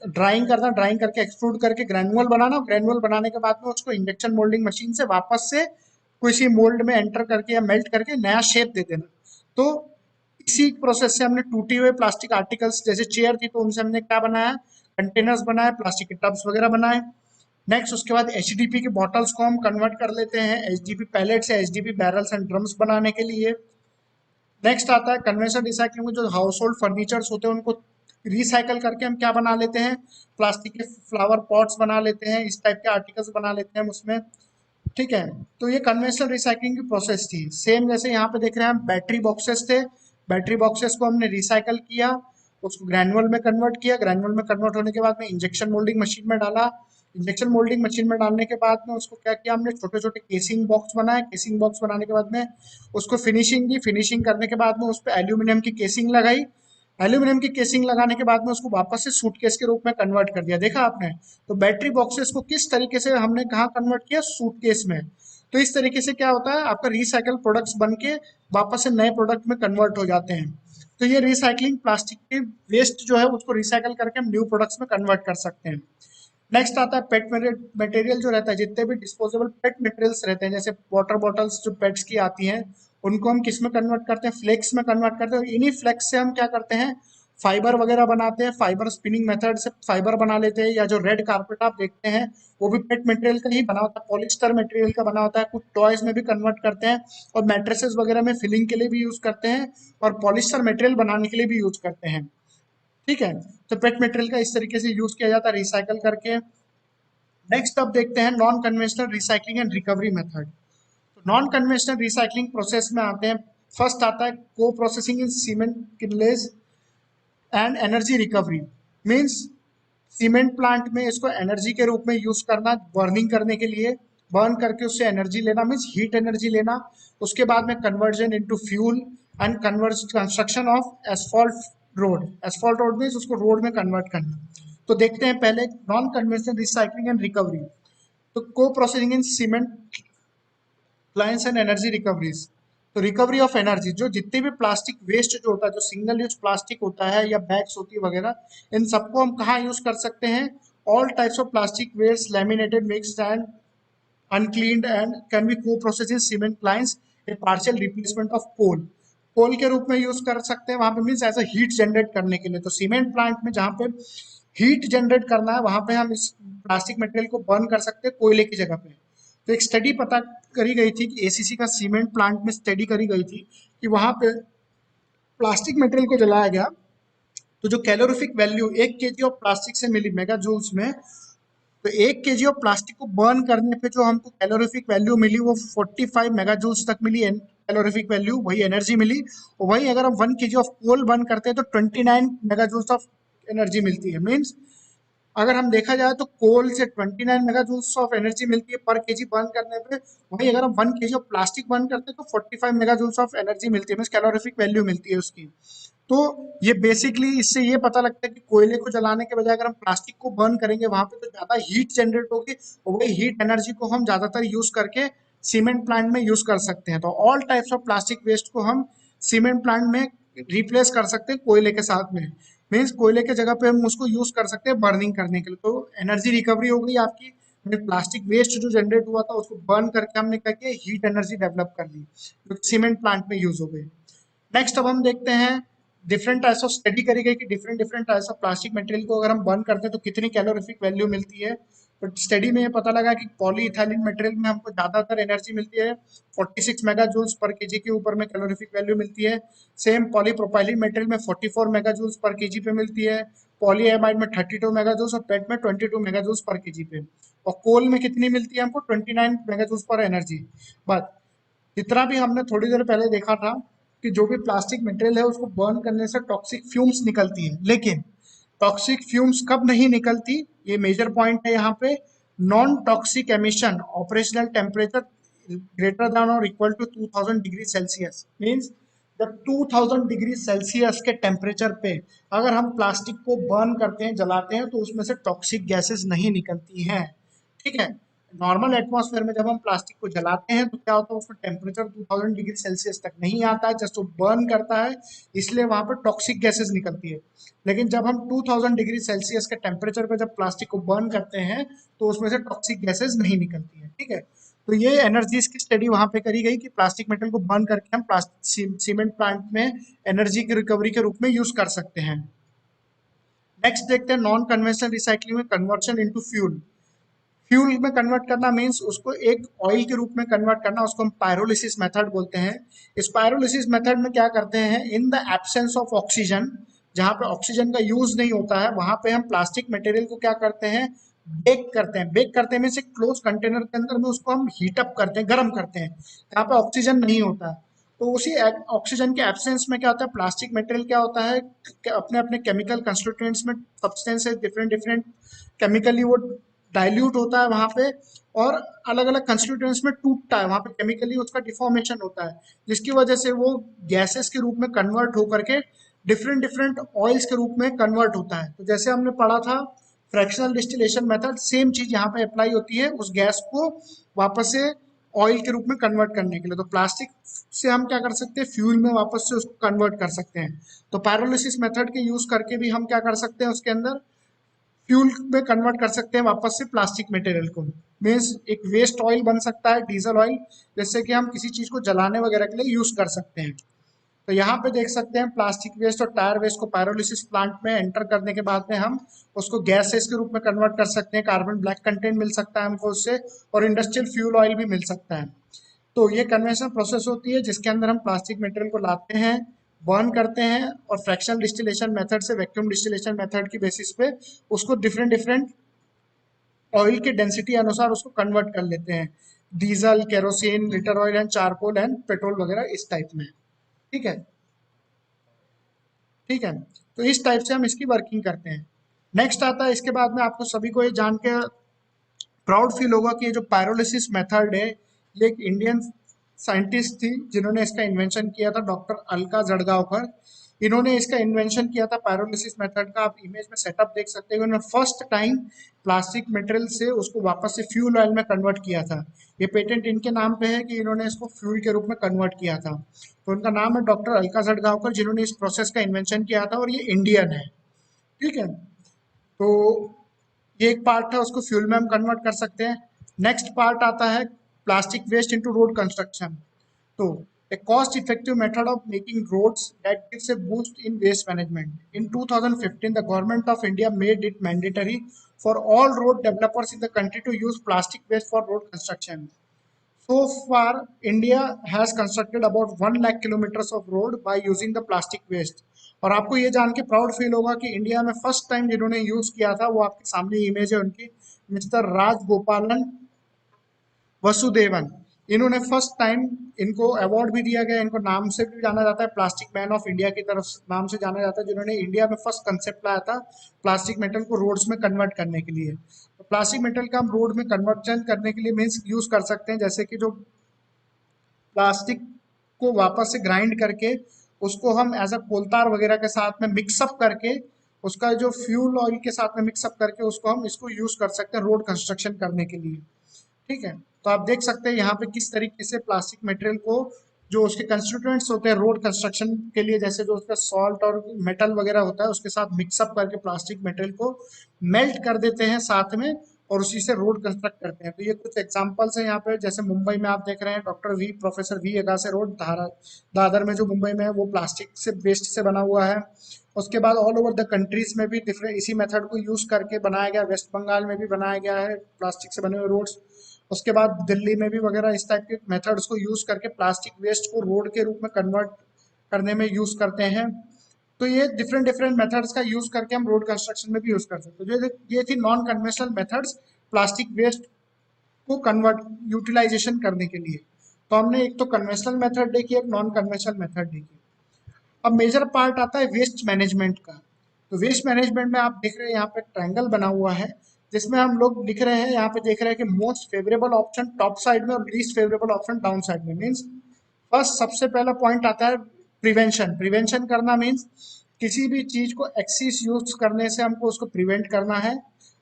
ड्राइंग करना, ड्राइंग करके एक्सट्रूड करके ग्रैनुअल बनाना, ग्रैनुअल बनाने के बाद में उसको इंजेक्शन मोल्डिंग मशीन से वापस से किसी मोल्ड में एंटर करके या मेल्ट करके नया शेप दे देना। तो इसी प्रोसेस से हमने टूटे हुए प्लास्टिक आर्टिकल्स जैसे चेयर थी तो उनसे हमने क्या बनाया, कंटेनर्स बनाए, प्लास्टिक के टब्स वगैरह बनाए। नेक्स्ट उसके बाद एचडीपी के बॉटल्स को हम कन्वर्ट कर लेते हैं एचडीपी पैलेट्स या एचडीपी बैरल्स एंड ड्रम्स बनाने के लिए। नेक्स्ट आता है कन्वेंशनल रिसाइकलिंग में जो हाउस होल्ड फर्नीचर्स होते हैं उनको रिसाइकल करके हम क्या बना लेते हैं, प्लास्टिक के फ्लावर पॉट्स बना लेते हैं, इस टाइप के आर्टिकल्स बना लेते हैं हम उसमें। ठीक है, तो ये कन्वेंशनल रिसाइकलिंग की प्रोसेस थी। सेम जैसे यहाँ पे देख रहे हैं हम बैटरी बॉक्सेस थे, बैटरी बॉक्सेस को हमने रिसाइकल किया, उसको ग्रैनुअल में कन्वर्ट किया, ग्रैनुअल में कन्वर्ट होने के बाद में इंजेक्शन मोल्डिंग मशीन में डाला, इंजेक्शन मोल्डिंग मशीन में डालने के बाद में उसको क्या किया, हमने छोटे छोटे केसिंग बॉक्स बनाए, केसिंग बॉक्स बनाने के बाद में उसको फिनिशिंग दी, फिनिशिंग करने के बाद में उस पर एल्यूमिनियम की केसिंग लगाई, एल्यूमिनियम की केसिंग लगाने के बाद में उसको वापस से सूटकेस के रूप में कन्वर्ट कर दिया। देखा आपने, तो बैटरी बॉक्सेस को किस तरीके से हमने कहाँ कन्वर्ट किया, सूटकेस में। तो इस तरीके से क्या होता है, आपका रिसाइकल प्रोडक्ट्स बन के वापस से नए प्रोडक्ट में कन्वर्ट हो जाते हैं। तो ये रिसाइकलिंग, प्लास्टिक के वेस्ट जो है उसको रिसाइकल करके हम न्यू प्रोडक्ट्स में कन्वर्ट कर सकते हैं। नेक्स्ट आता है पेट मटेरियल जो रहता है, जितने भी डिस्पोजेबल पेट मटेरियल्स रहते हैं जैसे वाटर बॉटल्स जो पेट्स की आती हैं उनको हम किस में कन्वर्ट करते हैं, फ्लेक्स में कन्वर्ट करते हैं। और इन्हीं फ्लेक्स से हम क्या करते हैं, फाइबर वगैरह बनाते हैं, फाइबर स्पिनिंग मेथड से फाइबर बना लेते हैं। या जो रेड कारपेट आप देखते हैं वो भी पेट मटेरियल का ही बना होता है, पॉलिस्टर मटेरियल का बना होता है। कुछ टॉयज में भी कन्वर्ट करते हैं और मैट्रेसेस वगैरह में फिलिंग के लिए भी यूज करते हैं और पॉलिस्टर मटेरियल बनाने के लिए भी यूज करते हैं। ठीक है, तो पेट मटेरियल का इस तरीके से यूज किया जाता है रिसाइकल करके। नेक्स्ट अब देखते हैं non conventional recycling and recovery method. Non conventional recycling process में आते हैं, फर्स्ट आता है co processing in cement kilns and energy recovery. Means cement plant में इसको एनर्जी के रूप में यूज करना, बर्निंग करने के लिए, बर्न करके उससे एनर्जी लेना, मीन्स हीट एनर्जी लेना। उसके बाद में conversion into fuel and construction of asphalt road. Asphalt road means उसको रोड में कन्वर्ट करना। तो देखते हैं पहले non conventional recycling and recovery. तो को processing in cement plants and energy recoveries. तो रिकवरी ऑफ एनर्जी, जो जितने भी प्लास्टिक वेस्ट जो होता है, जो सिंगल यूज प्लास्टिक होता है या बैग्स होती है वगैरह, इन सबको हम कहाँ यूज कर सकते हैं, all types of plastic waste laminated mixed and uncleaned and can be co-processed in cement plants, a partial replacement of coal। कोल के रूप में यूज कर सकते हैं वहां पे, मीन्स ऐसा हीट जनरेट करने के लिए। तो सीमेंट प्लांट में जहाँ पे हीट जनरेट करना है वहां पे हम इस प्लास्टिक मटेरियल को बर्न कर सकते हैं कोयले की जगह पे। तो एक स्टडी पता करी गई थी कि एसीसी का सीमेंट प्लांट में स्टडी करी गई थी कि वहां पे प्लास्टिक मटेरियल को जलाया गया तो जो calorific value 1 kg of plastic से मिली मेगा जूल्स में, तो 1 kg ऑफ प्लास्टिक को बर्न करने पे जो हमको कैलोरीफिक वैल्यू मिली वो 45 मेगाजूल्स तक मिली कैलोरीफिक वैल्यू, वही एनर्जी मिली। और वही अगर हम 1 kg ऑफ कोल बर्न करते हैं तो 29 मेगाजूल्स ऑफ एनर्जी मिलती है। मीन्स अगर हम देखा जाए तो कोल से 29 मेगाजूल्स ऑफ एनर्जी मिलती है पर केजी बर्न करने पे, वही अगर हम 1 kg ऑफ प्लास्टिक बर्न करते हैं तो 45 मेगाजूल्स ऑफ एनर्जी मिलती है, मीन्स कैलोरीफिक वैल्यू मिलती है उसकी। तो ये बेसिकली इससे ये पता लगता है कि कोयले को जलाने के बजाय अगर हम प्लास्टिक को बर्न करेंगे वहां पे तो ज्यादा हीट जनरेट होगी, और वही हीट एनर्जी को हम ज्यादातर यूज करके सीमेंट प्लांट में यूज कर सकते हैं। तो all types of plastic waste को हम सीमेंट प्लांट में रिप्लेस कर सकते हैं कोयले के साथ में। मीन्स कोयले के जगह पे हम उसको यूज कर सकते हैं बर्निंग करने के लिए। तो एनर्जी रिकवरी हो गई आपकी, प्लास्टिक वेस्ट जो जनरेट हुआ था उसको बर्न करके हमने करके हीट एनर्जी डेवलप कर ली जो सीमेंट प्लांट में यूज हो गई। नेक्स्ट अब हम देखते हैं डिफरेंट टाइप्स ऑफ स्टडी करी गई कि different different types of plastic material को अगर हम बर्न करते हैं तो कितनी कैलोरीफिक वैल्यू मिलती है। तो स्टडी में ये पता लगा कि पॉलीइथाइलिन मटेरियल में हमको ज्यादातर एनर्जी मिलती है 46 मेगाजूल्स पर केजी के ऊपर में कैलोरीफिक वैल्यू मिलती है। सेम पॉलीप्रोपाइलिन मटेरियल में 44 मेगाजूल्स पर केजी पे मिलती है। पॉलीएमाइड में 32 मेगाजूल्स और पेट में 22 मेगाजूल्स पर केजी पे। और कोल में कितनी मिलती है हमको 29 मेगाजूल्स पर एनर्जी। बट जितना भी हमने थोड़ी देर पहले देखा था कि जो भी प्लास्टिक मटेरियल है उसको बर्न करने से टॉक्सिक फ्यूम्स निकलती है, लेकिन टॉक्सिक फ्यूम्स कब नहीं निकलती, ये मेजर पॉइंट है यहाँ पे। Non toxic emission operational temperature greater than और equal to 2000 degree Celsius. Means जब 2000 डिग्री सेल्सियस के टेम्परेचर पे अगर हम प्लास्टिक को बर्न करते हैं, जलाते हैं, तो उसमें से टॉक्सिक गैसेस नहीं निकलती हैं। ठीक है, नॉर्मल एटमॉस्फेयर में जब हम प्लास्टिक को जलाते हैं तो क्या होता है उसमें टेम्परेचर 2000 डिग्री सेल्सियस तक नहीं आता है, जस्ट वो बर्न करता है, इसलिए वहां पर टॉक्सिक गैसेस निकलती है। लेकिन जब हम 2000 डिग्री सेल्सियस के टेम्परेचर पे जब प्लास्टिक को बर्न करते हैं तो उसमें से टॉक्सिक गैसेस नहीं निकलती है। ठीक है, तो ये एनर्जीज की स्टडी वहां पे करी गई कि प्लास्टिक मेटल को बर्न करके हम प्लास्टिक सीमेंट प्लांट में एनर्जी की रिकवरी के रूप में यूज कर सकते हैं। नेक्स्ट देखते हैं नॉन कन्वेंशनल रिसाइकलिंग में कन्वर्शन इनटू फ्यूल। फ्यूल में कन्वर्ट करना मीन्स उसको एक ऑयल के रूप में कन्वर्ट करना, उसको हम पायरोलिसिस मेथड बोलते हैं। इस पायरोलिसिस मेथड में क्या करते हैं, in the absence of oxygen, जहां पे ऑक्सीजन का यूज नहीं होता है वहां पे हम प्लास्टिक मटेरियल को क्या करते हैं, बेक करते हैं। बेक करते में से क्लोज कंटेनर के अंदर में उसको हम हीट अप करते हैं, गर्म करते हैं, जहाँ पे ऑक्सीजन नहीं होता है। तो उसी ऑक्सीजन के एब्सेंस में क्या होता है, प्लास्टिक मटेरियल क्या होता है, अपने अपने केमिकल कंस्टिट्यूएंट्स में सब्सटेंसेस डिफरेंट डिफरेंट केमिकली वो डाइल्यूट होता है वहां पे, और अलग अलग कंस्टिट्यूएंट्स में टूटता है, वहां पे केमिकली उसका डिफॉर्मेशन होता है, जिसकी वजह से वो गैसेस के रूप में कन्वर्ट होकर के डिफरेंट डिफरेंट ऑयल्स के रूप में कन्वर्ट होता है। तो जैसे हमने पढ़ा था फ्रैक्शनल डिस्टिलेशन मेथड, सेम चीज यहाँ पे अप्लाई होती है उस गैस को वापस से ऑयल के रूप में कन्वर्ट करने के लिए। तो प्लास्टिक से हम क्या कर सकते हैं, फ्यूल में वापस से उसको कन्वर्ट कर सकते हैं। तो पायरोलिसिस मेथड के यूज करके भी हम क्या कर सकते हैं, उसके अंदर फ्यूल में कन्वर्ट कर सकते हैं वापस से प्लास्टिक मटेरियल को। मीन्स एक वेस्ट ऑयल बन सकता है, डीजल ऑयल, जिससे कि हम किसी चीज को जलाने वगैरह के लिए यूज कर सकते हैं। तो यहाँ पे देख सकते हैं प्लास्टिक वेस्ट और टायर वेस्ट को पायरोलिसिस प्लांट में एंटर करने के बाद में हम उसको गैसेस के रूप में कन्वर्ट कर सकते हैं, कार्बन ब्लैक कंटेंट मिल सकता है हमको उससे, और इंडस्ट्रियल फ्यूल ऑयल भी मिल सकता है। तो ये कन्वेंशनल प्रोसेस होती है जिसके अंदर हम प्लास्टिक मटेरियल को लाते हैं, बर्न करते हैं, और फ्रैक्शनल डिस्टिलेशन मेथड से वैक्यूम डिस्टिलेशन मेथड की बेसिस पे उसको डिफरेंट डिफरेंट ऑयल के डेंसिटी अनुसार उसको कन्वर्ट कर लेते हैं, diesel, kerosene, litre oil and charcoal and petrol वगैरह इस टाइप में। ठीक है, ठीक है, तो इस टाइप से हम इसकी वर्किंग करते हैं। नेक्स्ट आता है, इसके बाद में आपको सभी को ये जान के प्राउड फील होगा कि ये जो पायरोलिसिस मेथड है ये एक इंडियन साइंटिस्ट थी जिन्होंने इसका इन्वेंशन किया था, डॉक्टर अलका जड़गांवकर। इन्होंने इसका इन्वेंशन किया था पायरोलिसिस मेथड का, आप इमेज में सेटअप देख सकते हैं। इन्होंने फर्स्ट टाइम प्लास्टिक मटेरियल से उसको वापस से फ्यूल ऑयल में कन्वर्ट किया था। ये पेटेंट इनके नाम पे है कि इन्होंने इसको फ्यूल के रूप में कन्वर्ट किया था। तो उनका नाम है डॉक्टर अलका जड़गांवकर, जिन्होंने इस प्रोसेस का इन्वेंशन किया था, और ये इंडियन है। ठीक है, तो ये एक पार्ट है, उसको फ्यूल में हम कन्वर्ट कर सकते हैं। नेक्स्ट पार्ट आता है plastic waste into road construction. तो a cost effective method of making roads that gives a boost in waste management. In 2015 the government of India made it mandatory for all road developers in the country to use plastic waste for road construction. So far India has constructed about 1 lakh kilometers of road by using the plastic waste. और आपको ये जान के proud feel होगा कि India में first time जिन्होंने use किया था, वो आपके सामने इमेज है उनकी, मिस्टर राजगोपालन वसुदेवन, इन्होंने फर्स्ट टाइम, इनको अवार्ड भी दिया गया, इनको नाम से भी जाना जाता है, प्लास्टिक मैन ऑफ इंडिया की तरफ नाम से जाना जाता है, जिन्होंने इंडिया में फर्स्ट कंसेप्ट लाया था प्लास्टिक मेटल को रोड्स में कन्वर्ट करने के लिए। तो प्लास्टिक मेटल का हम रोड में कन्वर्जन करने के लिए मीन्स यूज कर सकते हैं, जैसे कि जो प्लास्टिक को वापस से ग्राइंड करके उसको हम एज अ कोलतार वगैरह के साथ में मिक्सअप करके, उसका जो फ्यूल ऑयल के साथ में मिक्सअप करके उसको हम इसको यूज कर सकते हैं रोड कंस्ट्रक्शन करने के लिए। ठीक है, तो आप देख सकते हैं यहाँ पे किस तरीके से प्लास्टिक मटेरियल को, जो उसके कंस्टिट्यूएंट्स होते हैं रोड कंस्ट्रक्शन के लिए, जैसे जो उसका सॉल्ट और मेटल वगैरह होता है उसके साथ मिक्सअप करके प्लास्टिक मटेरियल को मेल्ट कर देते हैं साथ में, और उसी से रोड कंस्ट्रक्ट करते हैं। तो ये कुछ एग्जांपल्स हैं यहाँ पे, जैसे मुंबई में आप देख रहे हैं professor V Agashe road Dadar में जो मुंबई में है वो प्लास्टिक से वेस्ट से बना हुआ है। उसके बाद ऑल ओवर द कंट्रीज में भी डिफरेंट इसी मेथड को यूज करके बनाया गया, वेस्ट बंगाल में भी बनाया गया है प्लास्टिक से बने हुए रोड्स। उसके बाद दिल्ली में भी वगैरह इस टाइप के मेथड्स को यूज करके प्लास्टिक वेस्ट को रोड के रूप में कन्वर्ट करने में यूज करते हैं। तो ये डिफरेंट डिफरेंट मेथड्स का यूज करके हम रोड कंस्ट्रक्शन में भी यूज कर सकते हैं। ये थी non conventional methods plastic waste को कन्वर्ट यूटिलाइजेशन करने के लिए। तो हमने एक तो कन्वेंशनल मेथड देखी, एक नॉन कन्वेंशनल मेथड देखी। अब मेजर पार्ट आता है वेस्ट मैनेजमेंट का। तो वेस्ट मैनेजमेंट में आप देख रहे हैं यहाँ पे ट्रायंगल बना हुआ है, जिसमें हम लोग लिख रहे हैं, यहाँ पे देख रहे हैं कि most favourable option top side में और least favourable option down side में। मीन्स फर्स्ट सबसे पहला पॉइंट आता है प्रिवेंशन। प्रिवेंशन करना मीन्स किसी भी चीज को एक्सेस यूज करने से हमको उसको प्रिवेंट करना है।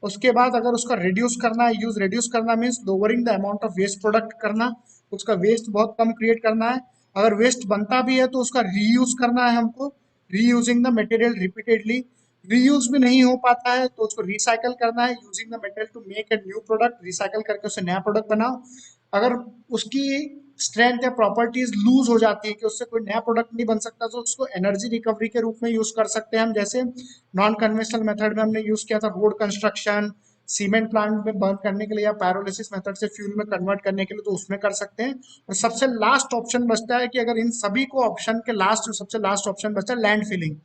उसके बाद अगर उसका रिड्यूस करना है, यूज रिड्यूस करना means lowering the amount of waste product करना, उसका वेस्ट बहुत कम क्रिएट करना है। अगर वेस्ट बनता भी है तो उसका रीयूज करना है हमको, reusing the material repeatedly. Reuse भी नहीं हो पाता है तो उसको रिसाइकल करना है, using the material to make a new product, recycle करके उससे नया प्रोडक्ट बनाओ। अगर उसकी स्ट्रेंथ या प्रॉपर्टीज लूज हो जाती है कि उससे कोई नया प्रोडक्ट नहीं बन सकता, तो उसको एनर्जी रिकवरी के रूप में यूज कर सकते हैं हम। जैसे नॉन कन्वेंशनल मेथड में हमने यूज किया था रोड कंस्ट्रक्शन, सीमेंट प्लांट में बर्न करने के लिए, या पायरोलिसिस मेथड से फ्यूल में कन्वर्ट करने के लिए, तो उसमें कर सकते हैं। और सबसे लास्ट ऑप्शन बचता है कि अगर इन सभी को ऑप्शन के लास्ट, सबसे लास्ट ऑप्शन बचता है लैंड फिलिंग।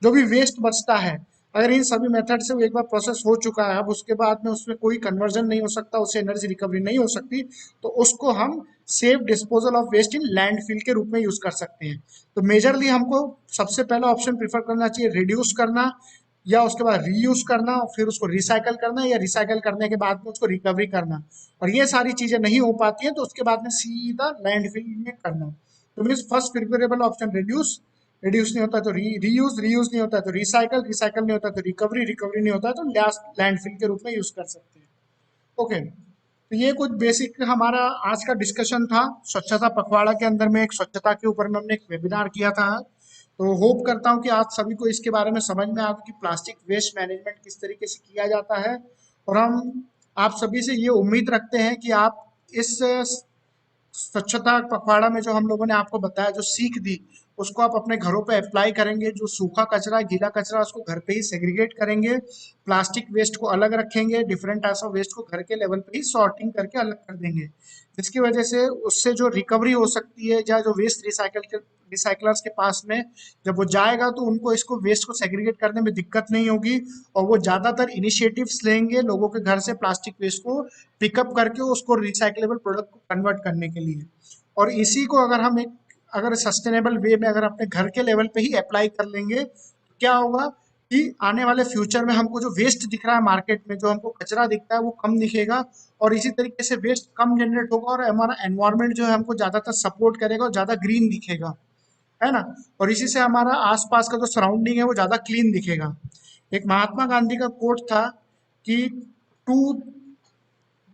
जो भी वेस्ट बचता है, अगर इन सभी मेथड से वो एक बार प्रोसेस हो चुका है, अब उसके बाद में उसमें कोई कन्वर्जन नहीं हो सकता, उससे एनर्जी रिकवरी नहीं हो सकती, तो उसको हम safe disposal of waste in landfill के रूप में यूज कर सकते हैं। तो मेजरली हमको सबसे पहला ऑप्शन प्रीफर करना चाहिए रिड्यूस करना, या उसके बाद रीयूज करना, फिर उसको रिसाइकल करना, या रिसाइकल करने के बाद में उसको रिकवरी करना। और ये सारी चीजें नहीं हो पाती है तो उसके बाद में सीधा लैंडफिल में करना। तो means first preferable option reduce, reduce नहीं होता तो रीयूज, रीयूज नहीं होता तो रिसाइकल, रिसाइकल नहीं होता तो रिकवरी, रिकवरी नहीं होता तो लास्ट लैंडफिल के रूप में यूज कर सकते हैं। ओके, तो ये कुछ बेसिक हमारा आज का डिस्कशन था स्वच्छता पखवाड़ा के अंदर में। एक स्वच्छता के ऊपर में हमने एक वेबिनार किया था। तो होप करता हूँ कि आज सभी को इसके बारे में समझ में आ गया कि प्लास्टिक वेस्ट मैनेजमेंट किस तरीके से किया जाता है। और हम आप सभी से ये उम्मीद रखते हैं कि आप इस स्वच्छता पखवाड़ा में जो हम लोगों ने आपको बताया, जो सीख दी, उसको आप अपने घरों पे अप्लाई करेंगे। जो सूखा कचरा, गीला कचरा, उसको घर पे ही सेग्रीगेट करेंगे, प्लास्टिक वेस्ट को अलग रखेंगे, डिफरेंट टाइप्स ऑफ वेस्ट को घर के लेवल पे ही सॉर्टिंग करके अलग कर देंगे, जिसकी वजह से उससे जो रिकवरी हो सकती है, या जो वेस्ट रिसाइकलर्स के पास में जब वो जाएगा तो उनको इसको वेस्ट को सेग्रीगेट करने में दिक्कत नहीं होगी, और वो ज़्यादातर इनिशिएटिव्स लेंगे लोगों के घर से प्लास्टिक वेस्ट को पिकअप करके उसको रिसाइकलेबल प्रोडक्ट को कन्वर्ट करने के लिए। और इसी को अगर हम एक अगर सस्टेनेबल वे में अगर अपने घर के लेवल पे ही अप्लाई कर लेंगे, तो क्या होगा कि आने वाले फ्यूचर में हमको जो वेस्ट दिख रहा है मार्केट में, जो हमको कचरा दिखता है, वो कम दिखेगा, और इसी तरीके से वेस्ट कम जनरेट होगा, और हमारा एनवायरनमेंट जो है हमको ज़्यादातर सपोर्ट करेगा और ज़्यादा ग्रीन दिखेगा, है ना। और इसी से हमारा आसपास का जो सराउंडिंग है वो ज़्यादा क्लीन दिखेगा। एक महात्मा गांधी का कोट था कि to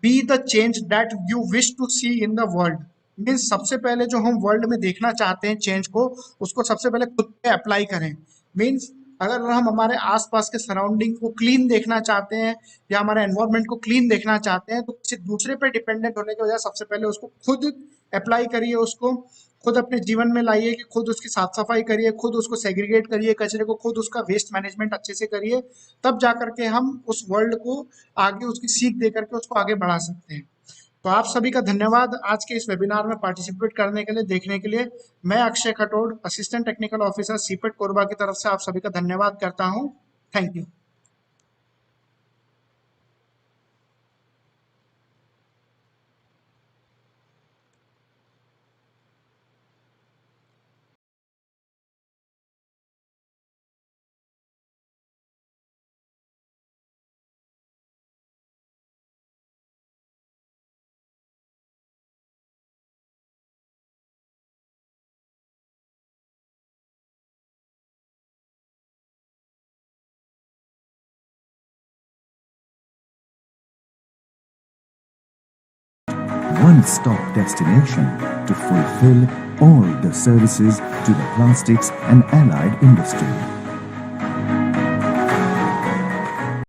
be the change that you wish to see in the world. Means सबसे पहले जो हम वर्ल्ड में देखना चाहते हैं चेंज को, उसको सबसे पहले खुद पे अप्लाई करें। मीन्स अगर हम हमारे आसपास के सराउंडिंग को क्लीन देखना चाहते हैं, या हमारे एनवायरनमेंट को क्लीन देखना चाहते हैं, तो किसी दूसरे पे डिपेंडेंट होने के बजाय सबसे पहले उसको खुद अप्लाई करिए, उसको खुद अपने जीवन में लाइए, कि खुद उसकी साफ सफाई करिए, खुद उसको सेग्रीगेट करिए कचरे को, खुद उसका वेस्ट मैनेजमेंट अच्छे से करिए। तब जा करके हम उस वर्ल्ड को आगे उसकी सीख दे करके उसको आगे बढ़ा सकते हैं। तो आप सभी का धन्यवाद आज के इस वेबिनार में पार्टिसिपेट करने के लिए, देखने के लिए। मैं Akshay Khatod, assistant technical officer CIPET Korba की तरफ से आप सभी का धन्यवाद करता हूँ। Thank you. one-stop destination to fulfill all the services to the plastics and allied industry.